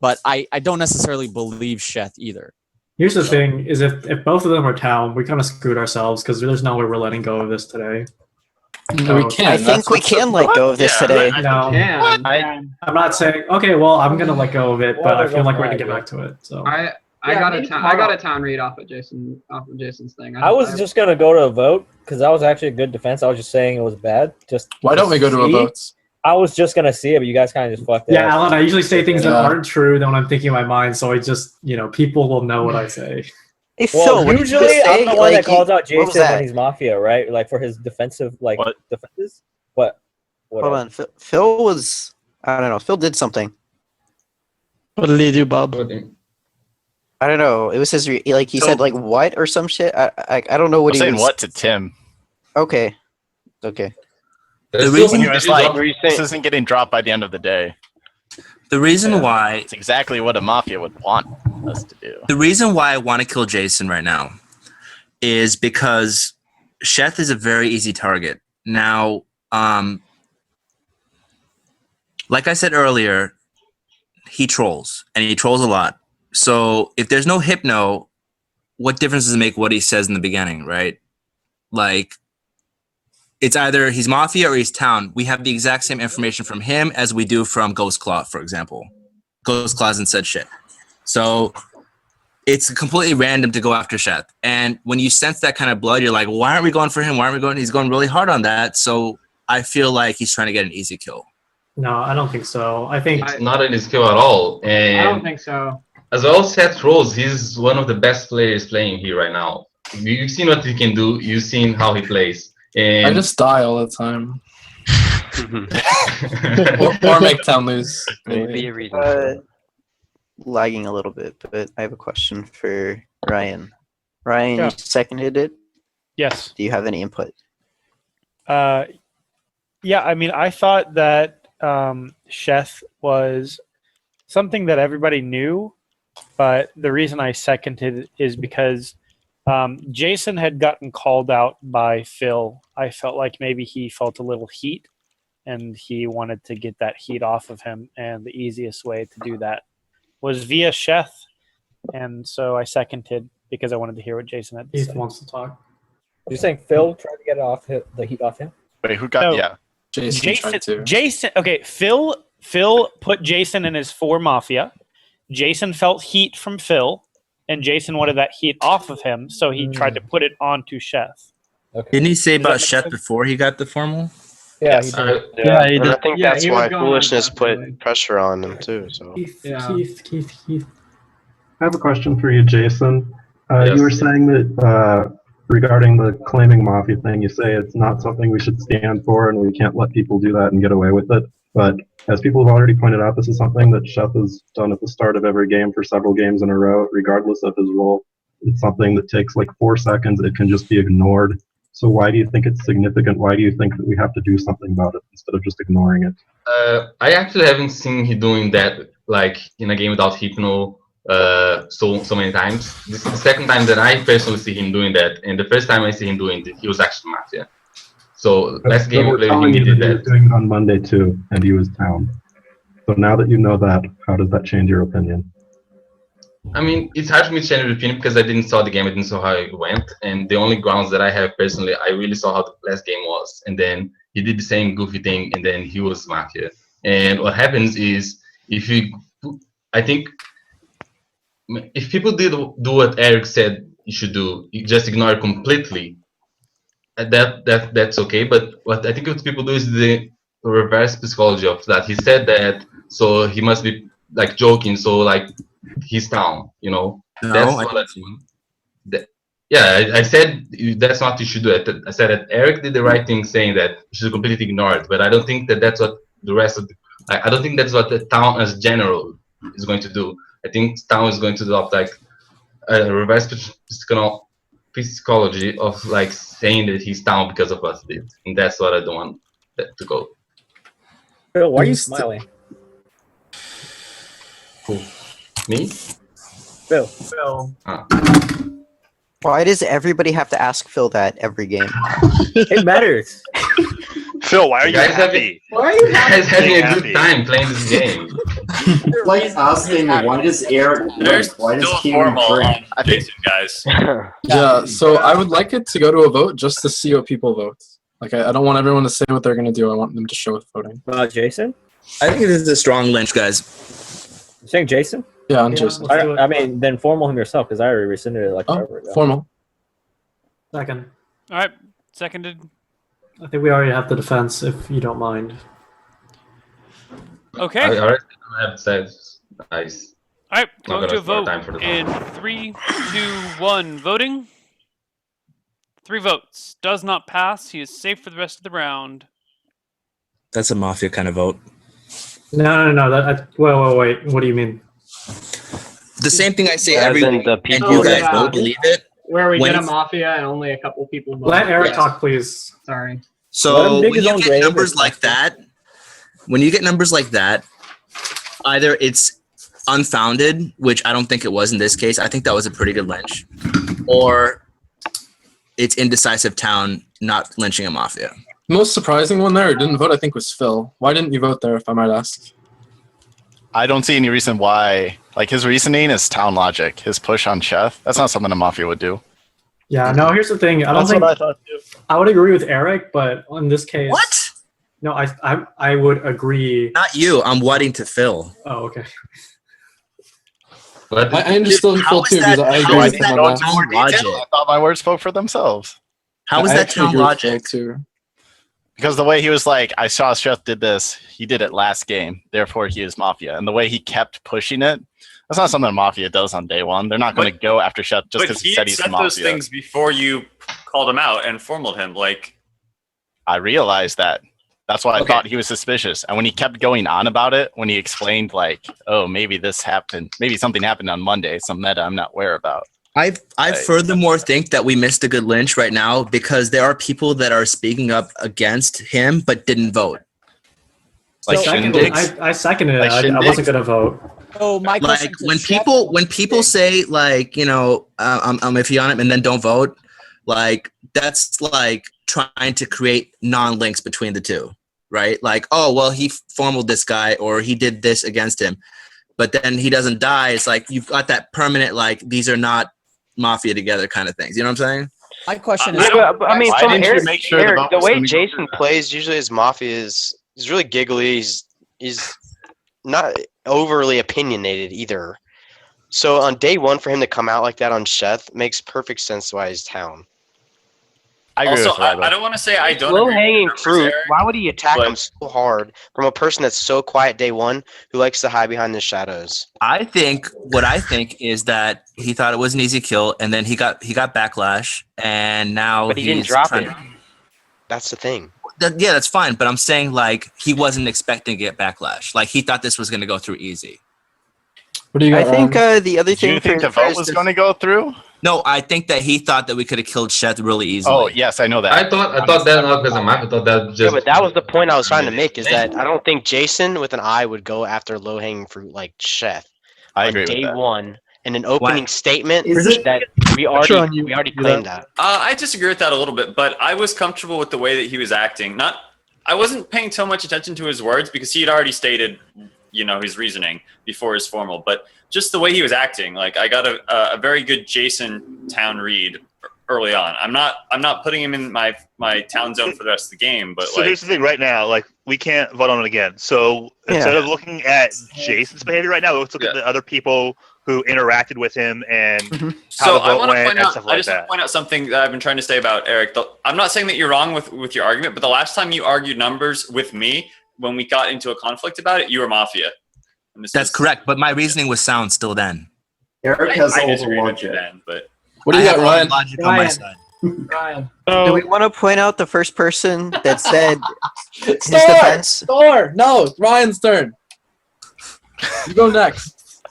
[SPEAKER 3] But I don't necessarily believe Sheth either.
[SPEAKER 12] Here's the thing: is if both of them are town, we kind of screwed ourselves because there's no way we're letting go of this today.
[SPEAKER 1] No, we can.
[SPEAKER 6] I think we can let go of this today.
[SPEAKER 12] No, I'm not saying. Okay, well, I'm gonna let go of it, but I feel like we're gonna get back to it. So
[SPEAKER 16] I got a town read off of Jason's thing.
[SPEAKER 14] I was just gonna go to a vote because that was actually a good defense. I was just saying it was bad.
[SPEAKER 1] Why don't we go to a vote?
[SPEAKER 14] I was just gonna see it, but you guys kind of just fucked it.
[SPEAKER 12] yeah,
[SPEAKER 14] up.
[SPEAKER 12] Alan, I usually say things that aren't true than when I'm thinking in my mind, so I just people will know what I say.
[SPEAKER 6] Hey,
[SPEAKER 14] Well,
[SPEAKER 6] Phil,
[SPEAKER 14] usually I'm the one that calls out
[SPEAKER 6] what was
[SPEAKER 14] Jason
[SPEAKER 6] that?
[SPEAKER 14] when he's Mafia, right? Like for his defensive, defenses. What?
[SPEAKER 6] Hold on. Phil was. I don't know. Phil did something.
[SPEAKER 9] What did he do, Bob?
[SPEAKER 6] I don't know. It was his he said like what or some shit. I don't know what
[SPEAKER 17] I'm
[SPEAKER 6] he
[SPEAKER 17] saying
[SPEAKER 6] was.
[SPEAKER 17] what to Tim.
[SPEAKER 6] Okay.
[SPEAKER 13] The reason
[SPEAKER 17] He was like, this isn't getting dropped by the end of the day.
[SPEAKER 13] The reason why
[SPEAKER 17] it's exactly what a Mafia would want us to do.
[SPEAKER 13] The reason why I want to kill Jason right now is because Sheth is a very easy target. Now, like I said earlier, he trolls, and he trolls a lot. So if there's no hypno, what difference does it make what he says in the beginning, right? Like, it's either he's Mafia or he's town. We have the exact same information from him as we do from Ghost Claw, for example. Ghost Claw hasn't said shit. So it's completely random to go after Sheth. And when you sense that kind of blood, you're like, why aren't we going for him? Why aren't we going? He's going really hard on that. So I feel like he's trying to get an easy kill.
[SPEAKER 12] No, I don't think so. I think
[SPEAKER 5] it's not an easy kill at all. And
[SPEAKER 16] I don't think so.
[SPEAKER 5] as well as Seth Rose, he's one of the best players playing here right now. you've seen what he can do. You've seen how he plays. And
[SPEAKER 1] I just die all the time. or make town lose.
[SPEAKER 9] Maybe a reason.
[SPEAKER 6] Lagging a little bit, but I have a question for Ryan. Ryan,
[SPEAKER 11] Yeah.
[SPEAKER 6] you seconded it.
[SPEAKER 11] Yes.
[SPEAKER 6] Do you have any input?
[SPEAKER 11] Yeah, I mean, I thought that Sheth was something that everybody knew, but the reason I seconded is because Jason had gotten called out by Phil. I felt like maybe he felt a little heat, and he wanted to get that heat off of him, and the easiest way to do that was via Sheth, and so I seconded because I wanted to hear what Jason had to say.
[SPEAKER 12] Heath wants to talk.
[SPEAKER 14] You're saying Phil tried to get it off the heat off him?
[SPEAKER 18] Wait, who got?
[SPEAKER 11] No.
[SPEAKER 18] Yeah.
[SPEAKER 11] Jason. Okay, Phil put Jason in his 4 Mafia. Jason felt heat from Phil, and Jason wanted that heat off of him, so he tried to put it onto Sheth.
[SPEAKER 13] Okay. Didn't he say about Sheth before he got the formal?
[SPEAKER 14] Yeah,
[SPEAKER 9] he
[SPEAKER 14] did.
[SPEAKER 9] Yeah, and I think that's
[SPEAKER 16] he was
[SPEAKER 9] why
[SPEAKER 16] going on
[SPEAKER 9] foolishness
[SPEAKER 16] that
[SPEAKER 9] put
[SPEAKER 16] way.
[SPEAKER 9] pressure on him too. So
[SPEAKER 12] Keith.
[SPEAKER 19] I have a question for you, Jason.
[SPEAKER 5] Yes.
[SPEAKER 19] You were saying that regarding the claiming Mafia thing, you say it's not something we should stand for and we can't let people do that and get away with it. But as people have already pointed out, this is something that Sheth has done at the start of every game for several games in a row, regardless of his role. It's something that takes like 4 seconds. It can just be ignored. So why do you think it's significant? Why do you think that we have to do something about it instead of just ignoring it?
[SPEAKER 5] I actually haven't seen him doing that like in a game without Hypno so many times. This is the second time that I personally see him doing that, and the first time I see him doing it, he was actually Mafia. So last game we played him, he did
[SPEAKER 19] He was
[SPEAKER 5] that.
[SPEAKER 19] doing it on Monday too, and he was town. So now that you know that, how does that change your opinion?
[SPEAKER 5] I mean, it's hard for me to change my opinion because I didn't saw the game, I didn't saw how it went, and the only grounds that I have personally, I really saw how the last game was, and then he did the same goofy thing, and then he was Mafia. And what happens is, I think, if people did do what Eric said you should do, you just ignore it completely. That's okay. But what I think what people do is the reverse psychology of that. He said that, so he must be like joking. So like he's down, you know.
[SPEAKER 13] No,
[SPEAKER 5] That's
[SPEAKER 13] I
[SPEAKER 5] what I said that's not what you should do. I said that Eric did the right thing saying that you should completely ignore it. But I don't think that that's what the rest of I don't think that's what the town as general is going to do. I think town is going to adopt like a reverse psychology of like saying that he's down because of what he did, and that's what I don't want that to go.
[SPEAKER 14] Phil, why are you smiling?
[SPEAKER 5] Who? Me?
[SPEAKER 14] Phil.
[SPEAKER 6] Why does everybody have to ask Phil that every game?
[SPEAKER 14] It matters.
[SPEAKER 15] Phil, why are you happy?
[SPEAKER 7] Why are you
[SPEAKER 5] guys having a
[SPEAKER 15] happy?
[SPEAKER 5] good time playing this game?
[SPEAKER 7] Like asking why does Eric
[SPEAKER 4] There's
[SPEAKER 7] drink? Why does
[SPEAKER 4] still
[SPEAKER 7] Kieran
[SPEAKER 4] formal
[SPEAKER 7] drink?
[SPEAKER 4] on Jason, guys.
[SPEAKER 1] Yeah, so I would like it to go to a vote just to see what people vote. Like, I don't want everyone to say what they're going to do. I want them to show with voting.
[SPEAKER 14] Jason?
[SPEAKER 13] I think this is a strong lynch, guys.
[SPEAKER 14] You're saying Jason?
[SPEAKER 1] Yeah, I'm Jason.
[SPEAKER 14] I mean, then formal him yourself, because I already rescinded it like forever ago.
[SPEAKER 1] Formal.
[SPEAKER 12] Second.
[SPEAKER 10] All right, seconded.
[SPEAKER 12] I think we already have the defense, if you don't mind.
[SPEAKER 10] Okay.
[SPEAKER 5] I already have said nice.
[SPEAKER 10] All right,
[SPEAKER 5] Not
[SPEAKER 10] going to
[SPEAKER 5] gonna
[SPEAKER 10] a vote
[SPEAKER 5] spare time for the
[SPEAKER 10] in 3, 2, 1. Voting. 3 votes. Does not pass. He is safe for the rest of the round.
[SPEAKER 13] That's a Mafia kind of vote.
[SPEAKER 12] No. Wait. What do you mean?
[SPEAKER 13] The same thing I say
[SPEAKER 9] As
[SPEAKER 13] every
[SPEAKER 9] in
[SPEAKER 13] week,
[SPEAKER 9] the
[SPEAKER 13] and
[SPEAKER 9] people
[SPEAKER 13] you guys
[SPEAKER 16] yeah.
[SPEAKER 13] don't believe it.
[SPEAKER 16] Where we
[SPEAKER 13] When
[SPEAKER 16] get a
[SPEAKER 13] it's-
[SPEAKER 16] Mafia and only a couple people vote.
[SPEAKER 12] Let Eric
[SPEAKER 13] Yes.
[SPEAKER 12] talk, please.
[SPEAKER 16] Sorry.
[SPEAKER 14] Let him
[SPEAKER 13] So
[SPEAKER 14] dig
[SPEAKER 13] when
[SPEAKER 14] his
[SPEAKER 13] you
[SPEAKER 14] own
[SPEAKER 13] get
[SPEAKER 14] grave.
[SPEAKER 13] numbers like that, either it's unfounded, which I don't think it was in this case. I think that was a pretty good lynch, or it's indecisive town not lynching a Mafia.
[SPEAKER 1] Most surprising one there who didn't vote, I think, was Phil. Why didn't you vote there, if I might ask?
[SPEAKER 18] I don't see any reason why. Like, his reasoning is town logic. His push on Chef, that's not something a Mafia would do.
[SPEAKER 12] Yeah, no, here's the thing. I don't
[SPEAKER 14] That's
[SPEAKER 12] think
[SPEAKER 14] what I thought too.
[SPEAKER 12] I would agree with Eric, but in this case,
[SPEAKER 13] What?
[SPEAKER 12] No, I would agree.
[SPEAKER 13] Not you. I'm whiting to Phil.
[SPEAKER 12] Oh, okay.
[SPEAKER 5] But
[SPEAKER 1] I understood
[SPEAKER 13] How
[SPEAKER 1] Phil
[SPEAKER 13] is
[SPEAKER 1] too,
[SPEAKER 13] that-
[SPEAKER 1] because I
[SPEAKER 13] how
[SPEAKER 1] agree
[SPEAKER 13] is
[SPEAKER 1] with
[SPEAKER 13] that
[SPEAKER 1] him
[SPEAKER 13] not
[SPEAKER 1] on that.
[SPEAKER 13] town logic?
[SPEAKER 18] I thought my words spoke for themselves.
[SPEAKER 13] How is
[SPEAKER 1] I
[SPEAKER 13] that
[SPEAKER 1] actually
[SPEAKER 13] town
[SPEAKER 1] agree with Phil
[SPEAKER 13] logic?
[SPEAKER 1] too.
[SPEAKER 18] Because the way he was like, I saw Chef did this, he did it last game, therefore he is Mafia. And the way he kept pushing it, That's not something Mafia does on day one. They're not going to go after Chef just because he said he's
[SPEAKER 4] said
[SPEAKER 18] Mafia.
[SPEAKER 4] those things before you called him out and formaled him. Like,
[SPEAKER 18] I realized that. That's why I thought he was suspicious. And when he kept going on about it, when he explained like, oh, maybe this happened, maybe something happened on Monday, some meta I'm not aware about.
[SPEAKER 13] I furthermore think that we missed a good lynch right now because there are people that are speaking up against him but didn't vote.
[SPEAKER 12] Like Shindig? I seconded it. I wasn't gonna vote.
[SPEAKER 3] Oh, my
[SPEAKER 13] like when people say like, you know, I'm iffy on it and then don't vote, like that's like trying to create non-links between the two, right? Like, oh well, he formaled this guy or he did this against him, but then he doesn't die. It's like you've got that permanent like these are not Mafia together kind of things. You know what I'm saying?
[SPEAKER 3] My question
[SPEAKER 9] is, I mean, from Eric, the way Jason plays usually as Mafia is he's really giggly. He's not overly opinionated either. So on day one, for him to come out like that on Sheth makes perfect sense why he's town.
[SPEAKER 18] I agree
[SPEAKER 4] also, I don't want to say I don't.
[SPEAKER 9] Low hanging fruit. Why would he attack him so hard from a person that's so quiet day one who likes to hide behind the shadows?
[SPEAKER 13] What I think is that he thought it was an easy kill, and then he got backlash, and now
[SPEAKER 9] But he didn't drop it. That's the thing.
[SPEAKER 13] Yeah, that's fine. But I'm saying like he wasn't expecting to get backlash. Like he thought this was going to go through easy.
[SPEAKER 1] What do you got,
[SPEAKER 6] I think the other thing.
[SPEAKER 18] Do you think the vote was going to go through?
[SPEAKER 13] No, I think that he thought that we could have killed Sheth really easily.
[SPEAKER 18] Oh yes, I know that.
[SPEAKER 5] I thought that not because of Mafia. I thought that just.
[SPEAKER 9] Yeah, but that was the point I was trying to make. Is that I don't think Jason with an eye would go after low hanging fruit like Sheth.
[SPEAKER 18] I agree with
[SPEAKER 9] day
[SPEAKER 18] that.
[SPEAKER 9] one, in an opening statement
[SPEAKER 18] Is
[SPEAKER 9] that we already claimed that.
[SPEAKER 4] I disagree with that a little bit, but I was comfortable with the way that he was acting. I wasn't paying so much attention to his words because he had already stated, you know, his reasoning before his formal. But just the way he was acting, like I got a very good Jason town read early on. I'm not putting him in my town zone for the rest of the game. But
[SPEAKER 15] so here's the thing right now, like we can't vote on it again. So instead of looking at Jason's behavior right now, let's look at the other people who interacted with him and how the vote went and stuff like that.
[SPEAKER 4] I just want to point out something that I've been trying to say about Eric. I'm not saying that you're wrong with your argument, but the last time you argued numbers with me, when we got into a conflict about it, you were Mafia.
[SPEAKER 13] That's correct, but my reasoning was sound still then.
[SPEAKER 7] Eric has all the
[SPEAKER 4] disagree with you
[SPEAKER 7] logic.
[SPEAKER 4] then, but
[SPEAKER 1] what do you got, Ryan?
[SPEAKER 13] Logic on my side.
[SPEAKER 16] Ryan.
[SPEAKER 6] Do we want to point out the first person that said his defense?
[SPEAKER 1] Store! No, it's Ryan's turn. You go next.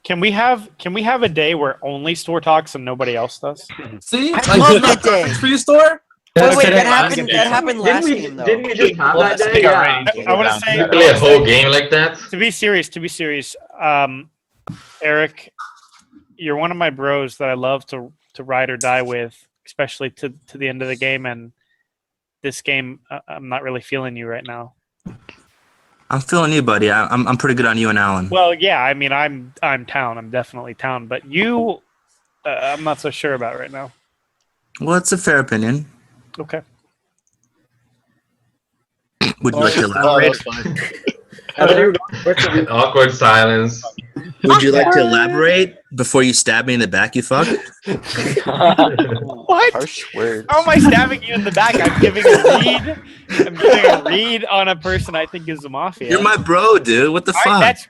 [SPEAKER 11] Can we have a day where only Store talks and nobody else does?
[SPEAKER 1] See?
[SPEAKER 6] I love that day.
[SPEAKER 1] For you, Store?
[SPEAKER 6] Wait, that happened last game though.
[SPEAKER 16] Didn't we just have that day? Yeah.
[SPEAKER 11] I want to say
[SPEAKER 5] play a whole game like that.
[SPEAKER 11] To be serious, Eric, you're one of my bros that I love to ride or die with, especially to the end of the game. And this game, I'm not really feeling you right now.
[SPEAKER 13] I'm feeling you, buddy. I'm pretty good on you and Alan.
[SPEAKER 11] Well, yeah, I mean, I'm town. I'm definitely town. But you, I'm not so sure about right now.
[SPEAKER 13] Well, it's a fair opinion.
[SPEAKER 11] Okay.
[SPEAKER 13] Would you like to elaborate?
[SPEAKER 5] Awkward silence.
[SPEAKER 13] Would you like to elaborate before you stab me in the back, you fuck?
[SPEAKER 11] What?
[SPEAKER 9] Harsh words.
[SPEAKER 11] How am I stabbing you in the back? I'm giving a read. I'm giving a read on a person I think is a Mafia.
[SPEAKER 13] You're my bro, dude. What the fuck?
[SPEAKER 11] That's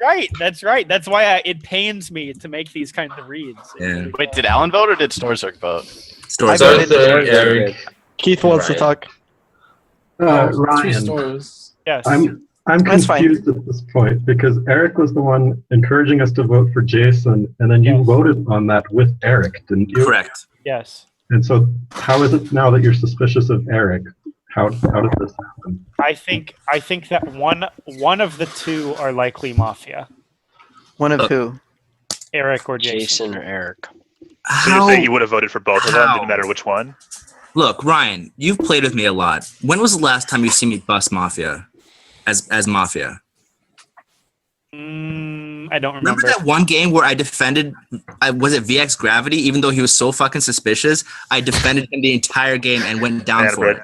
[SPEAKER 11] right. That's why it pains me to make these kinds of reads.
[SPEAKER 13] Yeah.
[SPEAKER 18] Wait, did Alan vote or did Storzerk vote?
[SPEAKER 13] Storzerk.
[SPEAKER 5] Eric.
[SPEAKER 14] Keith wants to talk.
[SPEAKER 19] Ryan,
[SPEAKER 11] Yes.
[SPEAKER 19] I'm confused at this point because Eric was the one encouraging us to vote for Jason, and then you voted on that with Eric, didn't you?
[SPEAKER 13] Correct.
[SPEAKER 11] Yes.
[SPEAKER 19] And so, how is it now that you're suspicious of Eric? How did this happen?
[SPEAKER 11] I think that one of the two are likely Mafia.
[SPEAKER 6] One of who?
[SPEAKER 11] Eric or Jason.
[SPEAKER 9] Jason or Eric.
[SPEAKER 15] So you're saying you would have voted for both of them, didn't matter which one?
[SPEAKER 13] Look, Ryan, you've played with me a lot. When was the last time you see me bust Mafia as Mafia?
[SPEAKER 11] I don't remember.
[SPEAKER 13] Remember that one game where I defended, was it VX Gravity? Even though he was so fucking suspicious, I defended him the entire game and went down for it.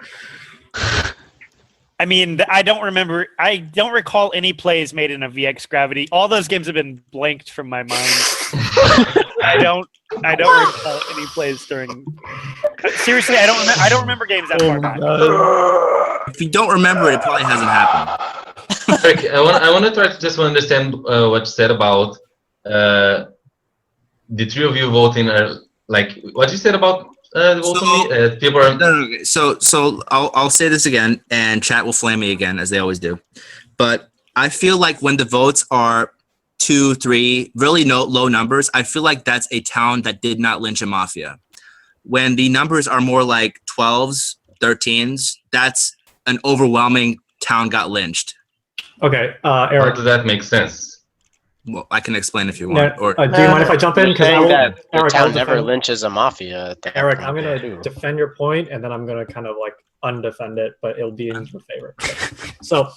[SPEAKER 11] I mean, I don't remember. I don't recall any plays made in a VX Gravity. All those games have been blanked from my mind. I don't recall any plays during. Seriously, I don't remember games that far back.
[SPEAKER 13] If you don't remember it, it probably hasn't happened.
[SPEAKER 5] Eric, I want to try to just understand what you said about the three of you voting are like what you said about voting me. People are
[SPEAKER 13] no. So I'll say this again, and chat will flame me again as they always do. But I feel like when the votes are 2, 3, really low numbers, I feel like that's a town that did not lynch a mafia. When the numbers are more like 12s, 13s, that's an overwhelming town got lynched.
[SPEAKER 12] Okay,
[SPEAKER 5] how
[SPEAKER 12] Eric.
[SPEAKER 5] does that make sense?
[SPEAKER 13] Well, I can explain if you want.
[SPEAKER 12] Do you mind if I jump in?
[SPEAKER 9] You're saying that the
[SPEAKER 12] Eric,
[SPEAKER 9] town never lynches a mafia. At that
[SPEAKER 12] Eric,
[SPEAKER 9] point,
[SPEAKER 12] I'm gonna
[SPEAKER 9] too.
[SPEAKER 12] defend your point, and then I'm gonna kind of like undefend it, but it'll be in your favor. So,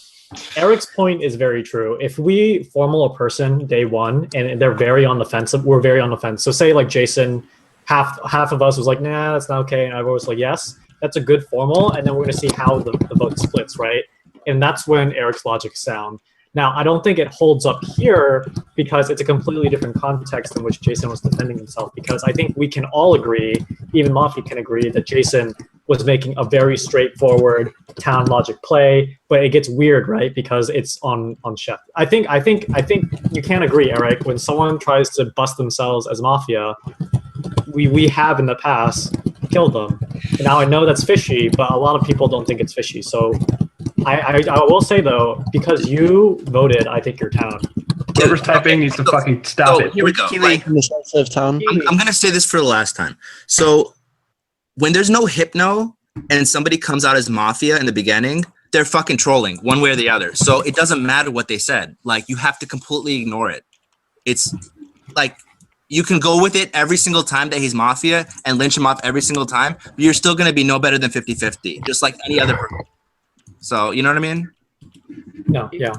[SPEAKER 12] Eric's point is very true. If we formal a person day one and they're very on the fence, we're very on the fence. So, say like Jason, half of us was like, nah, that's not okay, and I was like, yes, that's a good formal, and then we're gonna see how the vote splits, right? And that's when Eric's logic is sound. Now, I don't think it holds up here because it's a completely different context in which Jason was defending himself, because I think we can all agree, even Mafia can agree, that Jason was making a very straightforward town logic play, but it gets weird, right? Because it's on Chef. I think you can agree, Eric, when someone tries to bust themselves as Mafia, we have in the past killed them. And now I know that's fishy, but a lot of people don't think it's fishy. So I will say though, because you voted, I think your town.
[SPEAKER 2] Whoever's typing needs to fucking stop it.
[SPEAKER 13] Here we go. Right. I'm gonna say this for the last time. So when there's no hypno and somebody comes out as Mafia in the beginning, they're fucking trolling one way or the other. So it doesn't matter what they said. Like, you have to completely ignore it. It's like, you can go with it every single time that he's Mafia and lynch him off every single time, but you're still going to be no better than 50-50, just like any other person. So, you know what I mean?
[SPEAKER 12] No, yeah.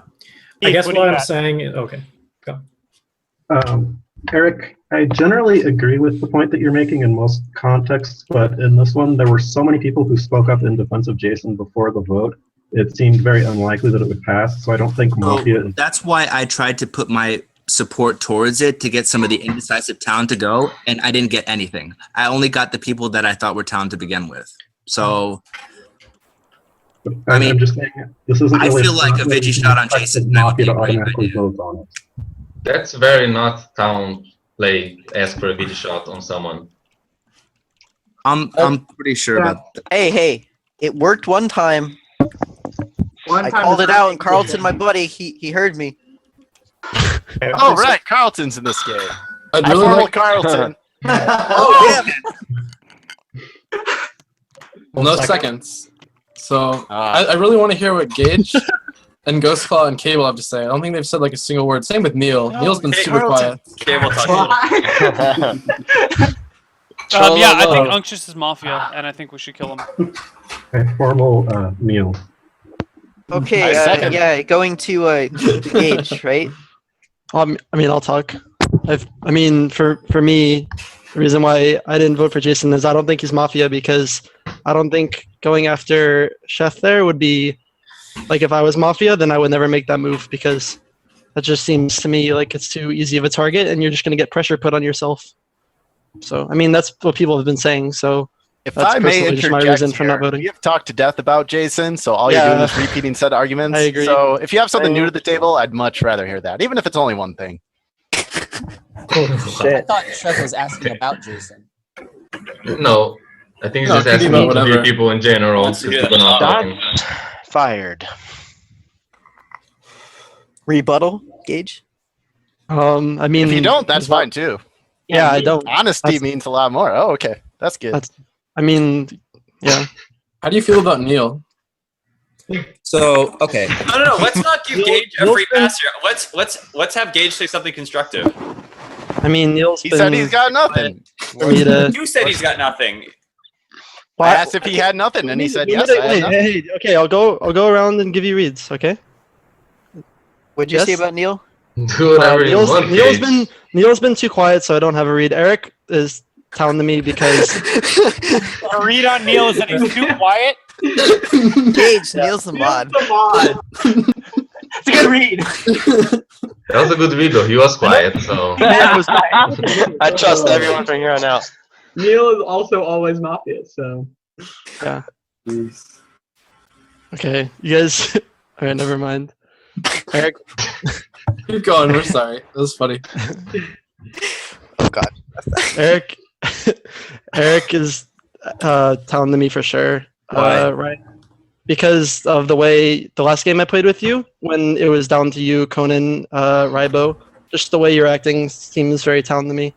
[SPEAKER 12] I guess what I'm saying is, okay, go.
[SPEAKER 19] Eric, I generally agree with the point that you're making in most contexts, but in this one, there were so many people who spoke up in defense of Jason before the vote. It seemed very unlikely that it would pass, so I don't think Mafia...
[SPEAKER 13] That's why I tried to put my support towards it to get some of the indecisive talent to go, and I didn't get anything. I only got the people that I thought were talented to begin with. So, I mean,
[SPEAKER 19] I'm just saying, this isn't
[SPEAKER 13] I
[SPEAKER 19] really
[SPEAKER 13] feel like a Vigi shot on Jason.
[SPEAKER 19] Mafia to automatically vote on it.
[SPEAKER 5] That's very not town play. Ask for a video shot on someone.
[SPEAKER 13] I'm pretty sure about that.
[SPEAKER 6] Hey, it worked one time. I called it out, and Carlton, my buddy, he heard me.
[SPEAKER 18] Oh, right, Carlton's in this game.
[SPEAKER 1] I'd really
[SPEAKER 18] Formal
[SPEAKER 1] like
[SPEAKER 18] Carlton.
[SPEAKER 13] Oh, damn it.
[SPEAKER 1] Well, no seconds. So I really want to hear what Gage and Ghostclaw and Cable have to say. I don't think they've said like a single word. Same with Neil. Neil's been super quiet.
[SPEAKER 4] Cable talks.
[SPEAKER 10] Yeah, I think Unctious is Mafia, and I think we should kill him.
[SPEAKER 19] A formal meal.
[SPEAKER 6] Okay, yeah, going to Gage, right?
[SPEAKER 20] I mean, I'll talk. I mean, for me, the reason why I didn't vote for Jason is I don't think he's Mafia, because I don't think going after Chef there would be, like, if I was Mafia, then I would never make that move, because that just seems to me like it's too easy of a target and you're just going to get pressure put on yourself. So, I mean, that's what people have been saying. So,
[SPEAKER 18] If
[SPEAKER 20] that's
[SPEAKER 18] I may
[SPEAKER 20] personally just my
[SPEAKER 18] interject
[SPEAKER 20] reason for not
[SPEAKER 18] here,
[SPEAKER 20] voting.
[SPEAKER 18] we have talked to death about Jason, so all you're doing is repeating said arguments.
[SPEAKER 20] I agree.
[SPEAKER 18] So if you have something new to the table, I'd much rather hear that, even if it's only one thing.
[SPEAKER 3] I thought Chef was asking about Jason.
[SPEAKER 5] No, I think he's
[SPEAKER 3] No,
[SPEAKER 5] just
[SPEAKER 3] it could be
[SPEAKER 5] asking
[SPEAKER 3] about
[SPEAKER 5] to
[SPEAKER 3] whatever.
[SPEAKER 5] hear people in general.
[SPEAKER 4] Wants to
[SPEAKER 5] Since
[SPEAKER 4] do
[SPEAKER 5] we're not
[SPEAKER 4] that.
[SPEAKER 5] talking.
[SPEAKER 6] Fired. Rebuttal, Gage?
[SPEAKER 20] I mean,
[SPEAKER 18] If you don't, that's fine too.
[SPEAKER 20] Yeah, I don't.
[SPEAKER 18] Honesty means a lot more. Oh, okay. That's good.
[SPEAKER 20] I mean, yeah.
[SPEAKER 1] How do you feel about Neil?
[SPEAKER 13] So, okay.
[SPEAKER 4] No. Let's not give Gage a free pass here. Let's have Gage say something constructive.
[SPEAKER 20] I mean, Neil's
[SPEAKER 18] He
[SPEAKER 20] been
[SPEAKER 18] said he's got nothing.
[SPEAKER 20] for me to.
[SPEAKER 4] You said he's got nothing.
[SPEAKER 18] I asked if he had nothing, and he said yes. I had nothing.
[SPEAKER 20] Hey, okay, I'll go around and give you reads, okay?
[SPEAKER 6] What'd you say about Neil?
[SPEAKER 5] Do whatever you want, Gage.
[SPEAKER 20] Neil's been too quiet, so I don't have a read. Eric is telling me because
[SPEAKER 11] A read on Neil is that he's too quiet.
[SPEAKER 6] Gage, Neil's the mod.
[SPEAKER 8] It's a good read.
[SPEAKER 5] That was a good read though. He was quiet, so.
[SPEAKER 9] I trust everyone from here on out.
[SPEAKER 16] Neil is also always Mafia, so.
[SPEAKER 20] yeah. Okay, you guys. All right, never mind. Eric.
[SPEAKER 1] Keep going. We're sorry. That was funny.
[SPEAKER 9] Oh God.
[SPEAKER 20] Eric. Eric is telling to me for sure.
[SPEAKER 13] Why?
[SPEAKER 20] Right. Because of the way the last game I played with you, when it was down to you, Conan, Rybo, just the way you're acting seems very Talon to me.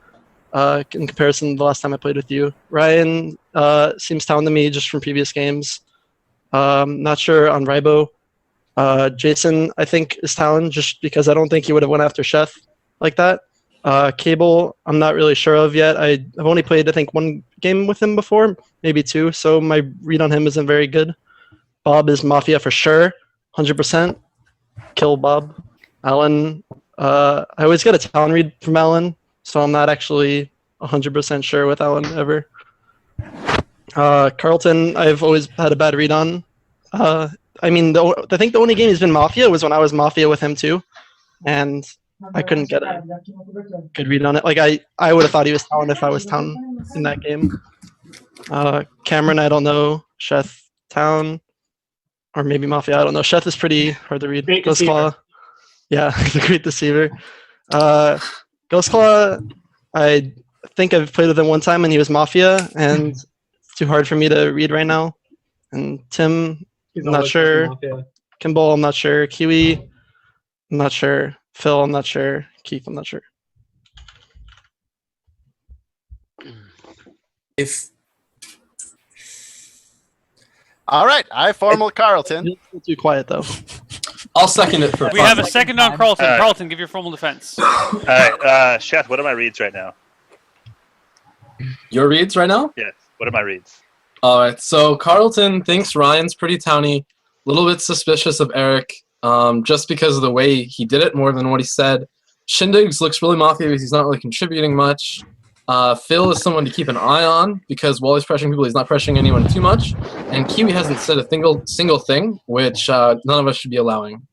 [SPEAKER 20] In comparison to the last time I played with you, Ryan seems Talon to me just from previous games. Not sure on Rybo. Jason, I think, is Talon just because I don't think he would have went after Chef like that. Cable, I'm not really sure of yet. I've only played, I think, one game with him before, maybe two, so my read on him isn't very good. Bob is Mafia for sure, 100%. Kill Bob. Alan, I always get a Talon read from Alan, so I'm not actually 100% sure with Alan ever. Carlton, I've always had a bad read on. I mean, I think the only game he's been Mafia was when I was Mafia with him too, and I couldn't get a good read on it. Like I would have thought he was Talon if I was Talon in that game. Cameron, I don't know. Chef, Town, or maybe Mafia. I don't know. Chef is pretty hard to read. Ghostclaw, yeah, the Great Deceiver. Ghostclaw, I think I've played with him one time and he was Mafia, and it's too hard for me to read right now. And Tim, I'm not sure. Kimball, I'm not sure. Kiwi, I'm not sure. Phil, I'm not sure. Keith, I'm not sure.
[SPEAKER 18] All right, I formal Carlton.
[SPEAKER 20] Too quiet though.
[SPEAKER 1] I'll second it for
[SPEAKER 10] We have a second on Carlton. Carlton, give your formal defense.
[SPEAKER 15] All right, Chef, what are my reads right now?
[SPEAKER 1] Your reads right now?
[SPEAKER 15] Yes. What are my reads?
[SPEAKER 1] All right. So Carlton thinks Ryan's pretty towny. A little bit suspicious of Eric, just because of the way he did it more than what he said. Shindigs looks really Mafia because he's not really contributing much. Phil is someone to keep an eye on because while he's pressuring people, he's not pressuring anyone too much. And Kiwi hasn't said a single thing, which none of us should be allowing.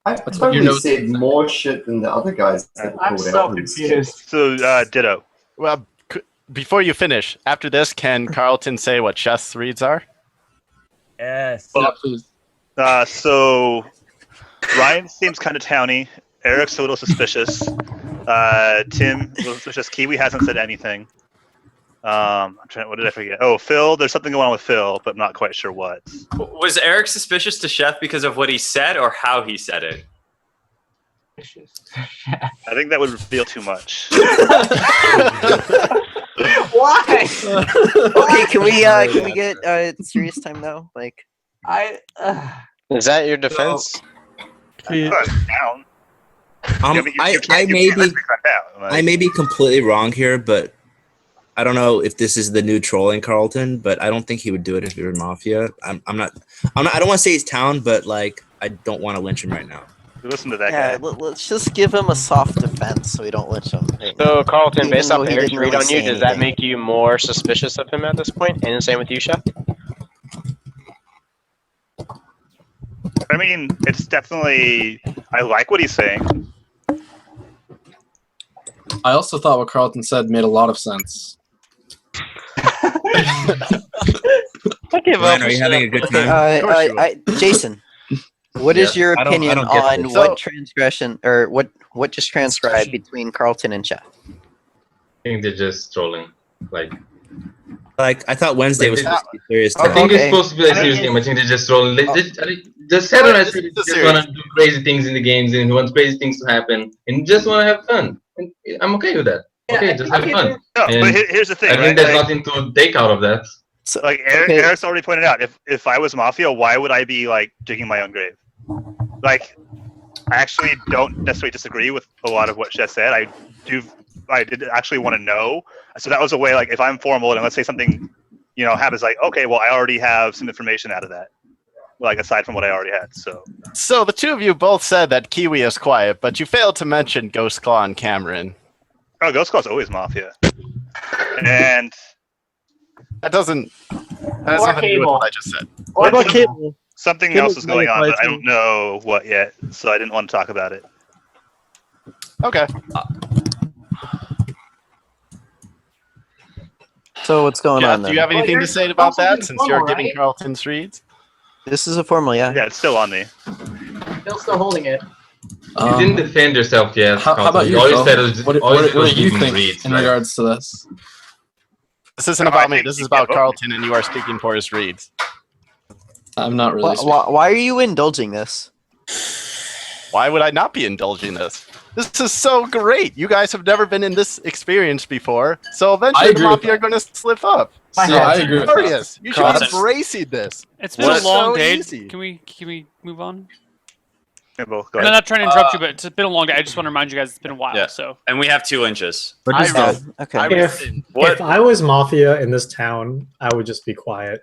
[SPEAKER 7] I've
[SPEAKER 1] That's what your
[SPEAKER 7] totally
[SPEAKER 1] notes
[SPEAKER 7] said more shit than the other guys that
[SPEAKER 16] I'm
[SPEAKER 7] pulled
[SPEAKER 16] so
[SPEAKER 7] out.
[SPEAKER 16] confused.
[SPEAKER 15] So, ditto.
[SPEAKER 18] Well, before you finish, after this, can Carlton say what Chef's reads are?
[SPEAKER 14] Yes.
[SPEAKER 1] Yeah, please.
[SPEAKER 15] So Ryan seems kind of towny. Eric's a little suspicious. Tim, a little suspicious. Kiwi hasn't said anything. I'm trying. What did I forget? Oh, Phil. There's something going on with Phil, but I'm not quite sure what.
[SPEAKER 4] Was Eric suspicious to Chef because of what he said or how he said it?
[SPEAKER 15] I think that would reveal too much.
[SPEAKER 6] Why? Okay, can we get serious time now? Like,
[SPEAKER 9] Is that your defense?
[SPEAKER 15] Down.
[SPEAKER 13] I may be completely wrong here, but I don't know if this is the new trolling Carlton, but I don't think he would do it if he were Mafia. I don't want to say he's Town, but like I don't want to lynch him right now.
[SPEAKER 15] Listen to that
[SPEAKER 6] guy. Let's just give him a soft defense so we don't lynch him.
[SPEAKER 9] So Carlton,
[SPEAKER 6] Even
[SPEAKER 9] based
[SPEAKER 6] though
[SPEAKER 9] off
[SPEAKER 6] he
[SPEAKER 9] Eric's
[SPEAKER 6] didn't
[SPEAKER 9] read
[SPEAKER 6] really
[SPEAKER 9] on you,
[SPEAKER 6] say
[SPEAKER 9] does that
[SPEAKER 6] anything.
[SPEAKER 9] make you more suspicious of him at this point? And the same with you, Chef?
[SPEAKER 15] I mean, it's definitely. I like what he's saying.
[SPEAKER 1] I also thought what Carlton said made a lot of sense.
[SPEAKER 13] Ryan, are you having a good time?
[SPEAKER 6] Jason, what is your
[SPEAKER 13] I don't
[SPEAKER 6] opinion
[SPEAKER 13] get
[SPEAKER 6] on
[SPEAKER 13] this.
[SPEAKER 6] what transgression or what just transpired between Carlton and Chef?
[SPEAKER 5] I think they're just trolling. Like
[SPEAKER 13] I thought Wednesday was supposed to be serious.
[SPEAKER 5] I think it's supposed to be a serious game. I think they're just trolling. Just Saturday night, they just want to do crazy things in the games and want crazy things to happen and just want to have fun. And I'm okay with that. Okay, just have fun.
[SPEAKER 15] No,
[SPEAKER 5] And
[SPEAKER 15] but here's the thing.
[SPEAKER 5] I think there's nothing to take out of that.
[SPEAKER 6] So,
[SPEAKER 15] like Eric's already pointed out, if I was Mafia, why would I be like digging my own grave? Like, I actually don't necessarily disagree with a lot of what Chef said. I did actually want to know. So that was a way, like, if I'm formal and let's say something, happens, like, okay, well, I already have some information out of that, like aside from what I already had.
[SPEAKER 18] So the two of you both said that Kiwi is quiet, but you failed to mention Ghostclaw and Cameron.
[SPEAKER 15] Oh, Ghostclaw's always Mafia, and
[SPEAKER 18] that doesn't. That has
[SPEAKER 16] Or
[SPEAKER 18] nothing to do with
[SPEAKER 16] Cable.
[SPEAKER 18] what I just said.
[SPEAKER 20] What about Cable?
[SPEAKER 15] something
[SPEAKER 20] Cable's
[SPEAKER 15] else is going on,
[SPEAKER 20] very
[SPEAKER 15] but I
[SPEAKER 20] quiet
[SPEAKER 15] don't know what yet, so I didn't want to talk about it.
[SPEAKER 18] Okay.
[SPEAKER 6] So what's going
[SPEAKER 18] Jeff,
[SPEAKER 6] on
[SPEAKER 18] do
[SPEAKER 6] then?
[SPEAKER 18] you have anything to say about that since you're giving Carlton's reads?
[SPEAKER 6] This is a formal, yeah.
[SPEAKER 15] Yeah, it's still on me.
[SPEAKER 8] Phil's still holding it.
[SPEAKER 5] You didn't defend yourself yet.
[SPEAKER 1] How about you,
[SPEAKER 5] All you
[SPEAKER 1] Phil?
[SPEAKER 5] said was
[SPEAKER 1] What do you think in regards to this?
[SPEAKER 18] This isn't about me. This is about Carlton, and you are speaking for his reads.
[SPEAKER 1] I'm not really.
[SPEAKER 6] Why are you indulging this?
[SPEAKER 18] Why would I not be indulging this? This is so great. You guys have never been in this experience before, so eventually the Mafia are going to slip up.
[SPEAKER 1] I agree with
[SPEAKER 18] Glorious.
[SPEAKER 1] that.
[SPEAKER 18] You should be embracing this.
[SPEAKER 10] It's been a long
[SPEAKER 18] so
[SPEAKER 10] day.
[SPEAKER 18] easy.
[SPEAKER 10] Can we move on?
[SPEAKER 15] Yeah, go
[SPEAKER 10] I'm
[SPEAKER 15] ahead.
[SPEAKER 10] not trying to interrupt you, but it's been a long day. I just want to remind you guys it's been a while.
[SPEAKER 4] Yeah.
[SPEAKER 10] So.
[SPEAKER 4] And we have 2 lynches.
[SPEAKER 12] If I was Mafia in this town, I would just be quiet.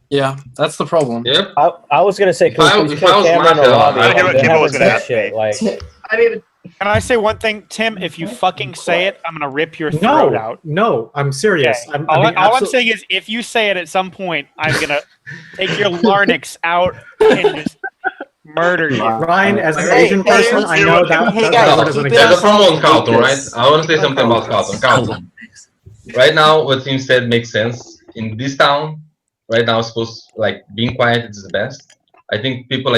[SPEAKER 1] Yeah, that's the problem.
[SPEAKER 5] Yep.
[SPEAKER 14] I was gonna say,
[SPEAKER 5] If I was
[SPEAKER 14] Cameron or
[SPEAKER 5] Mafia,
[SPEAKER 14] Robbie,
[SPEAKER 5] I hear what
[SPEAKER 14] they
[SPEAKER 5] Kimbo
[SPEAKER 14] haven't
[SPEAKER 5] was gonna
[SPEAKER 14] said
[SPEAKER 5] ask
[SPEAKER 14] shit.
[SPEAKER 5] me.
[SPEAKER 14] Like,
[SPEAKER 11] Can I say one thing, Tim? If you fucking say it, I'm gonna rip your throat out.
[SPEAKER 12] No, I'm serious.
[SPEAKER 11] Okay.
[SPEAKER 12] I'm
[SPEAKER 11] All
[SPEAKER 12] being
[SPEAKER 11] I'm saying is, if you say it at some point, I'm gonna take your larynx out and just murder you.
[SPEAKER 12] Ryan, as an Asian person, I know that doesn't
[SPEAKER 5] There's a
[SPEAKER 12] exist.
[SPEAKER 5] promo on Carlton, right? I want to say something about Carlton. Carlton. Right now, what Tim said makes sense. In this town, right now, being quiet is the best. I think people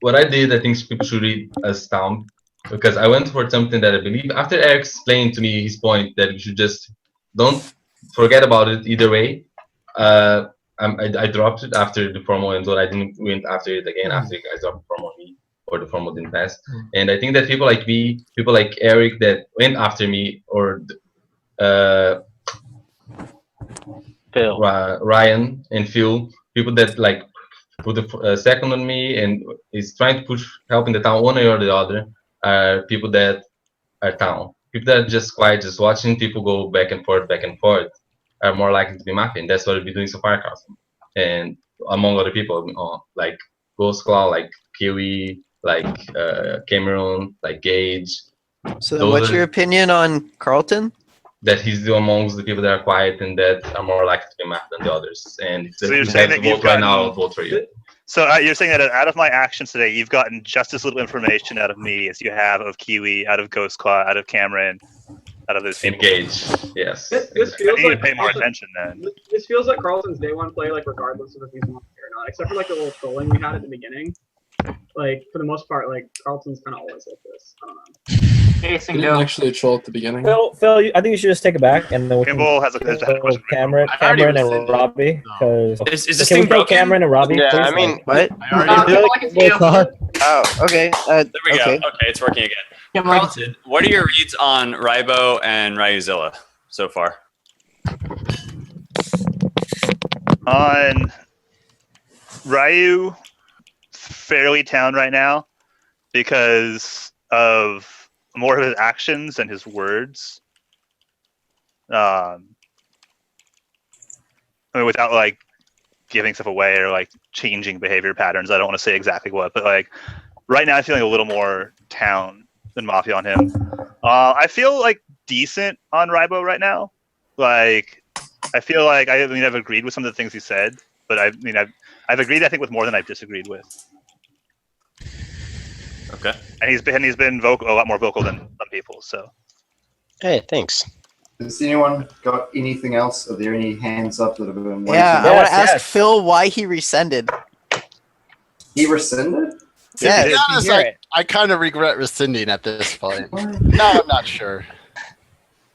[SPEAKER 5] what I did, I think people should read as town, because I went for something that I believe. After Eric explained to me his point that you should just don't forget about it either way. I dropped it after the promo, and so I didn't went after it again after you guys dropped the promo on me, or the promo didn't pass. And I think that people like me, people like Eric that went after me, or
[SPEAKER 9] Phil,
[SPEAKER 5] Ryan and Phil, people that put a second on me and is trying to push helping the town one way or the other, are people that are town. People that are just quiet, just watching people go back and forth, are more likely to be Mafia, and that's what we've been doing so far, Carlton. And among other people, like Ghost Claw, like Kiwi, like Cameron, like Gage.
[SPEAKER 6] So then what's your opinion on Carlton?
[SPEAKER 5] That he's amongst the people that are quiet and that are more likely to be Mafia than the others. And if
[SPEAKER 15] So
[SPEAKER 5] you
[SPEAKER 15] you're
[SPEAKER 5] have
[SPEAKER 15] saying
[SPEAKER 5] to
[SPEAKER 15] that you've
[SPEAKER 5] vote right now,
[SPEAKER 15] gotten-
[SPEAKER 5] I'll vote for you.
[SPEAKER 15] So you're saying that out of my actions today, you've gotten just as little information out of me as you have of Kiwi, out of Ghost Claw, out of Cameron, out of this
[SPEAKER 5] Engage. Yes.
[SPEAKER 16] This
[SPEAKER 15] I
[SPEAKER 16] feels
[SPEAKER 15] need to
[SPEAKER 16] like
[SPEAKER 15] pay more
[SPEAKER 16] Carlton-
[SPEAKER 15] attention then.
[SPEAKER 16] This feels like Carlton's day one play, like regardless of if he's Mafia or not, except for like the little trolling we had at the beginning. Like for the most part, like Carlton's kind of always like this. I don't know.
[SPEAKER 8] Jason,
[SPEAKER 1] He didn't actually troll at the beginning.
[SPEAKER 14] Phil, I think you should just take it back, and then we
[SPEAKER 15] Kimball has a question.
[SPEAKER 14] Cameron and Robbie, because
[SPEAKER 4] Is this
[SPEAKER 14] can we
[SPEAKER 4] thing
[SPEAKER 14] kill
[SPEAKER 4] broken?
[SPEAKER 14] Cameron and Robbie?
[SPEAKER 9] Yeah,
[SPEAKER 14] please?
[SPEAKER 9] I mean,
[SPEAKER 6] What? Oh, okay.
[SPEAKER 4] There we go.
[SPEAKER 6] Okay.
[SPEAKER 4] Okay, it's working again. Carlton, what are your reads on Rybo and Ryuzilla so far?
[SPEAKER 15] On Ryu, fairly town right now because of more of his actions than his words. I mean, without like giving stuff away or like changing behavior patterns. I don't want to say exactly what, but like right now I'm feeling a little more town than Mafia on him. I feel like decent on Rybo right now. Like I feel like I've agreed with some of the things he said, but I've agreed I think with more than I've disagreed with.
[SPEAKER 4] Okay.
[SPEAKER 15] And he's been vocal, a lot more vocal than some people. So.
[SPEAKER 9] Hey, thanks.
[SPEAKER 7] Has anyone got anything else? Are there any hands up that have been waiting?
[SPEAKER 6] Yeah, I want to ask Phil why he rescinded.
[SPEAKER 7] He rescinded?
[SPEAKER 6] Yeah,
[SPEAKER 18] To be honest, I kind of regret rescinding at this point. No, I'm not sure.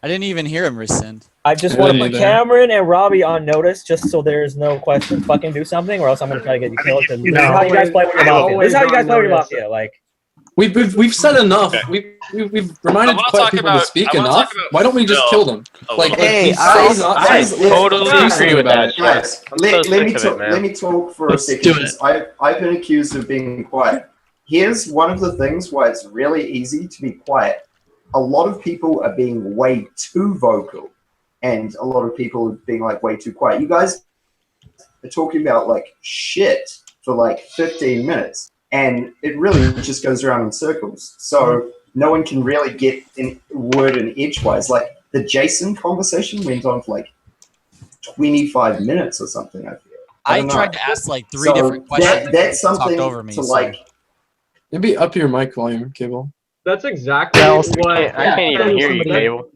[SPEAKER 3] I didn't even hear him rescind.
[SPEAKER 14] I just want to put Cameron and Robbie on notice, just so there's no question. Fucking do something, or else I'm gonna try to get you killed. This is how you guys play with your Mafia. This is how you guys play with your Mafia. Like,
[SPEAKER 1] We've said enough. We've reminded quiet people to speak enough. Why don't we just kill them? Like,
[SPEAKER 7] Hey,
[SPEAKER 1] I
[SPEAKER 7] totally
[SPEAKER 1] agree with that.
[SPEAKER 7] Guys, let me talk for a second. Because I've been accused of being quiet. Here's one of the things why it's really easy to be quiet. A lot of people are being way too vocal, and a lot of people are being like way too quiet. You guys are talking about like shit for like 15 minutes, and it really just goes around in circles. So no one can really get in word in edgewise. Like the Jason conversation went on for like 25 minutes or something. I feel. I don't
[SPEAKER 3] tried
[SPEAKER 7] know.
[SPEAKER 3] to ask like three different questions.
[SPEAKER 7] That's
[SPEAKER 3] Talked
[SPEAKER 7] something
[SPEAKER 3] over me,
[SPEAKER 7] to
[SPEAKER 3] so-
[SPEAKER 7] like.
[SPEAKER 1] Maybe up your mic volume, Cable.
[SPEAKER 16] That's exactly
[SPEAKER 14] Yeah,
[SPEAKER 16] what.
[SPEAKER 9] I can't even hear you, Cable.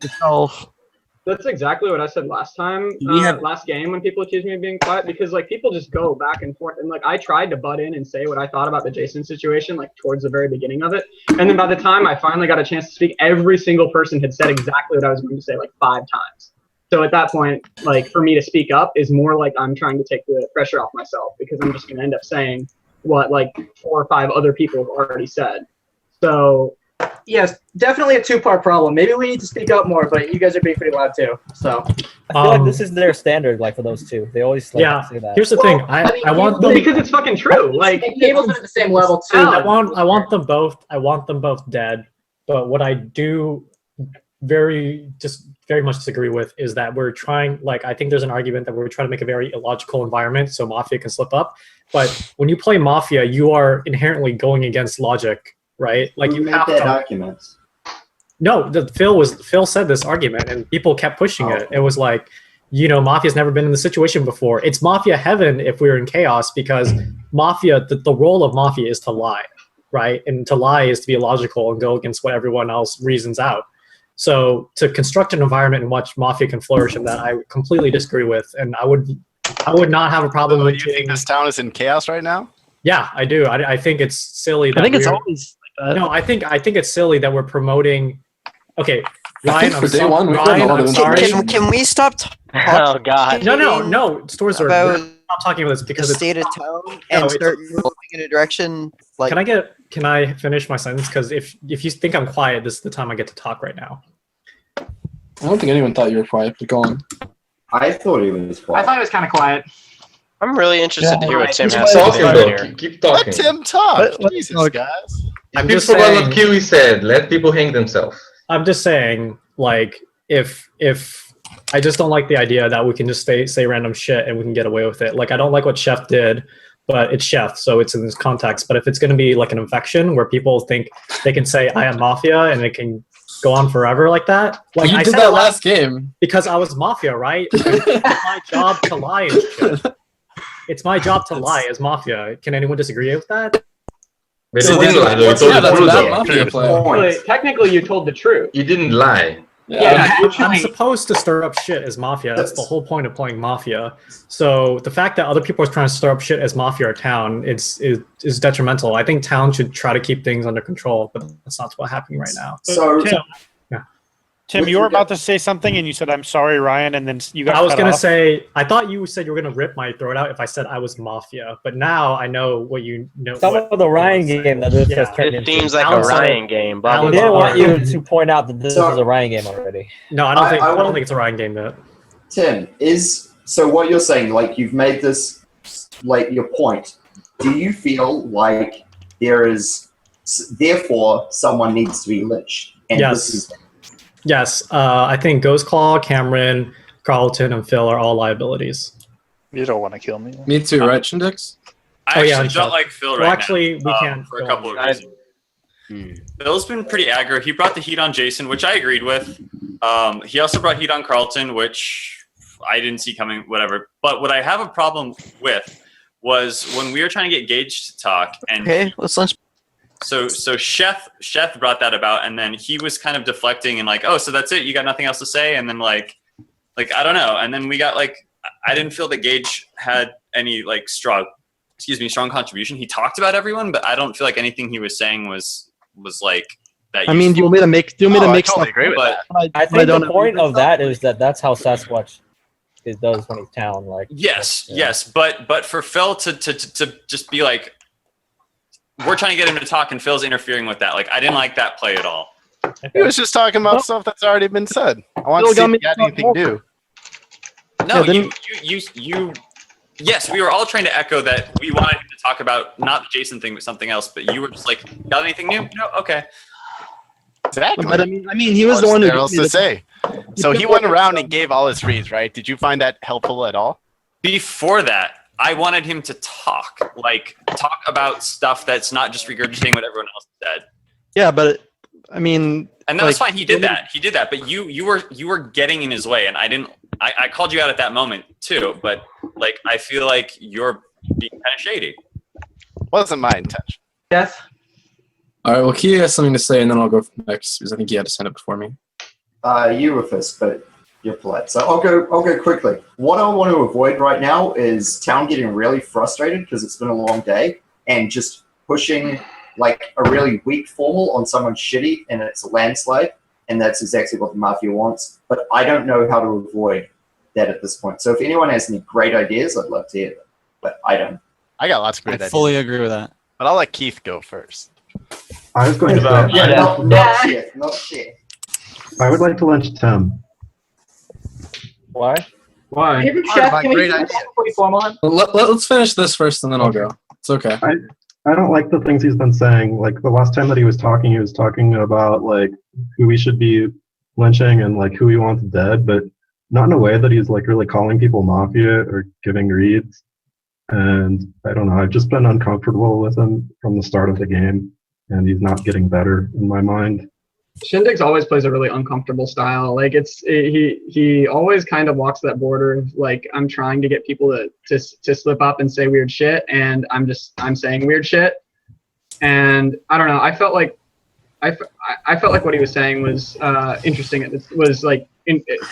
[SPEAKER 16] That's exactly what I said last time, last game when people accused me of being quiet, because like people just go back and forth, and like I tried to butt in and say what I thought about the Jason situation like towards the very beginning of it, and then by the time I finally got a chance to speak, every single person had said exactly what I was going to say like 5 times. So at that point, like for me to speak up is more like I'm trying to take the pressure off myself, because I'm just going to end up saying what like 4 or 5 other people have already said. So
[SPEAKER 8] yes, definitely a 2-part problem. Maybe we need to speak up more, but you guys are being pretty loud too. So
[SPEAKER 14] I feel like this is their standard, like for those two. They always like say that.
[SPEAKER 12] Here's the thing. I want them
[SPEAKER 16] because it's fucking true. Like
[SPEAKER 8] Cable's at the same level too.
[SPEAKER 12] I want them both. I want them both dead. But what I do very much disagree with is that we're trying. Like I think there's an argument that we're trying to make a very illogical environment so Mafia can slip up. But when you play Mafia, you are inherently going against logic. Right, like you have that argument. No, Phil said this argument, and people kept pushing it. It was like, Mafia's never been in the situation before. It's Mafia heaven if we were in chaos, because Mafia, the role of Mafia is to lie, right? And to lie is to be illogical and go against what everyone else reasons out. So to construct an environment in which Mafia can flourish, and that I completely disagree with, and I would not have a problem with.
[SPEAKER 18] Do you think this town is in chaos right now?
[SPEAKER 12] Yeah, I do. I think it's silly.
[SPEAKER 20] I think it's always.
[SPEAKER 12] No, I think it's silly that we're promoting. Okay, Ryan,
[SPEAKER 1] for day one,
[SPEAKER 12] I'm sorry.
[SPEAKER 6] Can we stop talking?
[SPEAKER 14] Oh God!
[SPEAKER 12] No. Stores are
[SPEAKER 6] about
[SPEAKER 12] not talking about this because
[SPEAKER 6] the
[SPEAKER 12] it's
[SPEAKER 6] state of town and start moving in a direction. Like,
[SPEAKER 12] Can I finish my sentence? Because if you think I'm quiet, this is the time I get to talk right now.
[SPEAKER 1] I don't think anyone thought you were quiet, but go on.
[SPEAKER 7] I thought he was quiet.
[SPEAKER 8] I thought he was kind of quiet.
[SPEAKER 9] I'm really interested to hear what Tim
[SPEAKER 5] Keep
[SPEAKER 9] has to
[SPEAKER 5] talking,
[SPEAKER 9] say
[SPEAKER 5] though.
[SPEAKER 9] here.
[SPEAKER 5] Keep talking.
[SPEAKER 18] Let Tim talk. Jesus, guys.
[SPEAKER 12] I'm
[SPEAKER 5] You
[SPEAKER 12] just
[SPEAKER 5] forgot
[SPEAKER 12] saying.
[SPEAKER 5] what Kiwi said. Let people hang themselves.
[SPEAKER 12] I'm just saying, like, if I just don't like the idea that we can just say random shit and we can get away with it. Like, I don't like what Chef did, but it's Chef, so it's in this context. But if it's going to be like an infection where people think they can say I am Mafia and it can go on forever like that, like
[SPEAKER 1] You
[SPEAKER 12] I
[SPEAKER 1] did
[SPEAKER 12] said
[SPEAKER 1] that last game.
[SPEAKER 12] because I was Mafia, right? It's my job to lie and shit. It's my job to lie as Mafia. Can anyone disagree with that?
[SPEAKER 5] But you didn't lie, though. You told the truth, though.
[SPEAKER 1] Mafia player.
[SPEAKER 16] Well, technically, you told the truth.
[SPEAKER 5] You didn't lie.
[SPEAKER 12] I'm supposed to stir up shit as Mafia. That's the whole point of playing Mafia. So the fact that other people are trying to stir up shit as Mafia or Town is detrimental. I think Town should try to keep things under control, but that's not what's happening right now.
[SPEAKER 7] So
[SPEAKER 11] Tim, you were about to say something, and you said, "I'm sorry, Ryan," and then you got.
[SPEAKER 12] I was
[SPEAKER 11] cut
[SPEAKER 12] gonna
[SPEAKER 11] off.
[SPEAKER 12] say, I thought you said you were gonna rip my throat out if I said I was Mafia, but now I know what you know.
[SPEAKER 14] Some of the Ryan game that this has turned
[SPEAKER 9] It
[SPEAKER 14] into.
[SPEAKER 9] seems like a Ryan game,
[SPEAKER 14] I
[SPEAKER 9] but
[SPEAKER 14] didn't want you to point out that this is a Ryan game already.
[SPEAKER 12] No, I don't think it's a Ryan game yet.
[SPEAKER 7] Tim, so what you're saying, like you've made this, like your point. Do you feel like therefore someone needs to be lynched? And
[SPEAKER 12] Yes. Yes, I think Ghostclaw, Cameron, Carlton, and Phil are all liabilities.
[SPEAKER 15] You don't want to kill me.
[SPEAKER 1] Me too, right, Shindex?
[SPEAKER 4] I actually don't like Phil right now.
[SPEAKER 12] Actually, we can't
[SPEAKER 4] for a couple of reasons. Phil's been pretty aggro. He brought the heat on Jason, which I agreed with. He also brought heat on Carlton, which I didn't see coming, whatever. But what I have a problem with was when we were trying to get Gage to talk. And
[SPEAKER 6] okay, let's lunch.
[SPEAKER 4] So Chef brought that about, and then he was kind of deflecting and like, oh, so that's it? You got nothing else to say? And then like I don't know. And then we got like, I didn't feel that Gage had any like strong contribution. He talked about everyone, but I don't feel like anything he was saying was like that.
[SPEAKER 20] I mean, do you want me to make
[SPEAKER 4] totally
[SPEAKER 20] stuff?
[SPEAKER 4] agree with that.
[SPEAKER 14] I think the point of that is that's how Sasquatch does when he's Town. Like
[SPEAKER 4] yes, but for Phil to just be like, we're trying to get him to talk, and Phil's interfering with that. Like, I didn't like that play at all.
[SPEAKER 18] He was just talking about stuff that's already been said. I want to see if he had anything new.
[SPEAKER 4] No, you. Yes, we were all trying to echo that we wanted him to talk about not the Jason thing, but something else. But you were just like, got anything new? No, okay.
[SPEAKER 18] Exactly.
[SPEAKER 20] But I mean, he was the one who.
[SPEAKER 18] What else to say? So he went around and gave all his reads, right? Did you find that helpful at all?
[SPEAKER 4] Before that, I wanted him to talk about stuff that's not just regurgitating what everyone else said.
[SPEAKER 20] Yeah, but I mean,
[SPEAKER 4] and that was fine. He did that. But you were getting in his way, and I didn't. I called you out at that moment too. But like, I feel like you're being kind of shady.
[SPEAKER 18] Wasn't my intention.
[SPEAKER 8] Yes.
[SPEAKER 1] All right. Well, Kia has something to say, and then I'll go next because I think he had to stand up before me.
[SPEAKER 7] You were first, but You're polite. So I'll go quickly. What I want to avoid right now is Town getting really frustrated because it's been a long day and just pushing like a really weak formal on someone shitty and it's a landslide, and that's exactly what the Mafia wants. But I don't know how to avoid that at this point. So if anyone has any great ideas, I'd love to hear them. But I don't.
[SPEAKER 18] I got lots of great
[SPEAKER 3] I
[SPEAKER 18] ideas.
[SPEAKER 3] fully agree with that.
[SPEAKER 18] But I'll let Keith go first.
[SPEAKER 19] I was going to say,
[SPEAKER 7] Not shit.
[SPEAKER 19] I would like to lynch Tim.
[SPEAKER 14] Why?
[SPEAKER 2] Why?
[SPEAKER 8] Hey, Chef, can we finish before you formal him?
[SPEAKER 1] Let's finish this first, and then I'll go. It's okay.
[SPEAKER 19] I don't like the things he's been saying. Like the last time that he was talking about like who we should be lynching and like who he wants dead, but not in a way that he's like really calling people mafia or giving reads. And I don't know, I've just been uncomfortable with him from the start of the game, and he's not getting better in my mind.
[SPEAKER 16] Shindig's always plays a really uncomfortable style. Like he always kind of walks that border of like, I'm trying to get people to slip up and say weird shit, and I'm saying weird shit. And I don't know, I felt like what he was saying was interesting. It was like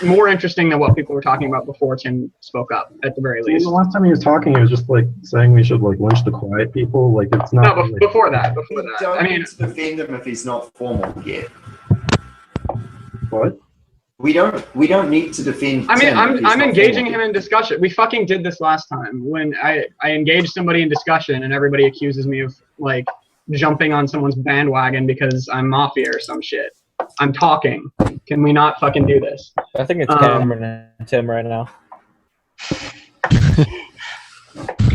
[SPEAKER 16] more interesting than what people were talking about before Tim spoke up, at the very least.
[SPEAKER 19] The last time he was talking, he was just like saying we should like lynch the quiet people. Like it's not.
[SPEAKER 16] No,
[SPEAKER 19] like,
[SPEAKER 16] before that.
[SPEAKER 7] I mean, to defend him if he's not formal yet.
[SPEAKER 19] What?
[SPEAKER 7] We don't need to defend.
[SPEAKER 16] I mean,
[SPEAKER 7] Tim if he's
[SPEAKER 16] I'm
[SPEAKER 7] not
[SPEAKER 16] engaging
[SPEAKER 7] formal.
[SPEAKER 16] him in discussion. We fucking did this last time when I engaged somebody in discussion and everybody accuses me of like jumping on someone's bandwagon because I'm mafia or some shit. I'm talking. Can we not fucking do this?
[SPEAKER 14] I think it's Cameron and Tim right now.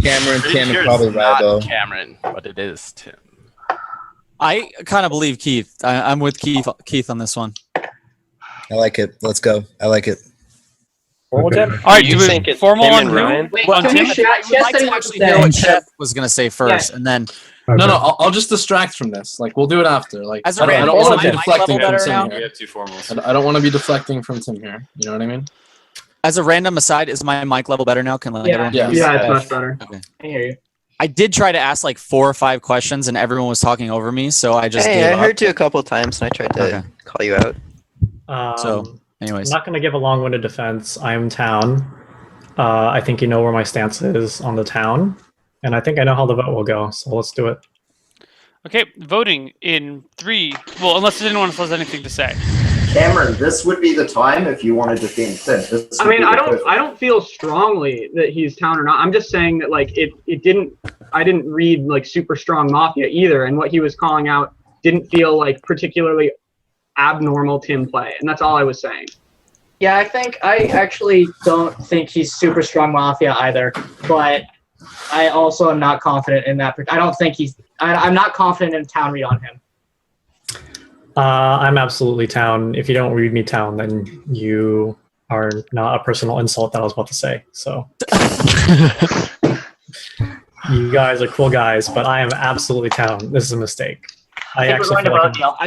[SPEAKER 13] Cameron,
[SPEAKER 18] Pretty
[SPEAKER 13] Tim,
[SPEAKER 18] sure
[SPEAKER 13] and probably
[SPEAKER 18] it's not
[SPEAKER 13] Rabo.
[SPEAKER 18] Cameron, but it is Tim.
[SPEAKER 3] I kind of believe Keith. I'm with Keith on this one.
[SPEAKER 13] I like it. Let's go. I like it.
[SPEAKER 14] Formal Tim?
[SPEAKER 10] All right,
[SPEAKER 9] You
[SPEAKER 10] do
[SPEAKER 9] think
[SPEAKER 10] we
[SPEAKER 9] it's
[SPEAKER 10] formal
[SPEAKER 9] Tim
[SPEAKER 10] on
[SPEAKER 9] and
[SPEAKER 10] who?
[SPEAKER 9] Ryan?
[SPEAKER 8] Wait,
[SPEAKER 10] On
[SPEAKER 8] can
[SPEAKER 10] Tim?
[SPEAKER 8] we Chef
[SPEAKER 3] I would like
[SPEAKER 8] said he
[SPEAKER 3] to
[SPEAKER 8] wants
[SPEAKER 3] actually
[SPEAKER 8] to
[SPEAKER 3] hear
[SPEAKER 8] say.
[SPEAKER 3] what Chef was gonna say first, and then
[SPEAKER 1] No, I'll just distract from this. Like we'll do it after. Like
[SPEAKER 3] As a
[SPEAKER 1] I don't
[SPEAKER 3] random-
[SPEAKER 1] want to
[SPEAKER 3] is
[SPEAKER 1] be
[SPEAKER 3] my mic
[SPEAKER 1] deflecting
[SPEAKER 3] level
[SPEAKER 1] from
[SPEAKER 3] better
[SPEAKER 1] Tim
[SPEAKER 3] now?
[SPEAKER 4] We
[SPEAKER 1] here.
[SPEAKER 4] have two formals.
[SPEAKER 1] I don't want to be deflecting from Tim here. You know what I mean?
[SPEAKER 3] as a random aside, is my mic level better now? Can like
[SPEAKER 8] Yeah.
[SPEAKER 3] everyone?
[SPEAKER 1] Yeah.
[SPEAKER 3] hear me?
[SPEAKER 16] Yeah, it's much better.
[SPEAKER 3] Okay.
[SPEAKER 8] I hear you.
[SPEAKER 3] I did try to ask like 4 or 5 questions, and everyone was talking over me, so I just
[SPEAKER 6] Hey,
[SPEAKER 3] gave
[SPEAKER 6] I
[SPEAKER 3] up.
[SPEAKER 6] heard you a couple times, and I tried to
[SPEAKER 3] Okay.
[SPEAKER 6] call you out.
[SPEAKER 3] So, anyways,
[SPEAKER 12] I'm not going to give a long-winded defense. I am Town. I think you know where my stance is on the Town, and I think I know how the vote will go. So let's do it.
[SPEAKER 10] Okay, voting in 3. Well, unless anyone else has anything to say.
[SPEAKER 7] Cameron, this would be the time if you want to defend Tim. This
[SPEAKER 16] I
[SPEAKER 7] would
[SPEAKER 16] mean,
[SPEAKER 7] be the perfect-
[SPEAKER 16] I don't feel strongly that he's Town or not. I'm just saying that like I didn't read like super strong Mafia either, and what he was calling out didn't feel like particularly abnormal Tim play, and that's all I was saying.
[SPEAKER 8] Yeah, I actually don't think he's super strong Mafia either, but I also am not confident in that. I don't think I'm not confident in Town read on him.
[SPEAKER 12] I'm absolutely Town. If you don't read me Town, then you are not a personal insult that I was about to say. So you guys are cool guys, but I am absolutely Town. This is a mistake. I actually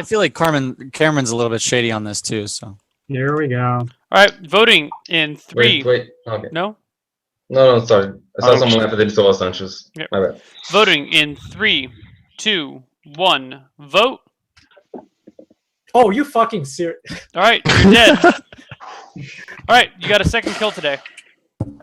[SPEAKER 3] feel like Cameron's a little bit shady on this too. So
[SPEAKER 16] here we go.
[SPEAKER 10] All right, voting in 3.
[SPEAKER 5] Wait. Okay.
[SPEAKER 10] No.
[SPEAKER 5] No, sorry. I saw someone after they saw Sanchez.
[SPEAKER 10] Yep.
[SPEAKER 5] My bad.
[SPEAKER 10] Voting in 3, 2, 1. Vote.
[SPEAKER 12] Oh, you fucking serious?
[SPEAKER 10] All right, you're dead. All right, you got a second kill today.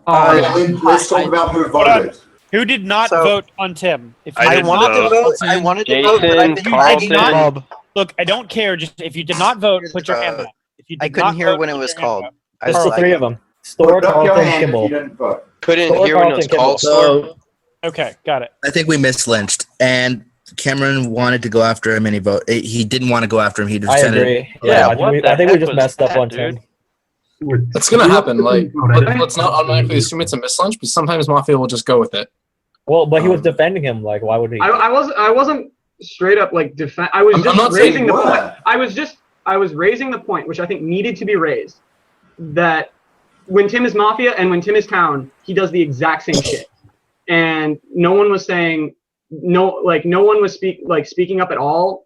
[SPEAKER 7] Let's talk about who voted.
[SPEAKER 11] Who did not vote on Tim? If
[SPEAKER 15] I didn't vote.
[SPEAKER 6] I wanted to
[SPEAKER 9] Jason,
[SPEAKER 6] vote, but I
[SPEAKER 9] Carlton.
[SPEAKER 11] Look, I don't care. Just if you did not vote, put your hand up. If you did
[SPEAKER 6] I couldn't
[SPEAKER 11] not
[SPEAKER 6] hear
[SPEAKER 11] vote,
[SPEAKER 6] when it
[SPEAKER 11] put
[SPEAKER 6] was
[SPEAKER 11] your hand
[SPEAKER 6] called.
[SPEAKER 11] up.
[SPEAKER 14] Just the three of them. Store,
[SPEAKER 7] Put up your
[SPEAKER 14] Carlton,
[SPEAKER 7] hand if
[SPEAKER 14] Kimball.
[SPEAKER 7] you didn't vote.
[SPEAKER 9] Couldn't
[SPEAKER 14] Store,
[SPEAKER 9] hear when it was
[SPEAKER 14] Carlton,
[SPEAKER 9] called.
[SPEAKER 13] So
[SPEAKER 11] Okay, got it.
[SPEAKER 13] I think we mislynched, and Cameron wanted to go after him, and he didn't want to go after him. He just
[SPEAKER 14] I
[SPEAKER 13] said
[SPEAKER 14] agree.
[SPEAKER 13] it.
[SPEAKER 14] Yeah,
[SPEAKER 13] Yeah.
[SPEAKER 14] I think we just messed up on Tim.
[SPEAKER 1] That's gonna happen. Like, let's not automatically assume it's a mislunch, but sometimes Mafia will just go with it.
[SPEAKER 14] Well, but he was defending him. Like, why would he?
[SPEAKER 16] I wasn't straight up like defend. I was
[SPEAKER 1] I'm
[SPEAKER 16] just
[SPEAKER 1] not saying
[SPEAKER 16] raising the
[SPEAKER 1] you
[SPEAKER 16] point.
[SPEAKER 1] were.
[SPEAKER 16] I was raising the point, which I think needed to be raised, that when Tim is Mafia and when Tim is Town, he does the exact same shit, and no one was saying no one was speaking up at all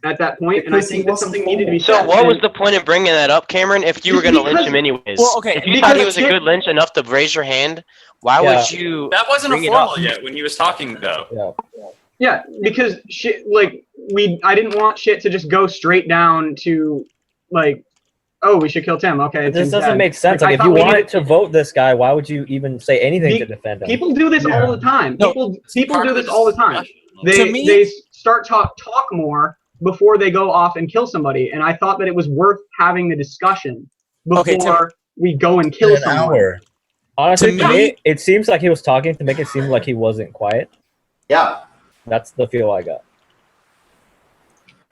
[SPEAKER 16] at that point, and I think that something needed to be
[SPEAKER 9] So
[SPEAKER 16] said.
[SPEAKER 9] what was the point of bringing that up, Cameron, if you were going to lynch him anyways?
[SPEAKER 3] Well, okay,
[SPEAKER 9] If you thought he was a good lynch enough to raise your hand, why would you
[SPEAKER 4] That wasn't a
[SPEAKER 9] bring it
[SPEAKER 4] formal
[SPEAKER 9] up?
[SPEAKER 4] yet when he was talking, though.
[SPEAKER 16] Yeah, because shit, I didn't want shit to just go straight down to, like, oh, we should kill Tim. Okay,
[SPEAKER 14] This
[SPEAKER 16] Tim's
[SPEAKER 14] doesn't
[SPEAKER 16] dead.
[SPEAKER 14] make sense.
[SPEAKER 16] I
[SPEAKER 14] Like, if
[SPEAKER 16] thought
[SPEAKER 14] you
[SPEAKER 16] we
[SPEAKER 14] wanted
[SPEAKER 16] needed-
[SPEAKER 14] to vote this guy, why would you even say anything to defend him?
[SPEAKER 16] People do this all the time. People do this all the time. They start talk more before they go off and kill somebody, and I thought that it was worth having the discussion before we go and kill someone.
[SPEAKER 14] Honestly, to me, it seems like he was talking to make it seem like he wasn't quiet.
[SPEAKER 7] Yeah.
[SPEAKER 14] That's the feel I got.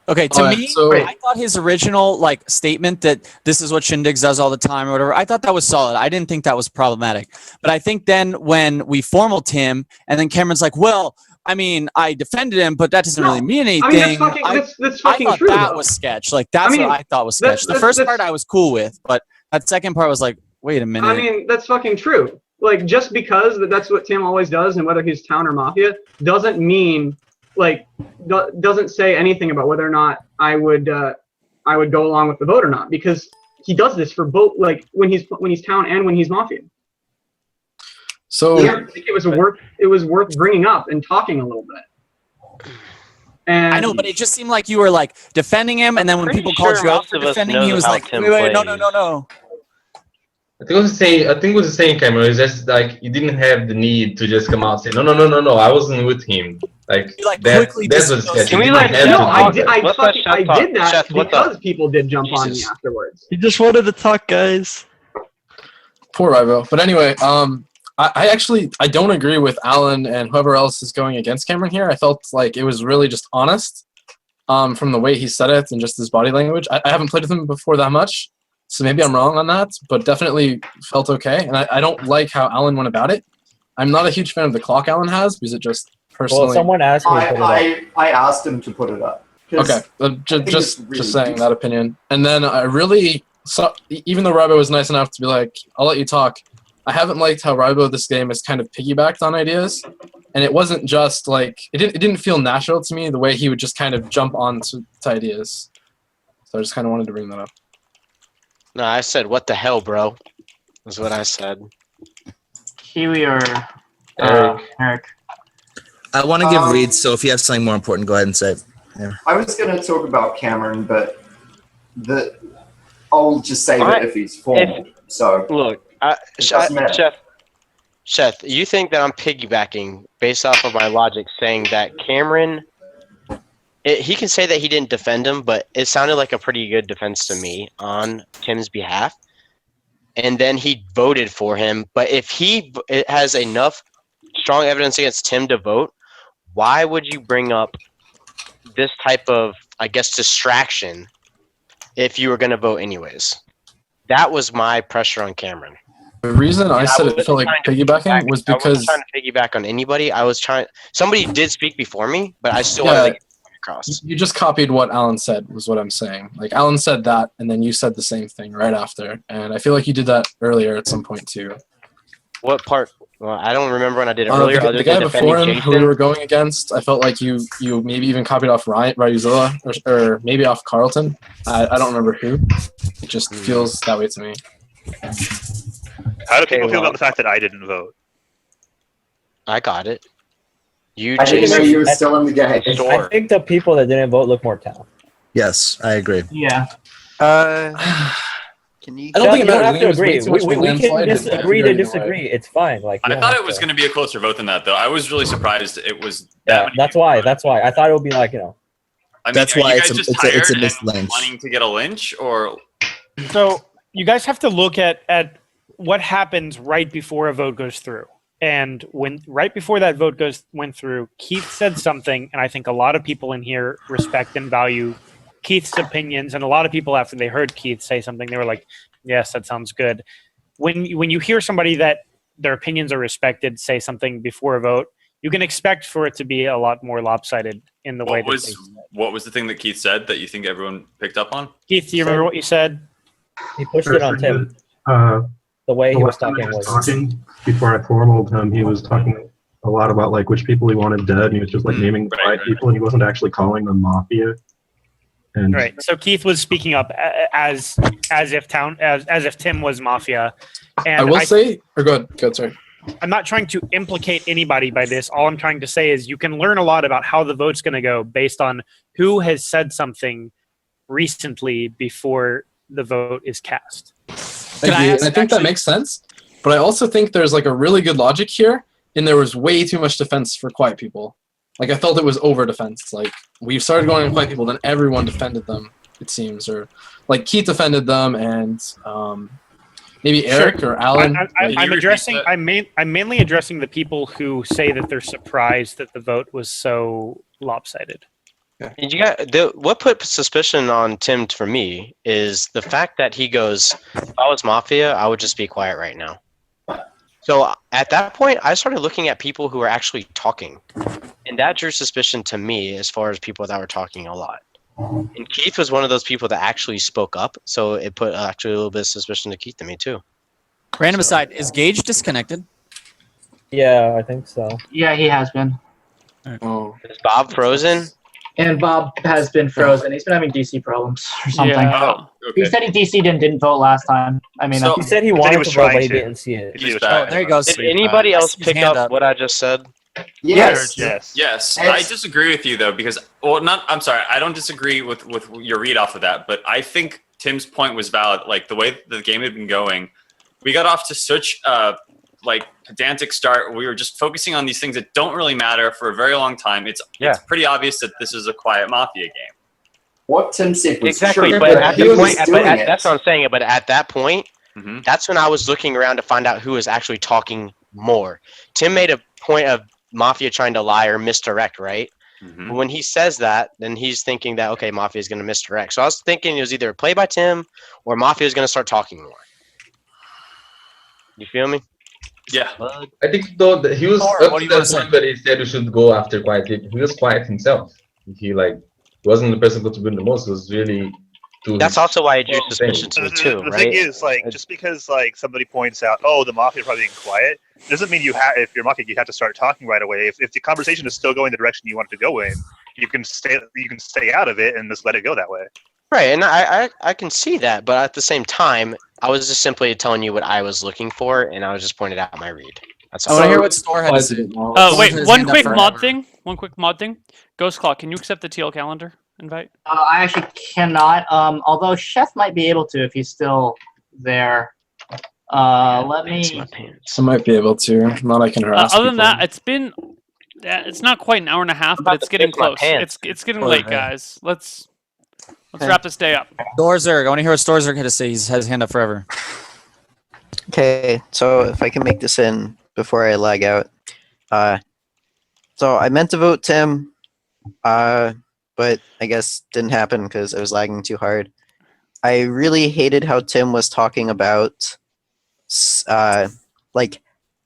[SPEAKER 3] Okay, to me, I thought his original like statement that this is what Shindig does all the time or whatever, I thought that was solid. I didn't think that was problematic. But I think then when we formaled him and then Cameron's like, well, I mean, I defended him, but that doesn't really mean anything.
[SPEAKER 16] I mean, that's fucking
[SPEAKER 3] I thought
[SPEAKER 16] true,
[SPEAKER 3] that
[SPEAKER 16] though.
[SPEAKER 3] was sketch. Like, that's what I thought was sketch. The first part I was cool with, but that second part was like, wait a minute.
[SPEAKER 16] I mean, that's fucking true. Like, just because that's what Tim always does, and whether he's town or mafia, doesn't mean, like, doesn't say anything about whether or not I would go along with the vote or not, because he does this for both, like, when he's town and when he's mafia.
[SPEAKER 1] So
[SPEAKER 16] I think it was worth bringing up and talking a little bit. And
[SPEAKER 3] I know, but it just seemed like you were like defending him, and then when people called you out for defending, he was like, wait, no.
[SPEAKER 5] I think it was the same, Cameron. It's just like you didn't have the need to just come out and say no. I wasn't with him. Like that was sketchy.
[SPEAKER 16] Can we I did that because people did jump on me afterwards.
[SPEAKER 20] You just wanted to talk, guys.
[SPEAKER 1] Poor Rivo. But anyway, I don't agree with Alan and whoever else is going against Cameron here. I felt like it was really just honest from the way he said it and just his body language. I haven't played with him before that much, so maybe I'm wrong on that, but definitely felt okay. And I don't like how Alan went about it. I'm not a huge fan of the clock Alan has because it just personally...
[SPEAKER 14] Well, someone asked me to put it up.
[SPEAKER 7] I asked him to put it up.
[SPEAKER 1] Okay, just saying that opinion. And then I really... So, even though Ribo was nice enough to be like, I'll let you talk, I haven't liked how Ribo this game is kind of piggybacked on ideas. And it wasn't just like, it didn't feel natural to me the way he would just kind of jump on to ideas. So I just kind of wanted to bring that up.
[SPEAKER 9] No, I said, what the hell, bro? Is what I said.
[SPEAKER 8] Kiwi or Eric?
[SPEAKER 13] I want to give reads, so if you have something more important, go ahead and say it. Yeah.
[SPEAKER 7] I was going to talk about Cameron, but I'll just say that if he's formal. So
[SPEAKER 9] look, Seth, you think that I'm piggybacking based off of my logic, saying that Cameron, he can say that he didn't defend him, but it sounded like a pretty good defense to me on Tim's behalf. And then he voted for him. But if it has enough strong evidence against Tim to vote, why would you bring up this type of, I guess, distraction if you were going to vote anyways? That was my pressure on Cameron.
[SPEAKER 1] The reason I said it felt like piggybacking was because... I wasn't
[SPEAKER 9] trying to piggyback on anybody. Somebody did speak before me, but I still wanted to get it across.
[SPEAKER 1] You just copied what Alan said, was what I'm saying. Like, Alan said that, and then you said the same thing right after. And I feel like you did that earlier at some point, too.
[SPEAKER 9] What part? Well, I don't remember when I did it earlier.
[SPEAKER 1] The guy before him who we were going against, I felt like you maybe even copied off Ryuzilla or maybe off Carlton. I don't remember who. It just feels that way to me.
[SPEAKER 15] How do people feel about the fact that I didn't vote?
[SPEAKER 9] I got it.
[SPEAKER 7] I didn't know you were still in the game.
[SPEAKER 14] I think the people that didn't vote look more talented.
[SPEAKER 13] Yes, I agree.
[SPEAKER 8] Yeah.
[SPEAKER 6] Can you?
[SPEAKER 14] I don't think you don't have to agree. We can disagree to disagree. It's fine. Like
[SPEAKER 4] I thought it was going to be a closer vote than that, though. I was really surprised it was that many.
[SPEAKER 14] That's why. I thought it would be like,
[SPEAKER 4] I mean,
[SPEAKER 13] that's why it's a missed lynch.
[SPEAKER 4] Wanting to get a lynch, or
[SPEAKER 11] so you guys have to look at what happens right before a vote goes through. And right before that vote went through, Keith said something, and I think a lot of people in here respect and value Keith's opinions, and a lot of people after they heard Keith say something, they were like, yes, that sounds good. When you hear somebody that their opinions are respected say something before a vote, you can expect for it to be a lot more lopsided in the way that
[SPEAKER 4] what was the thing that Keith said that you think everyone picked up on?
[SPEAKER 11] Keith, do you remember what you said?
[SPEAKER 14] He pushed it on Tim. The way he was talking
[SPEAKER 19] before I formaled him, he was talking a lot about like which people he wanted dead, and he was just like naming the right people, and he wasn't actually calling them mafia. And
[SPEAKER 11] right. So Keith was speaking up as if Tim was mafia. And
[SPEAKER 1] I will say, or go ahead, sorry.
[SPEAKER 11] I'm not trying to implicate anybody by this. All I'm trying to say is you can learn a lot about how the vote's going to go based on who has said something recently before the vote is cast.
[SPEAKER 1] I think that makes sense. But I also think there's like a really good logic here, and there was way too much defense for quiet people. Like I felt it was over defense. Like we started going on quiet people, then everyone defended them. It seems, or like Keith defended them, and maybe Eric or Alan.
[SPEAKER 11] I'm mainly addressing the people who say that they're surprised that the vote was so lopsided.
[SPEAKER 9] What put suspicion on Tim for me is the fact that he goes, if I was Mafia, I would just be quiet right now. So at that point, I started looking at people who were actually talking. And that drew suspicion to me as far as people that were talking a lot. And Keith was one of those people that actually spoke up. So it put actually a little bit of suspicion to Keith to me too.
[SPEAKER 3] Random aside, is Gage disconnected?
[SPEAKER 14] Yeah, I think so.
[SPEAKER 8] Yeah, he has been.
[SPEAKER 1] Oh.
[SPEAKER 9] Is Bob frozen?
[SPEAKER 8] And Bob has been frozen. He's been having DC problems or something.
[SPEAKER 10] Yeah.
[SPEAKER 4] Oh, okay.
[SPEAKER 8] He said he DC'd and didn't vote last time. I mean,
[SPEAKER 9] So-
[SPEAKER 14] He said he
[SPEAKER 15] He
[SPEAKER 14] wanted
[SPEAKER 15] was
[SPEAKER 14] to vote,
[SPEAKER 15] trying
[SPEAKER 14] but he
[SPEAKER 15] to.
[SPEAKER 14] didn't see it.
[SPEAKER 4] He's
[SPEAKER 3] Oh,
[SPEAKER 4] back.
[SPEAKER 3] there he goes.
[SPEAKER 9] Did anybody else
[SPEAKER 3] His
[SPEAKER 9] pick
[SPEAKER 3] hand
[SPEAKER 9] up
[SPEAKER 3] up.
[SPEAKER 9] what I just said?
[SPEAKER 7] Yes.
[SPEAKER 15] Yes.
[SPEAKER 4] Yes,
[SPEAKER 7] Yes.
[SPEAKER 4] I disagree with you though because I'm sorry, I don't disagree with your read off of that, but I think Tim's point was valid. Like the way the game had been going, we got off to such like pedantic start. We were just focusing on these things that don't really matter for a very long time. It's pretty obvious that this is a quiet Mafia game.
[SPEAKER 7] What Tim said was
[SPEAKER 9] Exactly,
[SPEAKER 7] true,
[SPEAKER 9] but at
[SPEAKER 7] he
[SPEAKER 9] the
[SPEAKER 7] was
[SPEAKER 9] point,
[SPEAKER 7] doing it.
[SPEAKER 9] that's what I'm saying. But at that point,
[SPEAKER 4] Mm-hmm.
[SPEAKER 9] that's when I was looking around to find out who was actually talking more. Tim made a point of Mafia trying to lie or misdirect, right?
[SPEAKER 4] Mm-hmm.
[SPEAKER 9] But when he says that, then he's thinking that, okay, Mafia is going to misdirect. So I was thinking it was either a play by Tim or Mafia is going to start talking more. You feel me?
[SPEAKER 4] Yeah.
[SPEAKER 5] I think though that he was
[SPEAKER 3] Or,
[SPEAKER 5] up
[SPEAKER 3] what
[SPEAKER 5] to
[SPEAKER 3] do you
[SPEAKER 5] that
[SPEAKER 3] wanna
[SPEAKER 5] point that he said we should go after quiet people. He was quiet himself. He wasn't the person contributing the most. It was really to
[SPEAKER 9] That's
[SPEAKER 5] his
[SPEAKER 9] also why it drew
[SPEAKER 5] own
[SPEAKER 9] suspicion
[SPEAKER 5] thing.
[SPEAKER 9] to me too,
[SPEAKER 15] The
[SPEAKER 9] right?
[SPEAKER 15] thing is, like, just because like somebody points out, oh, the Mafia is probably being quiet, doesn't mean you have. If you're Mafia, you have to start talking right away. If the conversation is still going the direction you want it to go in, you can stay out of it and just let it go that way.
[SPEAKER 9] Right, and I can see that, but at the same time, I was just simply telling you what I was looking for, and I was just pointing out my read. That's
[SPEAKER 3] I want to hear what Store had to say.
[SPEAKER 10] Wait, one quick mod thing. One quick mod thing. Ghost Clock, can you accept the TL calendar invite?
[SPEAKER 8] I actually cannot. Although Chef might be able to if he's still there. Let me.
[SPEAKER 1] I might be able to. Not I can harass
[SPEAKER 10] Other than
[SPEAKER 1] people.
[SPEAKER 10] that, it's been. It's not quite an hour and a half, but it's getting close. It's getting late, guys. Let's wrap this day up.
[SPEAKER 3] Storzerg, I want to hear what Storzerg had to say. He's had his hand up forever.
[SPEAKER 6] Okay, so if I can make this in before I lag out. So I meant to vote Tim, but I guess didn't happen because I was lagging too hard. I really hated how Tim was talking about like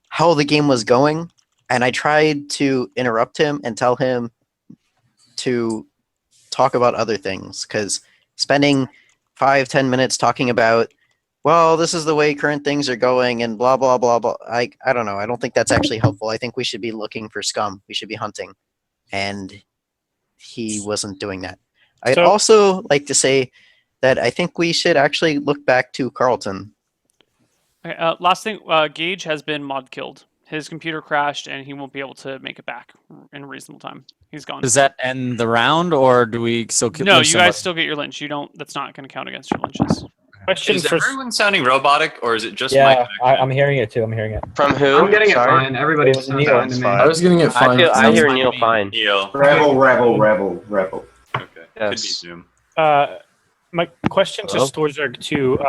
[SPEAKER 6] how the game was going, and I tried to interrupt him and tell him to talk about other things, because spending 5-10 minutes talking about, well, this is the way current things are going and blah blah blah blah, I don't know, I don't think that's actually helpful. I think we should be looking for scum, we should be hunting, and he wasn't doing that. I'd also like to say that I think we should actually look back to Carlton.
[SPEAKER 10] Okay, last thing, Gage has been mod killed. His computer crashed, and he won't be able to make it back in a reasonable time. He's gone.
[SPEAKER 3] Does that end the round, or do we still?
[SPEAKER 10] No, you guys still get your lynch. You don't. That's not going to count against your lynches.
[SPEAKER 11] Question
[SPEAKER 4] Is
[SPEAKER 11] for
[SPEAKER 4] everyone sounding robotic, or is it just
[SPEAKER 14] Yeah,
[SPEAKER 4] my
[SPEAKER 14] I'm hearing it too. I'm hearing it.
[SPEAKER 9] From who?
[SPEAKER 16] I'm getting
[SPEAKER 9] Sorry?
[SPEAKER 16] it fine. Everybody sounds fine to me.
[SPEAKER 1] I was getting it fine.
[SPEAKER 9] I hear Neil fine.
[SPEAKER 4] Neil.
[SPEAKER 7] Rebel.
[SPEAKER 4] Okay. Could be Zoom.
[SPEAKER 11] My question to
[SPEAKER 9] Hello?
[SPEAKER 11] Storzerg to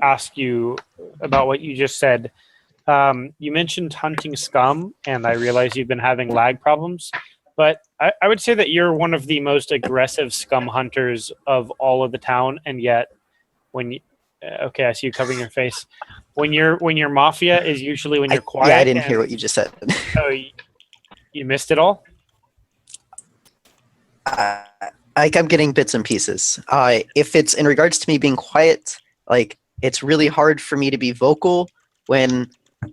[SPEAKER 11] ask you about what you just said. You mentioned hunting scum, and I realize you've been having lag problems, but I would say that you're one of the most aggressive scum hunters of all of the town, and yet when you, okay, I see you covering your face. When you're Mafia is usually when you're quiet.
[SPEAKER 6] Yeah, I didn't hear what you just said.
[SPEAKER 11] Oh, you missed it all?
[SPEAKER 6] I'm getting bits and pieces. If it's in regards to me being quiet, like, it's really hard for me to be vocal when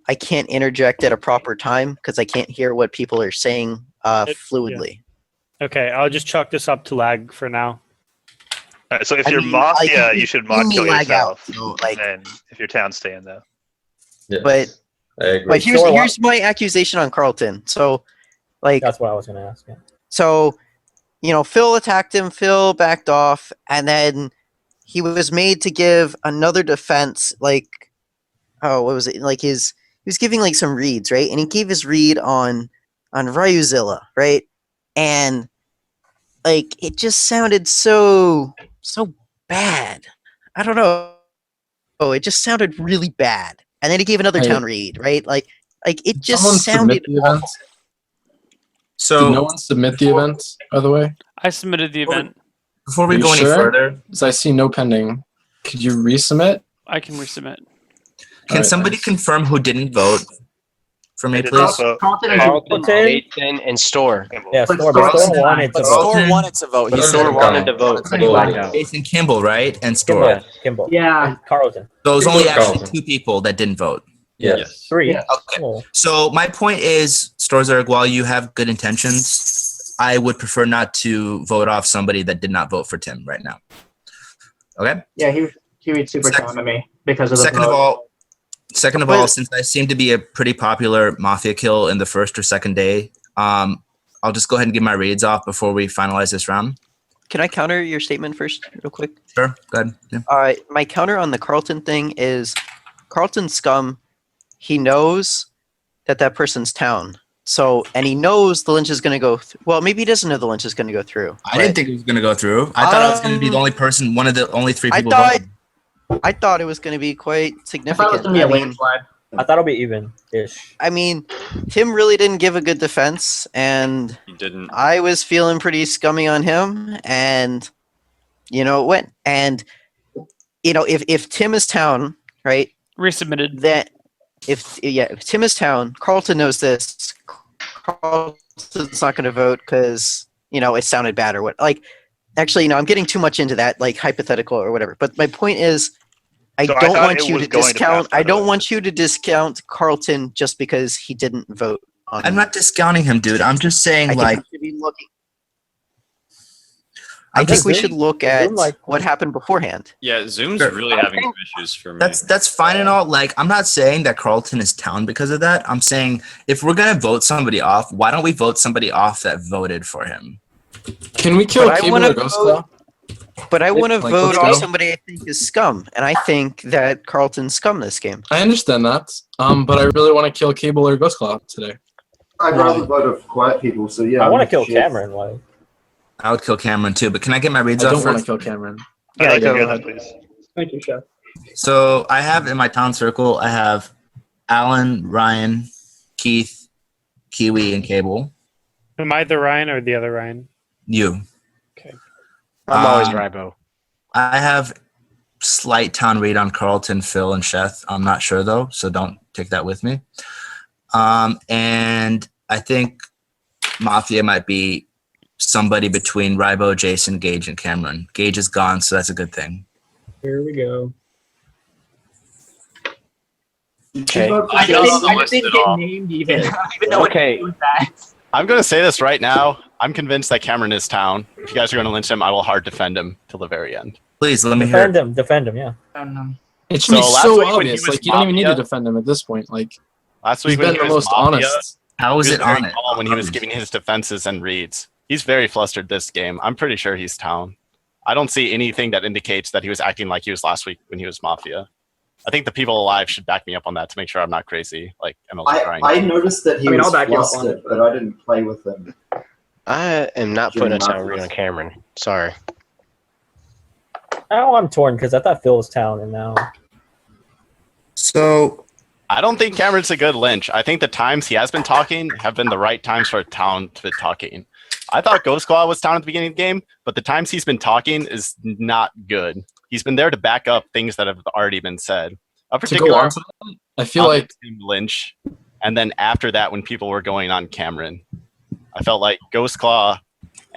[SPEAKER 6] I can't interject at a proper time because I can't hear what people are saying fluidly.
[SPEAKER 11] Yeah. Okay, I'll just chalk this up to lag for now.
[SPEAKER 15] So if
[SPEAKER 6] I
[SPEAKER 15] you're
[SPEAKER 6] mean,
[SPEAKER 15] Mafia, you should mod kill
[SPEAKER 6] lag out,
[SPEAKER 15] yourself.
[SPEAKER 6] so, like,
[SPEAKER 15] and if your town's staying though.
[SPEAKER 6] But
[SPEAKER 5] I agree.
[SPEAKER 6] But here's my accusation on Carlton. So, like,
[SPEAKER 14] that's what I was going to ask. Yeah.
[SPEAKER 6] So, Phil attacked him. Phil backed off, and then he was made to give another defense, like, oh, what was it? Like he was giving like some reads, right? And he gave his read on Ryuzilla, right? And like it just sounded so bad. I don't know. Oh, it just sounded really bad. And then he gave another town read, right? Like it just sounded awful.
[SPEAKER 1] So did no one submit the event, by the way?
[SPEAKER 10] I submitted the event.
[SPEAKER 13] Before we go any further,
[SPEAKER 1] because I see no pending. Could you resubmit?
[SPEAKER 10] I can resubmit.
[SPEAKER 13] Can somebody confirm who didn't vote for me, please?
[SPEAKER 9] Carlton, Jason, and Store.
[SPEAKER 14] Yeah, Store wanted to vote.
[SPEAKER 3] Store wanted to vote.
[SPEAKER 9] Store wanted to vote.
[SPEAKER 13] Jason Kimball, right? And Store.
[SPEAKER 14] Kimball.
[SPEAKER 16] Yeah.
[SPEAKER 14] Carlton.
[SPEAKER 13] So it was only actually 2 people that didn't vote.
[SPEAKER 14] Yes. 3.
[SPEAKER 13] Okay. So my point is, Storzerg, while you have good intentions, I would prefer not to vote off somebody that did not vote for Tim right now. Okay?
[SPEAKER 8] Yeah, he would super down to me because of the
[SPEAKER 13] Second of all, since I seem to be a pretty popular Mafia kill in the first or second day, I'll just go ahead and get my reads off before we finalize this round.
[SPEAKER 6] Can I counter your statement first, real quick?
[SPEAKER 13] Sure, go ahead. Yeah.
[SPEAKER 6] All right, my counter on the Carlton thing is Carlton scum. He knows that person's town. So, and he knows the lynch is going to go. Well, maybe he doesn't know the lynch is going to go through.
[SPEAKER 13] I didn't think it was going to go through. I thought I was going to be the only person, one of the only 3 people.
[SPEAKER 6] I thought it was going to be quite significant.
[SPEAKER 14] I thought it'll be even-ish.
[SPEAKER 6] I mean, Tim really didn't give a good defense, and
[SPEAKER 4] He didn't.
[SPEAKER 6] I was feeling pretty scummy on him, and you know it went. And you know, if Tim is town, right?
[SPEAKER 10] Resubmitted.
[SPEAKER 6] That if Tim is town, Carlton knows this. Carlton's not going to vote because you know it sounded bad or what. Like, actually, you know, I'm getting too much into that, like hypothetical or whatever. But my point is, I don't want you to discount. I don't want you to discount Carlton just because he didn't vote on.
[SPEAKER 13] I'm not discounting him, dude. I'm just saying,
[SPEAKER 6] I think we should look at what happened beforehand.
[SPEAKER 4] Yeah, Zoom's really having some issues for me.
[SPEAKER 13] That's fine and all. Like, I'm not saying that Carlton is town because of that. I'm saying if we're gonna vote somebody off, why don't we vote somebody off that voted for him?
[SPEAKER 1] Can we kill Cable or Ghost Claw?
[SPEAKER 6] But I want to
[SPEAKER 1] Like,
[SPEAKER 6] vote
[SPEAKER 1] let's
[SPEAKER 6] on
[SPEAKER 1] go.
[SPEAKER 6] somebody I think is scum, and I think that Carlton's scum this game.
[SPEAKER 1] I understand that, but I really want to kill Cable or Ghost Claw today.
[SPEAKER 7] I'd rather vote of quiet people, so yeah.
[SPEAKER 14] I want to kill
[SPEAKER 7] shit.
[SPEAKER 14] Cameron. Like,
[SPEAKER 13] I would kill Cameron too, but can I get my reads
[SPEAKER 1] I
[SPEAKER 13] off
[SPEAKER 1] don't want to
[SPEAKER 13] first?
[SPEAKER 1] kill Cameron.
[SPEAKER 16] Yeah,
[SPEAKER 15] go
[SPEAKER 16] go
[SPEAKER 15] ahead,
[SPEAKER 16] ahead.
[SPEAKER 15] please.
[SPEAKER 16] Thank you, Chef.
[SPEAKER 13] So I have in my town circle, I have Alan, Ryan, Keith, Kiwi, and Cable.
[SPEAKER 11] Am I the Ryan or the other Ryan?
[SPEAKER 13] You.
[SPEAKER 11] Okay.
[SPEAKER 9] I'm always Rybo.
[SPEAKER 13] I have slight town read on Carlton, Phil, and Sheth. I'm not sure though, so don't take that with me. And I think Mafia might be somebody between Rybo, Jason, Gage, and Cameron. Gage is gone, so that's a good thing.
[SPEAKER 16] Here we go.
[SPEAKER 9] Okay.
[SPEAKER 16] I didn't get named even. I don't even know
[SPEAKER 9] Okay.
[SPEAKER 16] what to do with that.
[SPEAKER 18] I'm going to say this right now. I'm convinced that Cameron is town. If you guys are going to lynch him, I will hard defend him till the very end.
[SPEAKER 13] Please, let me hear
[SPEAKER 14] defend
[SPEAKER 13] it.
[SPEAKER 14] him. Defend him. Yeah.
[SPEAKER 8] I don't know.
[SPEAKER 1] It should be
[SPEAKER 18] last
[SPEAKER 1] so
[SPEAKER 18] week when he
[SPEAKER 1] obvious.
[SPEAKER 18] was
[SPEAKER 1] Like, you don't even need to
[SPEAKER 18] Mafia-
[SPEAKER 1] defend him at this point. Like,
[SPEAKER 18] Last
[SPEAKER 1] he's
[SPEAKER 18] week when
[SPEAKER 1] been
[SPEAKER 18] he
[SPEAKER 1] the
[SPEAKER 18] was
[SPEAKER 1] most
[SPEAKER 18] Mafia,
[SPEAKER 1] honest.
[SPEAKER 13] How is
[SPEAKER 18] he was
[SPEAKER 13] it
[SPEAKER 18] very
[SPEAKER 13] on it?
[SPEAKER 18] calm when he was giving his defenses and reads. He's very flustered this game. I'm pretty sure he's town. I don't see anything that indicates that he was acting like he was last week when he was Mafia. I think the people alive should back me up on that to make sure I'm not crazy. Like Emily trying.
[SPEAKER 7] I noticed that he
[SPEAKER 16] I mean,
[SPEAKER 7] was
[SPEAKER 16] I'll back you up on
[SPEAKER 7] flustered,
[SPEAKER 16] it,
[SPEAKER 7] but I didn't play with him.
[SPEAKER 9] I am not
[SPEAKER 7] During
[SPEAKER 9] putting a town
[SPEAKER 7] Mafia.
[SPEAKER 9] read on Cameron. Sorry.
[SPEAKER 14] Oh, I'm torn because I thought Phil was town, and now
[SPEAKER 13] So
[SPEAKER 18] I don't think Cameron's a good lynch. I think the times he has been talking have been the right times for town to be talking. I thought Ghost Claw was town at the beginning of the game, but the times he's been talking is not good. He's been there to back up things that have already been said. A
[SPEAKER 1] To go
[SPEAKER 18] particular
[SPEAKER 1] on to that, I feel like
[SPEAKER 18] Tim Lynch, and then after that, when people were going on Cameron, I felt like Ghost Claw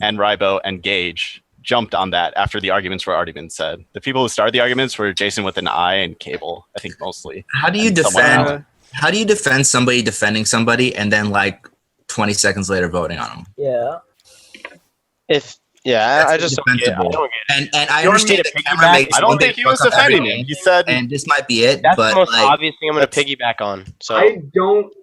[SPEAKER 18] and Rybo and Gage jumped on that after the arguments were already been said. The people who started the arguments were Jason with an I and Cable, I think mostly.
[SPEAKER 13] how do you
[SPEAKER 18] And someone
[SPEAKER 13] defend?
[SPEAKER 18] else.
[SPEAKER 13] How do you defend somebody defending somebody and then like 20 seconds later voting on them?
[SPEAKER 14] yeah.
[SPEAKER 9] I just don't get it. I
[SPEAKER 13] defensible.
[SPEAKER 9] don't get it.
[SPEAKER 13] And I
[SPEAKER 9] You want me
[SPEAKER 13] understand
[SPEAKER 9] to
[SPEAKER 13] that Cameron
[SPEAKER 9] piggyback?
[SPEAKER 13] makes
[SPEAKER 18] I don't
[SPEAKER 13] one
[SPEAKER 18] think
[SPEAKER 13] big
[SPEAKER 18] he was
[SPEAKER 13] fuck up
[SPEAKER 18] defending
[SPEAKER 13] everything,
[SPEAKER 18] him. He said
[SPEAKER 13] and this might be it.
[SPEAKER 9] That's
[SPEAKER 13] but
[SPEAKER 9] the most
[SPEAKER 13] like,
[SPEAKER 9] obvious thing I'm going to piggyback on. So
[SPEAKER 16] I don't.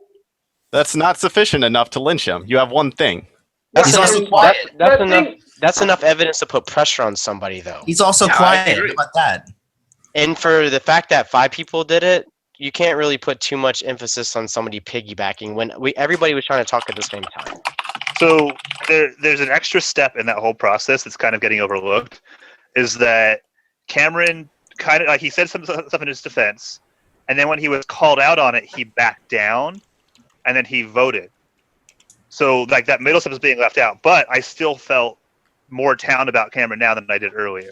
[SPEAKER 18] that's not sufficient enough to lynch him. You have one thing.
[SPEAKER 9] that's
[SPEAKER 13] He's
[SPEAKER 9] enough.
[SPEAKER 13] also quiet.
[SPEAKER 9] That's
[SPEAKER 16] That
[SPEAKER 9] enough.
[SPEAKER 16] thing-
[SPEAKER 9] that's enough evidence to put pressure on somebody, though.
[SPEAKER 13] He's also quiet. How about that?
[SPEAKER 9] And for the fact that 5 people did it, you can't really put too much emphasis on somebody piggybacking when everybody was trying to talk at the same time.
[SPEAKER 15] So there's an extra step in that whole process that's kind of getting overlooked, is that Cameron kind of like he said some stuff in his defense, and then when he was called out on it, he backed down, and then he voted. So like that middle step is being left out. But I still felt more down about Cameron now than I did earlier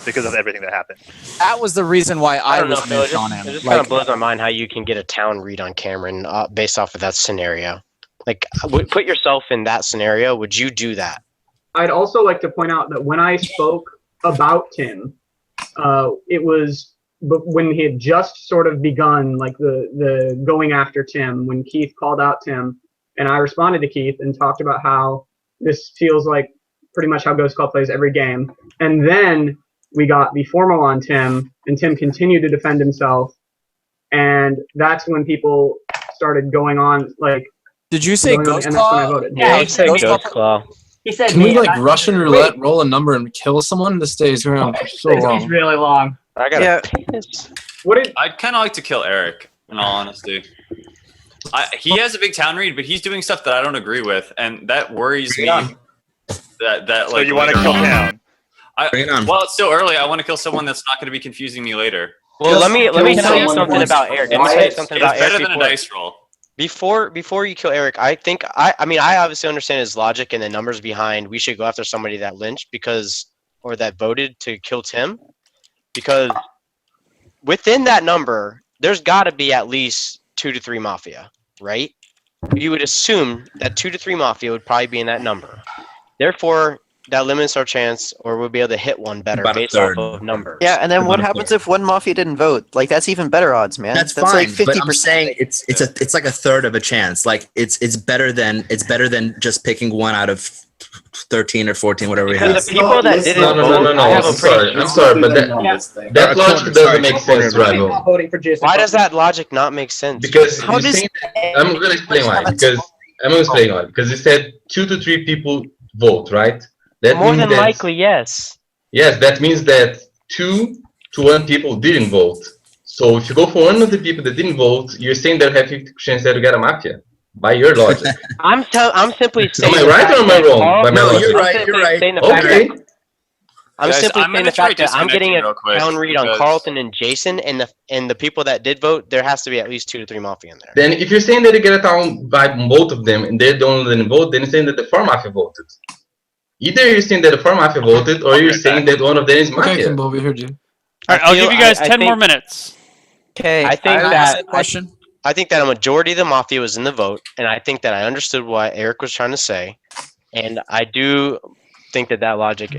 [SPEAKER 15] because of everything that happened.
[SPEAKER 3] That was the reason why I
[SPEAKER 9] don't know,
[SPEAKER 3] was
[SPEAKER 9] Phil,
[SPEAKER 3] moved on him.
[SPEAKER 9] It just kind of blows my mind how you can get a town read on Cameron based off of that scenario. Like, put yourself in that scenario. Would you do that?
[SPEAKER 16] I'd also like to point out that when I spoke about Tim, it was when he had just sort of begun, like the going after Tim, when Keith called out Tim, and I responded to Keith and talked about how this feels like pretty much how Ghost Call plays every game. And then we got the formal on Tim, and Tim continued to defend himself, and that's when people started going on, like...
[SPEAKER 3] Did you say Ghost Claw?
[SPEAKER 9] Yeah, he said Ghost Claw.
[SPEAKER 8] He said
[SPEAKER 1] Can we like Russian roulette, roll a number, and kill someone? This stays around for so long.
[SPEAKER 8] It's really long.
[SPEAKER 9] I got
[SPEAKER 6] Yeah.
[SPEAKER 4] I'd kind of like to kill Eric, in all honesty. He has a big town read, but he's doing stuff that I don't agree with, and that worries me. That
[SPEAKER 15] So you want to kill town?
[SPEAKER 4] Well, it's still early. I want to kill someone that's not going to be confusing me later.
[SPEAKER 9] Well, let me tell you something about Eric. Let me tell you something about
[SPEAKER 4] It's better
[SPEAKER 9] Eric
[SPEAKER 4] than a dice roll.
[SPEAKER 9] Before you kill Eric, I think I obviously understand his logic and the numbers behind we should go after somebody that lynched or that voted to kill Tim, because within that number there's got to be at least 2 to 3 Mafia, right? You would assume that 2 to 3 Mafia would probably be in that number. Therefore, that limits our chance, or we'll be able to hit one better based off of numbers.
[SPEAKER 6] Yeah, and then what happens if one Mafia didn't vote? Like, that's even better odds, man.
[SPEAKER 13] That's
[SPEAKER 6] like
[SPEAKER 13] fine,
[SPEAKER 6] 50%.
[SPEAKER 13] but I'm saying it's like a third of a chance. Like it's better than just picking one out of 13 or 14, whatever we have.
[SPEAKER 9] The people that didn't vote,
[SPEAKER 5] No. I'm sorry, but that logic doesn't make sense, Rival.
[SPEAKER 9] Why does that logic not make sense?
[SPEAKER 5] Because I'm going to explain why. Because you said 2 to 3 people vote, right? That
[SPEAKER 9] More
[SPEAKER 5] means
[SPEAKER 9] than likely, yes.
[SPEAKER 5] Yes, that means that 2 to 1 people didn't vote. So if you go for one of the people that didn't vote, you're saying that have 50% that you get a Mafia. By your logic.
[SPEAKER 9] I'm simply saying.
[SPEAKER 5] Am I right or am I wrong? By my
[SPEAKER 13] No,
[SPEAKER 5] logic?
[SPEAKER 13] you're right. You're right.
[SPEAKER 5] Okay.
[SPEAKER 9] I'm
[SPEAKER 4] Guys,
[SPEAKER 9] simply
[SPEAKER 4] I'm
[SPEAKER 9] saying
[SPEAKER 4] gonna
[SPEAKER 9] the
[SPEAKER 4] try
[SPEAKER 9] fact that I'm
[SPEAKER 4] disconnecting
[SPEAKER 9] getting a
[SPEAKER 4] real quick
[SPEAKER 9] town read on
[SPEAKER 4] because-
[SPEAKER 9] Carlton and Jason, and the people that did vote, there has to be at least 2 to 3 Mafia in there.
[SPEAKER 5] Then if you're saying that you get a town vibe on both of them and they're the only one that didn't vote, then you're saying that the 4 Mafia voted. Either you're saying that the 4 Mafia voted, or you're saying that one of them is Mafia.
[SPEAKER 1] Okay, Kimbo, we heard you.
[SPEAKER 10] All right, I'll give you guys 10 more minutes.
[SPEAKER 6] Okay.
[SPEAKER 9] I think that
[SPEAKER 3] question.
[SPEAKER 9] I think that a majority of the Mafia was in the vote, and I think that I understood what Eric was trying to say, and I do think that logic.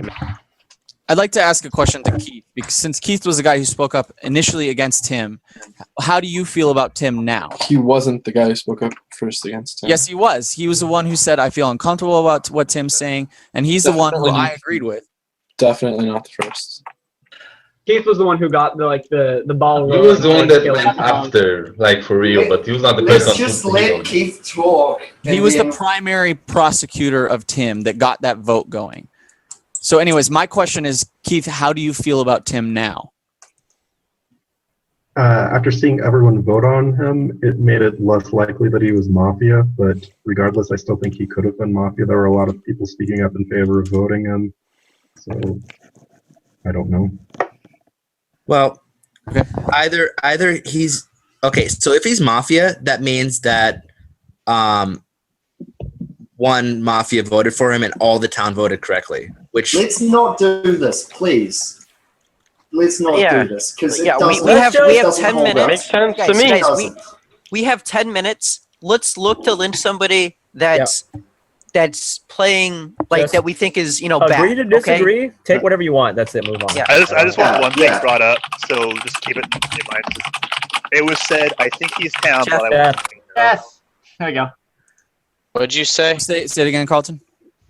[SPEAKER 3] I'd like to ask a question to Keith, because since Keith was the guy who spoke up initially against Tim, how do you feel about Tim now?
[SPEAKER 1] He wasn't the guy who spoke up first against Tim.
[SPEAKER 3] Yes, he was. He was the one who said, I feel uncomfortable about what Tim's saying, and he's the one who I agreed with.
[SPEAKER 1] Definitely not the first.
[SPEAKER 16] Keith was the one who got the ball.
[SPEAKER 5] He was the one that after, like for real, but he was not the person.
[SPEAKER 7] Let's just let Keith talk.
[SPEAKER 3] He was the primary prosecutor of Tim that got that vote going. So anyways, my question is, Keith, how do you feel about Tim now?
[SPEAKER 19] After seeing everyone vote on him, it made it less likely that he was Mafia, but regardless, I still think he could have been Mafia. There were a lot of people speaking up in favor of voting him, so I don't know.
[SPEAKER 13] Well, either he's okay. So if he's Mafia, that means that one Mafia voted for him and all the town voted correctly. Which
[SPEAKER 7] let's not do this, please. Let's not do this because
[SPEAKER 6] we have 10 minutes. Makes sense to me. Guys, we have 10 minutes. Let's look to lynch somebody that's playing like that we think is
[SPEAKER 14] agree
[SPEAKER 6] bad.
[SPEAKER 14] to disagree. Take whatever you want. That's it. Move on.
[SPEAKER 6] Yeah.
[SPEAKER 15] I just want one thing brought up, so just keep it in mind. It was said, I think he's town, but I want to
[SPEAKER 8] Yes. There we go.
[SPEAKER 9] What'd you say?
[SPEAKER 3] Say it again, Carlton.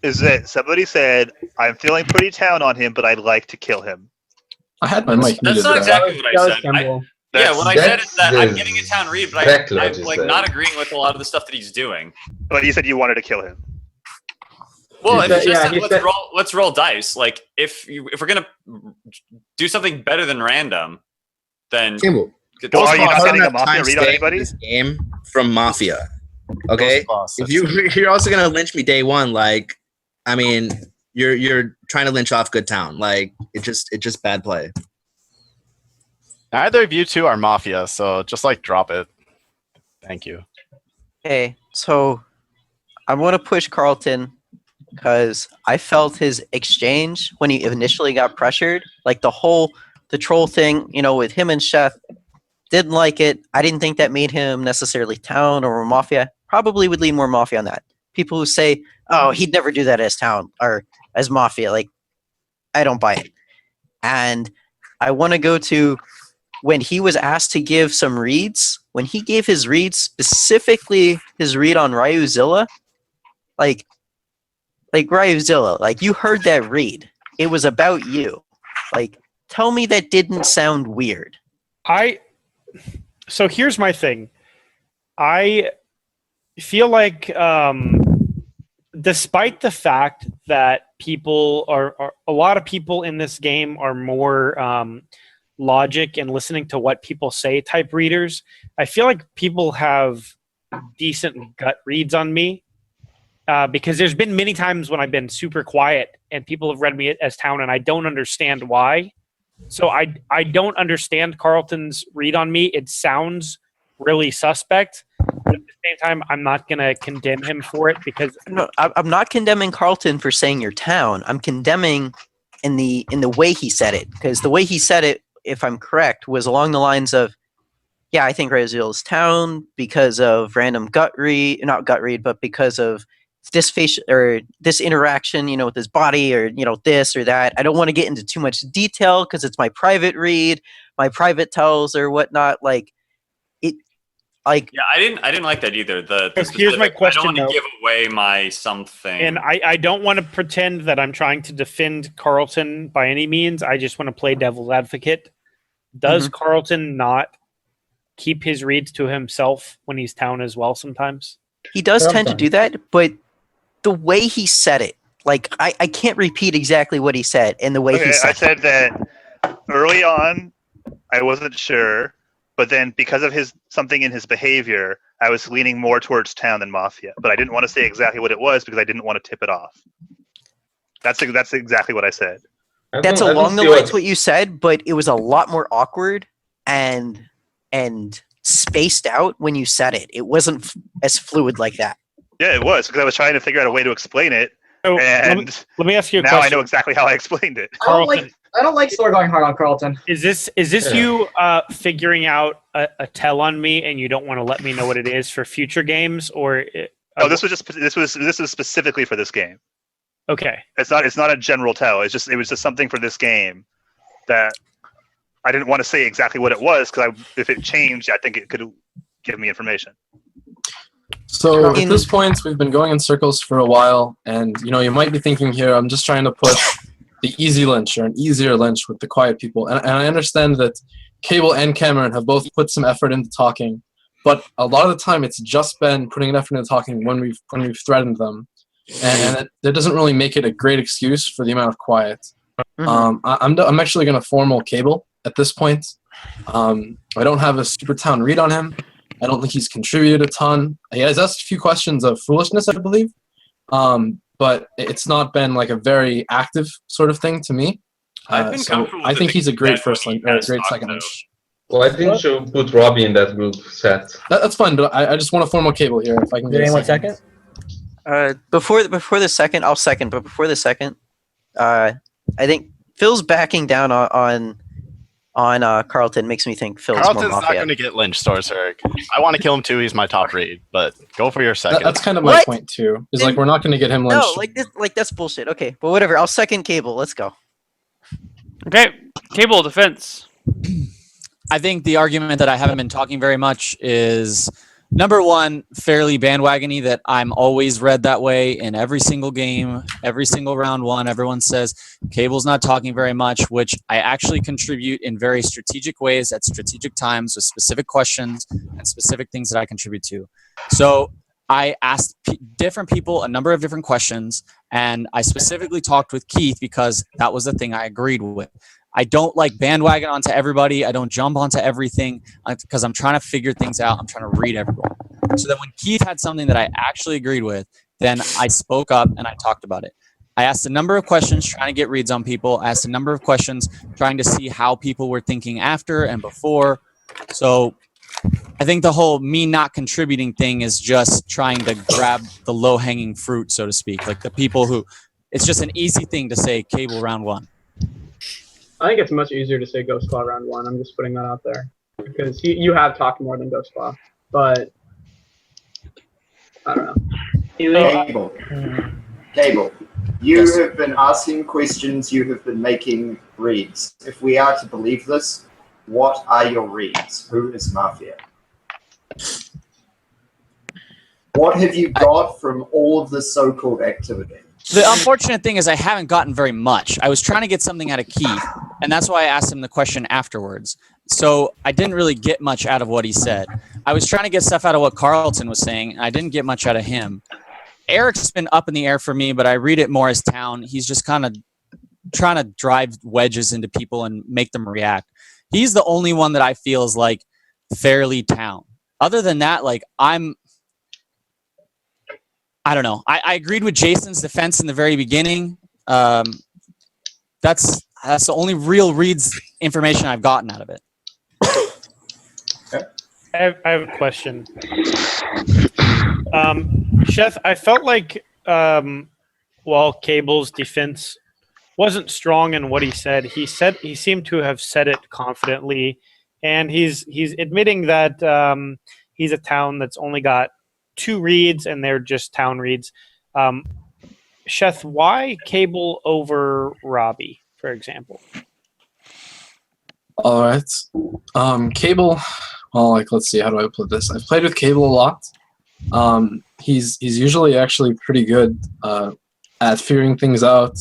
[SPEAKER 15] Is that somebody said, I'm feeling pretty town on him, but I'd like to kill him.
[SPEAKER 1] I had my mic
[SPEAKER 4] That's
[SPEAKER 1] muted.
[SPEAKER 4] not exactly what I said.
[SPEAKER 16] Campbell.
[SPEAKER 4] What I said is that I'm getting a town read, but I'm
[SPEAKER 5] what you
[SPEAKER 4] like
[SPEAKER 5] said.
[SPEAKER 4] not agreeing with a lot of the stuff that he's doing.
[SPEAKER 15] But you said you wanted to kill him.
[SPEAKER 4] Well,
[SPEAKER 15] He
[SPEAKER 4] if
[SPEAKER 15] said-
[SPEAKER 4] just
[SPEAKER 15] yeah, he said-
[SPEAKER 4] let's roll dice. Like if we're gonna do something better than random, then
[SPEAKER 13] Kimball.
[SPEAKER 15] Well, are you not getting a Mafia
[SPEAKER 13] time
[SPEAKER 15] read on
[SPEAKER 13] staying
[SPEAKER 15] anybody?
[SPEAKER 13] in this game from Mafia. Okay, if you're also gonna lynch me day one, like, I mean, you're trying to lynch off Good Town. Like, it's just bad play.
[SPEAKER 18] Neither of you two are Mafia, so just like drop it. Thank you.
[SPEAKER 6] Okay, so I want to push Carlton because I felt his exchange when he initially got pressured, like the troll thing, with him and Chef. Didn't like it. I didn't think that made him necessarily Town or Mafia. Probably would lean more Mafia on that. People who say, "Oh, he'd never do that as Town or as Mafia," like, I don't buy it. And I want to go to when he was asked to give some reads. When he gave his reads, specifically his read on Ryuzilla, like Ryuzilla, like, you heard that read. It was about you. Like, tell me that didn't sound weird.
[SPEAKER 11] So here's my thing. I feel like, despite the fact that people are a lot of people in this game are more logic and listening to what people say type readers, I feel like people have decent gut reads on me. Because there's been many times when I've been super quiet and people have read me as Town and I don't understand why. So I don't understand Carlton's read on me. It sounds really suspect. But at the same time, I'm not going to condemn him for it because...
[SPEAKER 6] No, I'm not condemning Carlton for saying you're Town. I'm condemning in the way he said it. Because the way he said it, if I'm correct, was along the lines of, yeah, I think Raziel's Town because of random not gut read, but because of this face or this interaction, with his body or, this or that. I don't want to get into too much detail because it's my private read, my private tells or whatnot. Like, it, like,
[SPEAKER 4] yeah, I didn't like that either.
[SPEAKER 11] Here's my question,
[SPEAKER 4] I don't want
[SPEAKER 11] though.
[SPEAKER 4] to give away my something.
[SPEAKER 11] And I don't want to pretend that I'm trying to defend Carlton by any means. I just want to play devil's advocate. Does Carlton not keep his reads to himself when he's Town as well sometimes?
[SPEAKER 6] he does tend to do that, but the way he said it, like, I can't repeat exactly what he said in the way he said
[SPEAKER 15] I said that early on, I wasn't sure, but then because of something in his behavior, I was leaning more towards Town than Mafia. But I didn't want to say exactly what it was because I didn't want to tip it off. That's exactly what I said.
[SPEAKER 6] That's along the lines what you said, but it was a lot more awkward and spaced out when you said it. It wasn't as fluid like that.
[SPEAKER 15] Yeah, it was because I was trying to figure out a way to explain it, and
[SPEAKER 11] let me ask you a
[SPEAKER 15] now
[SPEAKER 11] question.
[SPEAKER 15] I know exactly how I explained it.
[SPEAKER 8] I don't like Sword going hard on Carlton.
[SPEAKER 11] Is this you figuring out a tell on me and you don't want to let me know what it is for future games, or?
[SPEAKER 15] No, this was specifically for this game.
[SPEAKER 11] Okay.
[SPEAKER 15] It's not a general tell. It was just something for this game that I didn't want to say exactly what it was because if it changed, I think it could give me information.
[SPEAKER 1] So at this point, we've been going in circles for a while, and you might be thinking here, I'm just trying to push the easy lynch or an easier lynch with the quiet people. And I understand that Cable and Cameron have both put some effort into talking, but a lot of the time it's just been putting an effort into talking when we've threatened them, and that doesn't really make it a great excuse for the amount of quiet. I'm actually going to formal Cable at this point. I don't have a super Town read on him. I don't think he's contributed a ton. He has asked a few questions of foolishness, I believe, but it's not been like a very active sort of thing to me. So I think he's a great first lynch, or a great second lynch.
[SPEAKER 5] Well, I think she'll put Robbie in that group set.
[SPEAKER 1] That's fine, but I just want a formal Cable here. If I can get a second.
[SPEAKER 6] Before the second, I'll second. But before the second, I think Phil's backing down on Carlton makes me think Phil's
[SPEAKER 18] Carlton's
[SPEAKER 6] more
[SPEAKER 18] not
[SPEAKER 6] Mafia.
[SPEAKER 18] going to get lynched, Sorcerer. I want to kill him too. He's my top read, but go for your second.
[SPEAKER 1] That's kind of my point too. Is like we're not going to get him lynched.
[SPEAKER 6] No, that's bullshit. Okay, but whatever. I'll second Cable. Let's go.
[SPEAKER 10] Okay, Cable defense.
[SPEAKER 3] I think the argument that I haven't been talking very much is, number one, fairly bandwagony that I'm always read that way in every single game, every single round one. Everyone says Cable's not talking very much, which I actually contribute in very strategic ways at strategic times with specific questions and specific things that I contribute to. So I asked different people a number of different questions, and I specifically talked with Keith because that was the thing I agreed with. I don't like bandwagon onto everybody. I don't jump onto everything because I'm trying to figure things out. I'm trying to read everyone. So then when Keith had something that I actually agreed with, then I spoke up and I talked about it. I asked a number of questions trying to get reads on people. I asked a number of questions trying to see how people were thinking after and before. So I think the whole me not contributing thing is just trying to grab the low-hanging fruit, so to speak. Like the people who, it's just an easy thing to say Cable round 1.
[SPEAKER 16] I think it's much easier to say Ghost Claw round 1. I'm just putting that out there. Because you have talked more than Ghost Claw. But, I don't know.
[SPEAKER 7] Cable. You have been asking questions, you have been making reads. If we are to believe this, what are your reads? Who is Mafia? What have you got from all of this so-called activity?
[SPEAKER 3] The unfortunate thing is I haven't gotten very much. I was trying to get something out of Keith, and that's why I asked him the question afterwards. So I didn't really get much out of what he said. I was trying to get stuff out of what Carlton was saying, and I didn't get much out of him. Eric's been up in the air for me, but I read it more as Town. He's just kind of trying to drive wedges into people and make them react. He's the only one that I feel is like fairly Town. Other than that, like I don't know. I agreed with Jason's defense in the very beginning. That's the only real reads information I've gotten out of it.
[SPEAKER 11] I have a question. Chef, I felt like while Cable's defense wasn't strong in what he said he seemed to have said it confidently, and he's admitting that he's a Town that's only got 2 reads and they're just Town reads. Chef, why Cable over Robbie, for example?
[SPEAKER 1] All right. Cable, well, like, let's see, how do I put this? I've played with Cable a lot. He's usually actually pretty good at figuring things out,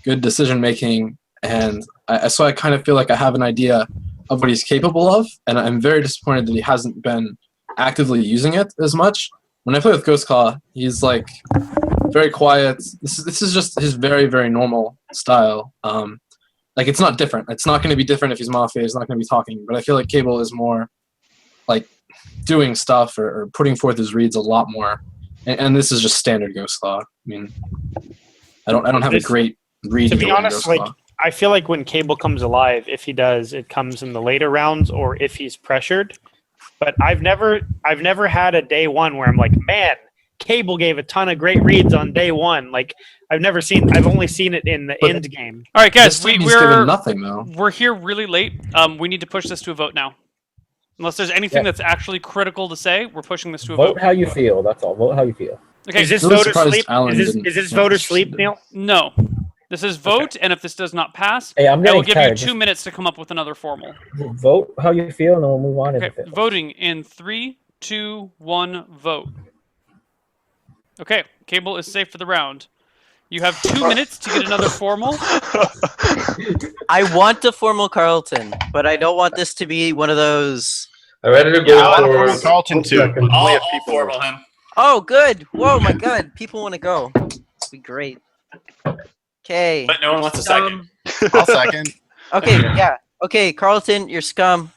[SPEAKER 1] good decision making, and so I kind of feel like I have an idea of what he's capable of, and I'm very disappointed that he hasn't been actively using it as much. When I play with Ghost Claw, he's like very quiet. This is just his very, very normal style. Like, it's not different. It's not going to be different if he's Mafia. He's not going to be talking. But I feel like Cable is more like doing stuff or putting forth his reads a lot more. And this is just standard Ghost Claw. I mean, I don't have a great read.
[SPEAKER 11] To be honest, like, I feel like when Cable comes alive, if he does, it comes in the later rounds or if he's pressured. But I've never had a day 1 where I'm like, man, Cable gave a ton of great reads on day 1. Like, I've only seen it in the end game.
[SPEAKER 10] All right, guys,
[SPEAKER 1] given nothing though.
[SPEAKER 10] We're here really late. We need to push this to a vote now. Unless there's anything that's actually critical to say, we're pushing this to a vote.
[SPEAKER 14] Vote how you feel. That's all. Vote how you feel.
[SPEAKER 10] Okay.
[SPEAKER 11] Is this voter sleep? Is this voter sleep, Neil?
[SPEAKER 10] No. This is vote, and if this does not pass,
[SPEAKER 14] Hey, I'm
[SPEAKER 10] I will
[SPEAKER 14] getting
[SPEAKER 10] give you
[SPEAKER 14] tired.
[SPEAKER 10] 2 minutes to come up with another formal.
[SPEAKER 14] Vote how you feel, and then we'll move on.
[SPEAKER 10] Okay, voting in 3, 2, 1, vote. Okay, Cable is safe for the round. You have 2 minutes to get another formal.
[SPEAKER 6] I want a formal Carlton, but I don't want this to be one of those.
[SPEAKER 5] I'm ready to go
[SPEAKER 18] I want to Carlton too.
[SPEAKER 4] I'll formal him.
[SPEAKER 6] Oh, good. Whoa, my God. People want to go. It'd be great. Okay.
[SPEAKER 4] But no one wants a second.
[SPEAKER 18] I'll second.
[SPEAKER 6] Okay, yeah. Okay, Carlton, you're scum.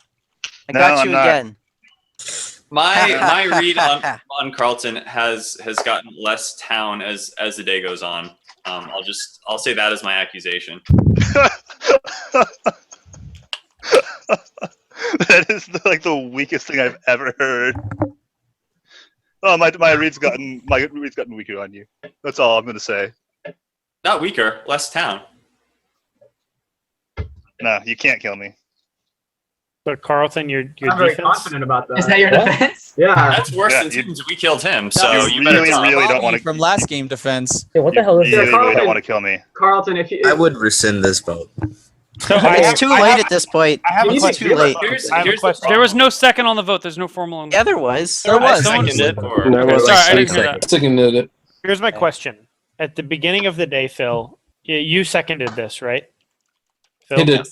[SPEAKER 6] I got you again.
[SPEAKER 4] My read on Carlton has gotten less Town as the day goes on. I'll say that as my accusation.
[SPEAKER 15] That is like the weakest thing I've ever heard. Oh, my read's gotten weaker on you. That's all I'm gonna say.
[SPEAKER 4] Not weaker, less Town.
[SPEAKER 15] No, you can't kill me.
[SPEAKER 11] But Carlton, your
[SPEAKER 16] I'm very
[SPEAKER 11] defense.
[SPEAKER 16] confident about that.
[SPEAKER 8] Is that your defense?
[SPEAKER 16] Yeah.
[SPEAKER 4] That's worse than Tim's. We killed him, so you better
[SPEAKER 15] really,
[SPEAKER 4] tell
[SPEAKER 15] really
[SPEAKER 4] him.
[SPEAKER 15] don't want to.
[SPEAKER 3] From last game defense.
[SPEAKER 14] Hey, what the hell is
[SPEAKER 15] You
[SPEAKER 14] this?
[SPEAKER 15] really don't want to kill me.
[SPEAKER 16] Carlton, if you.
[SPEAKER 13] I would rescind this vote.
[SPEAKER 11] So
[SPEAKER 6] It's too late at this point.
[SPEAKER 11] I have a
[SPEAKER 6] It's
[SPEAKER 11] question.
[SPEAKER 6] too late.
[SPEAKER 11] I have a question.
[SPEAKER 10] There was no second on the vote. There's no formal on the
[SPEAKER 6] Yeah, there was.
[SPEAKER 3] There was.
[SPEAKER 4] Seconded it. Or...
[SPEAKER 10] Sorry, I didn't hear that.
[SPEAKER 1] Seconded it.
[SPEAKER 11] Here's my question. At the beginning of the day, Phil, you seconded this, right? Phil?
[SPEAKER 1] He did.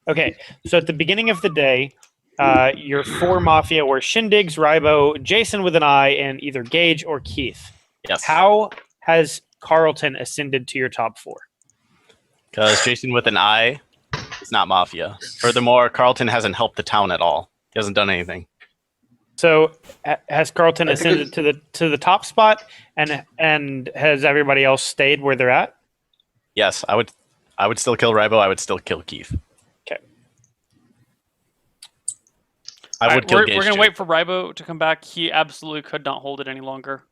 [SPEAKER 11] Okay, so at the beginning of the day, your 4 Mafia were Shindigs, Rybo, Jason with an I, and either Gage or Keith.
[SPEAKER 18] Yes.
[SPEAKER 11] How has Carlton ascended to your top 4?
[SPEAKER 18] Because Jason with an I is not Mafia. Furthermore, Carlton hasn't helped the town at all. He hasn't done anything.
[SPEAKER 11] So has Carlton ascended to the top spot, and has everybody else stayed where they're at?
[SPEAKER 18] Yes, I would still kill Rybo. I would still kill Keith.
[SPEAKER 11] Okay.
[SPEAKER 18] I would kill Gage
[SPEAKER 10] We're gonna
[SPEAKER 18] too.
[SPEAKER 10] wait for Rybo to come back. He absolutely could not hold it any longer.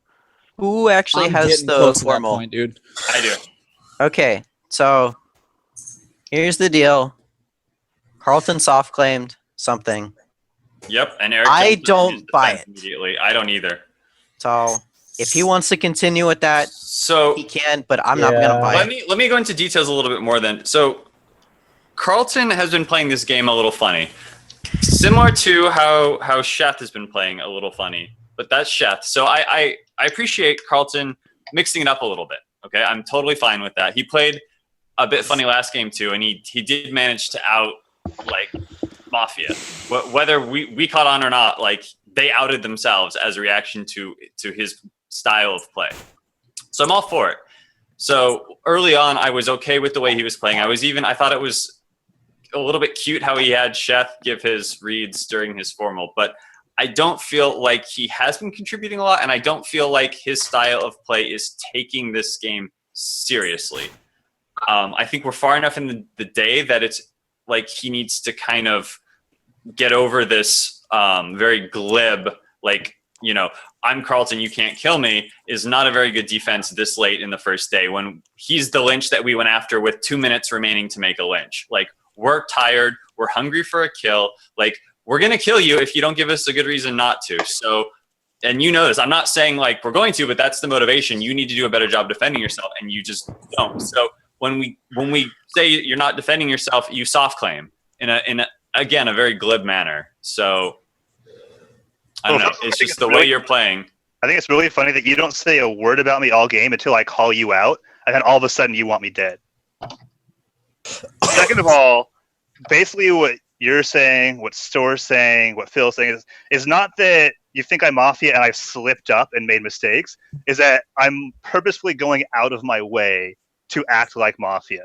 [SPEAKER 6] Who actually
[SPEAKER 3] I'm
[SPEAKER 6] has
[SPEAKER 3] getting
[SPEAKER 6] the
[SPEAKER 3] close to that
[SPEAKER 6] formal?
[SPEAKER 3] point, dude.
[SPEAKER 4] I do.
[SPEAKER 6] Okay, so here's the deal. Carlton soft claimed something.
[SPEAKER 4] Yep, and Eric.
[SPEAKER 6] I
[SPEAKER 4] jumped in
[SPEAKER 6] don't
[SPEAKER 4] his
[SPEAKER 6] buy
[SPEAKER 4] defense
[SPEAKER 6] it.
[SPEAKER 4] Immediately, I don't either.
[SPEAKER 6] So if he wants to continue with that,
[SPEAKER 4] So
[SPEAKER 6] he can. But I'm not gonna buy
[SPEAKER 4] let
[SPEAKER 6] it.
[SPEAKER 4] me go into details a little bit more then. So Carlton has been playing this game a little funny, similar to how Sheth has been playing a little funny. But that's Sheth. So I appreciate Carlton mixing it up a little bit. Okay, I'm totally fine with that. He played a bit funny last game too, and he did manage to out like Mafia. Whether we caught on or not, like they outed themselves as a reaction to his style of play. So I'm all for it. So early on, I was okay with the way he was playing. I thought it was a little bit cute how he had Sheth give his reads during his formal, but I don't feel like he has been contributing a lot, and I don't feel like his style of play is taking this game seriously. I think we're far enough in the day that it's like he needs to kind of get over this very glib, like, you know, I'm Carlton, you can't kill me, is not a very good defense this late in the first day when he's the lynch that we went after with 2 minutes remaining to make a lynch. Like, we're tired, we're hungry for a kill, like, we're going to kill you if you don't give us a good reason not to. So, and you know this, I'm not saying like we're going to, but that's the motivation. You need to do a better job defending yourself, and you just don't. So when we say you're not defending yourself, you soft claim in a again, a very glib manner. So I don't know. It's just the way you're playing.
[SPEAKER 15] I think it's really funny that you don't say a word about me all game until I call you out, and then all of a sudden you want me dead. Second of all, basically what you're saying, what Store's saying, what Phil's saying is not that you think I'm Mafia and I've slipped up and made mistakes, is that I'm purposefully going out of my way to act like Mafia.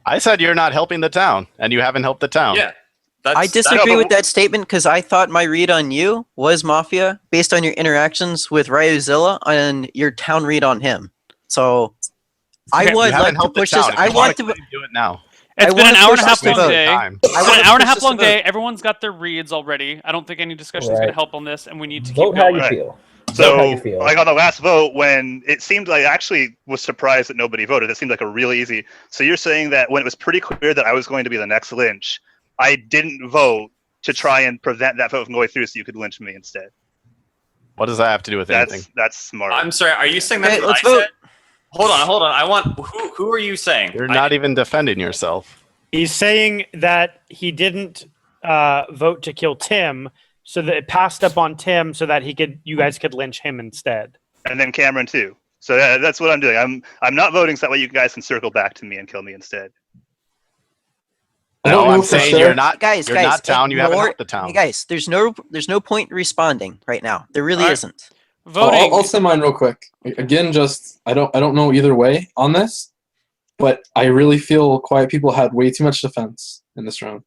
[SPEAKER 18] I said you're not helping the town, and you haven't helped the town.
[SPEAKER 4] Yeah.
[SPEAKER 6] I disagree with that statement because I thought my read on you was Mafia based on your interactions with Ryuzilla and your town read on him. So I would like to push this. I want to
[SPEAKER 18] do it now.
[SPEAKER 10] It's been an hour and a half long day.
[SPEAKER 18] Time.
[SPEAKER 10] It's been an hour and a half long day. Everyone's got their reads already. I don't think any discussion is going to help on this, and we need to
[SPEAKER 14] Vote
[SPEAKER 10] keep
[SPEAKER 14] how
[SPEAKER 10] going.
[SPEAKER 14] you feel.
[SPEAKER 15] So,
[SPEAKER 14] Vote how you feel.
[SPEAKER 15] like on the last vote, when it seemed like I actually was surprised that nobody voted. It seemed like a really easy. So you're saying that when it was pretty clear that I was going to be the next lynch, I didn't vote to try and prevent that vote from going through so you could lynch me instead.
[SPEAKER 18] What does that have to do with anything?
[SPEAKER 15] That's smart.
[SPEAKER 4] I'm sorry, are you saying that's
[SPEAKER 6] Okay,
[SPEAKER 4] what
[SPEAKER 6] let's
[SPEAKER 4] I
[SPEAKER 6] vote.
[SPEAKER 4] said? Hold on. I want who are you saying?
[SPEAKER 18] You're not even defending yourself.
[SPEAKER 11] He's saying that he didn't vote to kill Tim, so that it passed up on Tim, so that you guys could lynch him instead.
[SPEAKER 15] And then Cameron too. So that's what I'm doing. I'm not voting so that way you guys can circle back to me and kill me instead.
[SPEAKER 18] No, I'm saying you're not.
[SPEAKER 6] Guys,
[SPEAKER 18] you're not town. You haven't helped the town.
[SPEAKER 6] Hey guys, there's no point in responding right now. There really isn't.
[SPEAKER 10] Voting.
[SPEAKER 1] I'll say mine real quick. Again, just I don't know either way on this, but I really feel Quiet People had way too much defense in this round.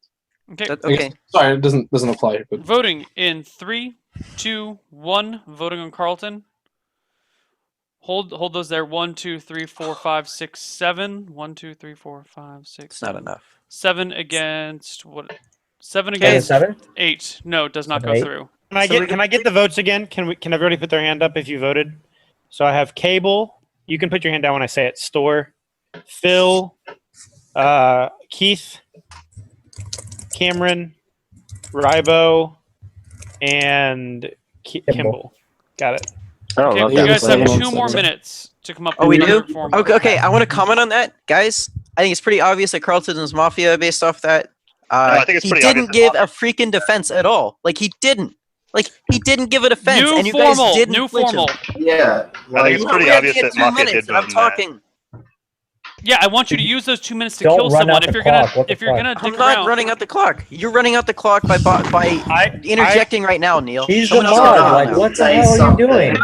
[SPEAKER 10] Okay.
[SPEAKER 6] Okay.
[SPEAKER 1] Sorry, it doesn't apply. But
[SPEAKER 10] Voting in 3, 2, 1. Voting on Carlton. Hold those there. 1, 2, 3, 4, 5, 6, 7. 1, 2, 3, 4, 5, 6.
[SPEAKER 6] It's not enough.
[SPEAKER 10] 7 against what? 7
[SPEAKER 14] Okay,
[SPEAKER 10] against
[SPEAKER 14] 7?
[SPEAKER 10] 8. No, it does not
[SPEAKER 14] 7,
[SPEAKER 10] go
[SPEAKER 14] 8.
[SPEAKER 10] through.
[SPEAKER 11] Can I get the votes again? Can everybody put their hand up if you voted? So I have Cable. You can put your hand down when I say it. Store, Phil, Keith, Cameron, Rybo, and Kimball. Got it.
[SPEAKER 10] Okay, you guys have 2 more minutes to come up with
[SPEAKER 6] Oh, we
[SPEAKER 10] your
[SPEAKER 6] do?
[SPEAKER 10] form.
[SPEAKER 6] Okay. I want to comment on that, guys. I think it's pretty obvious that Carlton is Mafia based off that.
[SPEAKER 15] I think it's
[SPEAKER 6] he
[SPEAKER 15] pretty
[SPEAKER 6] didn't
[SPEAKER 15] obvious
[SPEAKER 6] give a freaking defense at all. Like he didn't. Like he didn't give a defense,
[SPEAKER 10] New
[SPEAKER 6] and you
[SPEAKER 10] formal,
[SPEAKER 6] guys didn't.
[SPEAKER 10] new
[SPEAKER 6] lynch him.
[SPEAKER 10] formal.
[SPEAKER 7] Yeah.
[SPEAKER 15] I think it's pretty obvious that Mafia did
[SPEAKER 6] I'm
[SPEAKER 15] that.
[SPEAKER 6] talking.
[SPEAKER 10] Yeah, I want you to use those 2 minutes to
[SPEAKER 14] Don't
[SPEAKER 10] kill
[SPEAKER 14] run
[SPEAKER 10] someone.
[SPEAKER 14] out
[SPEAKER 10] If
[SPEAKER 14] the
[SPEAKER 10] you're
[SPEAKER 14] clock.
[SPEAKER 10] gonna,
[SPEAKER 14] What the
[SPEAKER 10] if you're
[SPEAKER 14] fuck?
[SPEAKER 10] gonna
[SPEAKER 6] I'm
[SPEAKER 10] dick
[SPEAKER 6] not
[SPEAKER 10] around,
[SPEAKER 6] running out the clock. You're running out the clock by interjecting right now, Neil.
[SPEAKER 14] He's the
[SPEAKER 6] Someone else
[SPEAKER 14] mod.
[SPEAKER 6] can
[SPEAKER 14] Like,
[SPEAKER 6] go.
[SPEAKER 14] what the hell are you doing?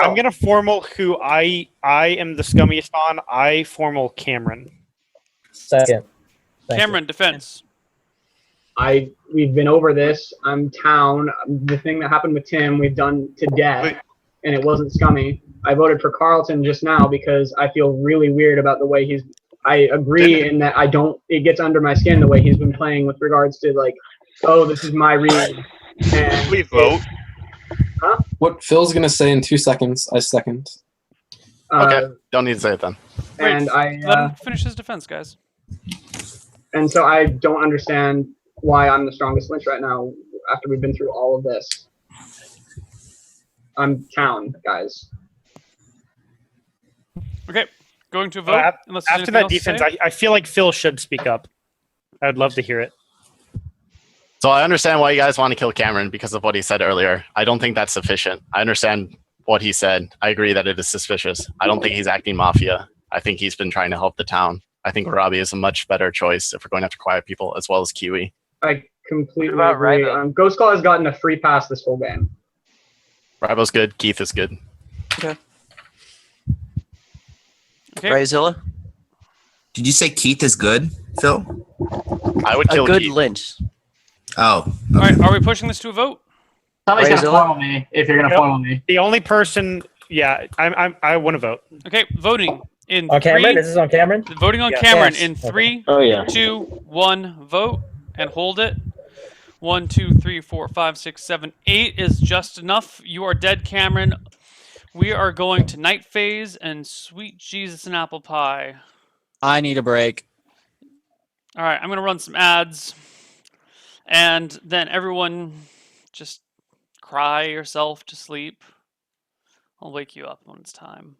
[SPEAKER 11] I'm gonna formal who I am the scummiest on. I formal Cameron.
[SPEAKER 14] Second.
[SPEAKER 10] Cameron, defense.
[SPEAKER 16] We've been over this. I'm town. The thing that happened with Tim, we've done to death, and it wasn't scummy. I voted for Carlton just now because I feel really weird about the way he's. I agree in that I don't. It gets under my skin the way he's been playing with regards to like, oh, this is my read. And
[SPEAKER 15] we vote.
[SPEAKER 16] Huh?
[SPEAKER 1] What Phil's gonna say in 2 seconds, I second.
[SPEAKER 18] Okay, don't need to say it then.
[SPEAKER 16] And
[SPEAKER 10] Let him finish his defense, guys.
[SPEAKER 16] And so I don't understand why I'm the strongest lynch right now after we've been through all of this. I'm town, guys.
[SPEAKER 10] Okay, going to a vote. Unless there's
[SPEAKER 11] After
[SPEAKER 10] anything
[SPEAKER 11] that
[SPEAKER 10] else to
[SPEAKER 11] defense,
[SPEAKER 10] say.
[SPEAKER 11] I feel like Phil should speak up. I'd love to hear it.
[SPEAKER 18] So I understand why you guys want to kill Cameron because of what he said earlier. I don't think that's sufficient. I understand what he said. I agree that it is suspicious. I don't think he's acting mafia. I think he's been trying to help the town. I think Robbie is a much better choice if we're going after quiet people as well as Kiwi.
[SPEAKER 16] I completely
[SPEAKER 6] about
[SPEAKER 16] agree.
[SPEAKER 6] Rybo?
[SPEAKER 16] Ghost Claw has gotten a free pass this whole game.
[SPEAKER 18] Ribo's good. Keith is good.
[SPEAKER 6] Okay.
[SPEAKER 10] Okay.
[SPEAKER 6] Ryzilla?
[SPEAKER 13] Did you say Keith is good, Phil?
[SPEAKER 18] I would
[SPEAKER 6] A
[SPEAKER 18] kill
[SPEAKER 6] good
[SPEAKER 18] Keith.
[SPEAKER 6] lynch.
[SPEAKER 13] Oh.
[SPEAKER 10] All right, are we pushing this to a vote?
[SPEAKER 8] Somebody's gonna
[SPEAKER 6] Ryzilla?
[SPEAKER 8] foil me if you're gonna
[SPEAKER 11] Yep.
[SPEAKER 8] foil me.
[SPEAKER 11] The only person, yeah, I want to vote.
[SPEAKER 10] Okay, voting in
[SPEAKER 14] On Cameron?
[SPEAKER 10] three.
[SPEAKER 14] This is on Cameron?
[SPEAKER 10] Voting on
[SPEAKER 14] Yeah.
[SPEAKER 10] Cameron
[SPEAKER 14] Yes.
[SPEAKER 10] in
[SPEAKER 14] Okay.
[SPEAKER 10] 3,
[SPEAKER 14] Oh, yeah.
[SPEAKER 10] 2, 1, vote and hold it. 1, 2, 3, 4, 5, 6, 7, 8 is just enough. You are dead, Cameron. We are going to night phase and sweet Jesus and apple pie.
[SPEAKER 3] I need a break.
[SPEAKER 10] All right, I'm gonna run some ads, and then everyone just cry yourself to sleep. I'll wake you up when it's time.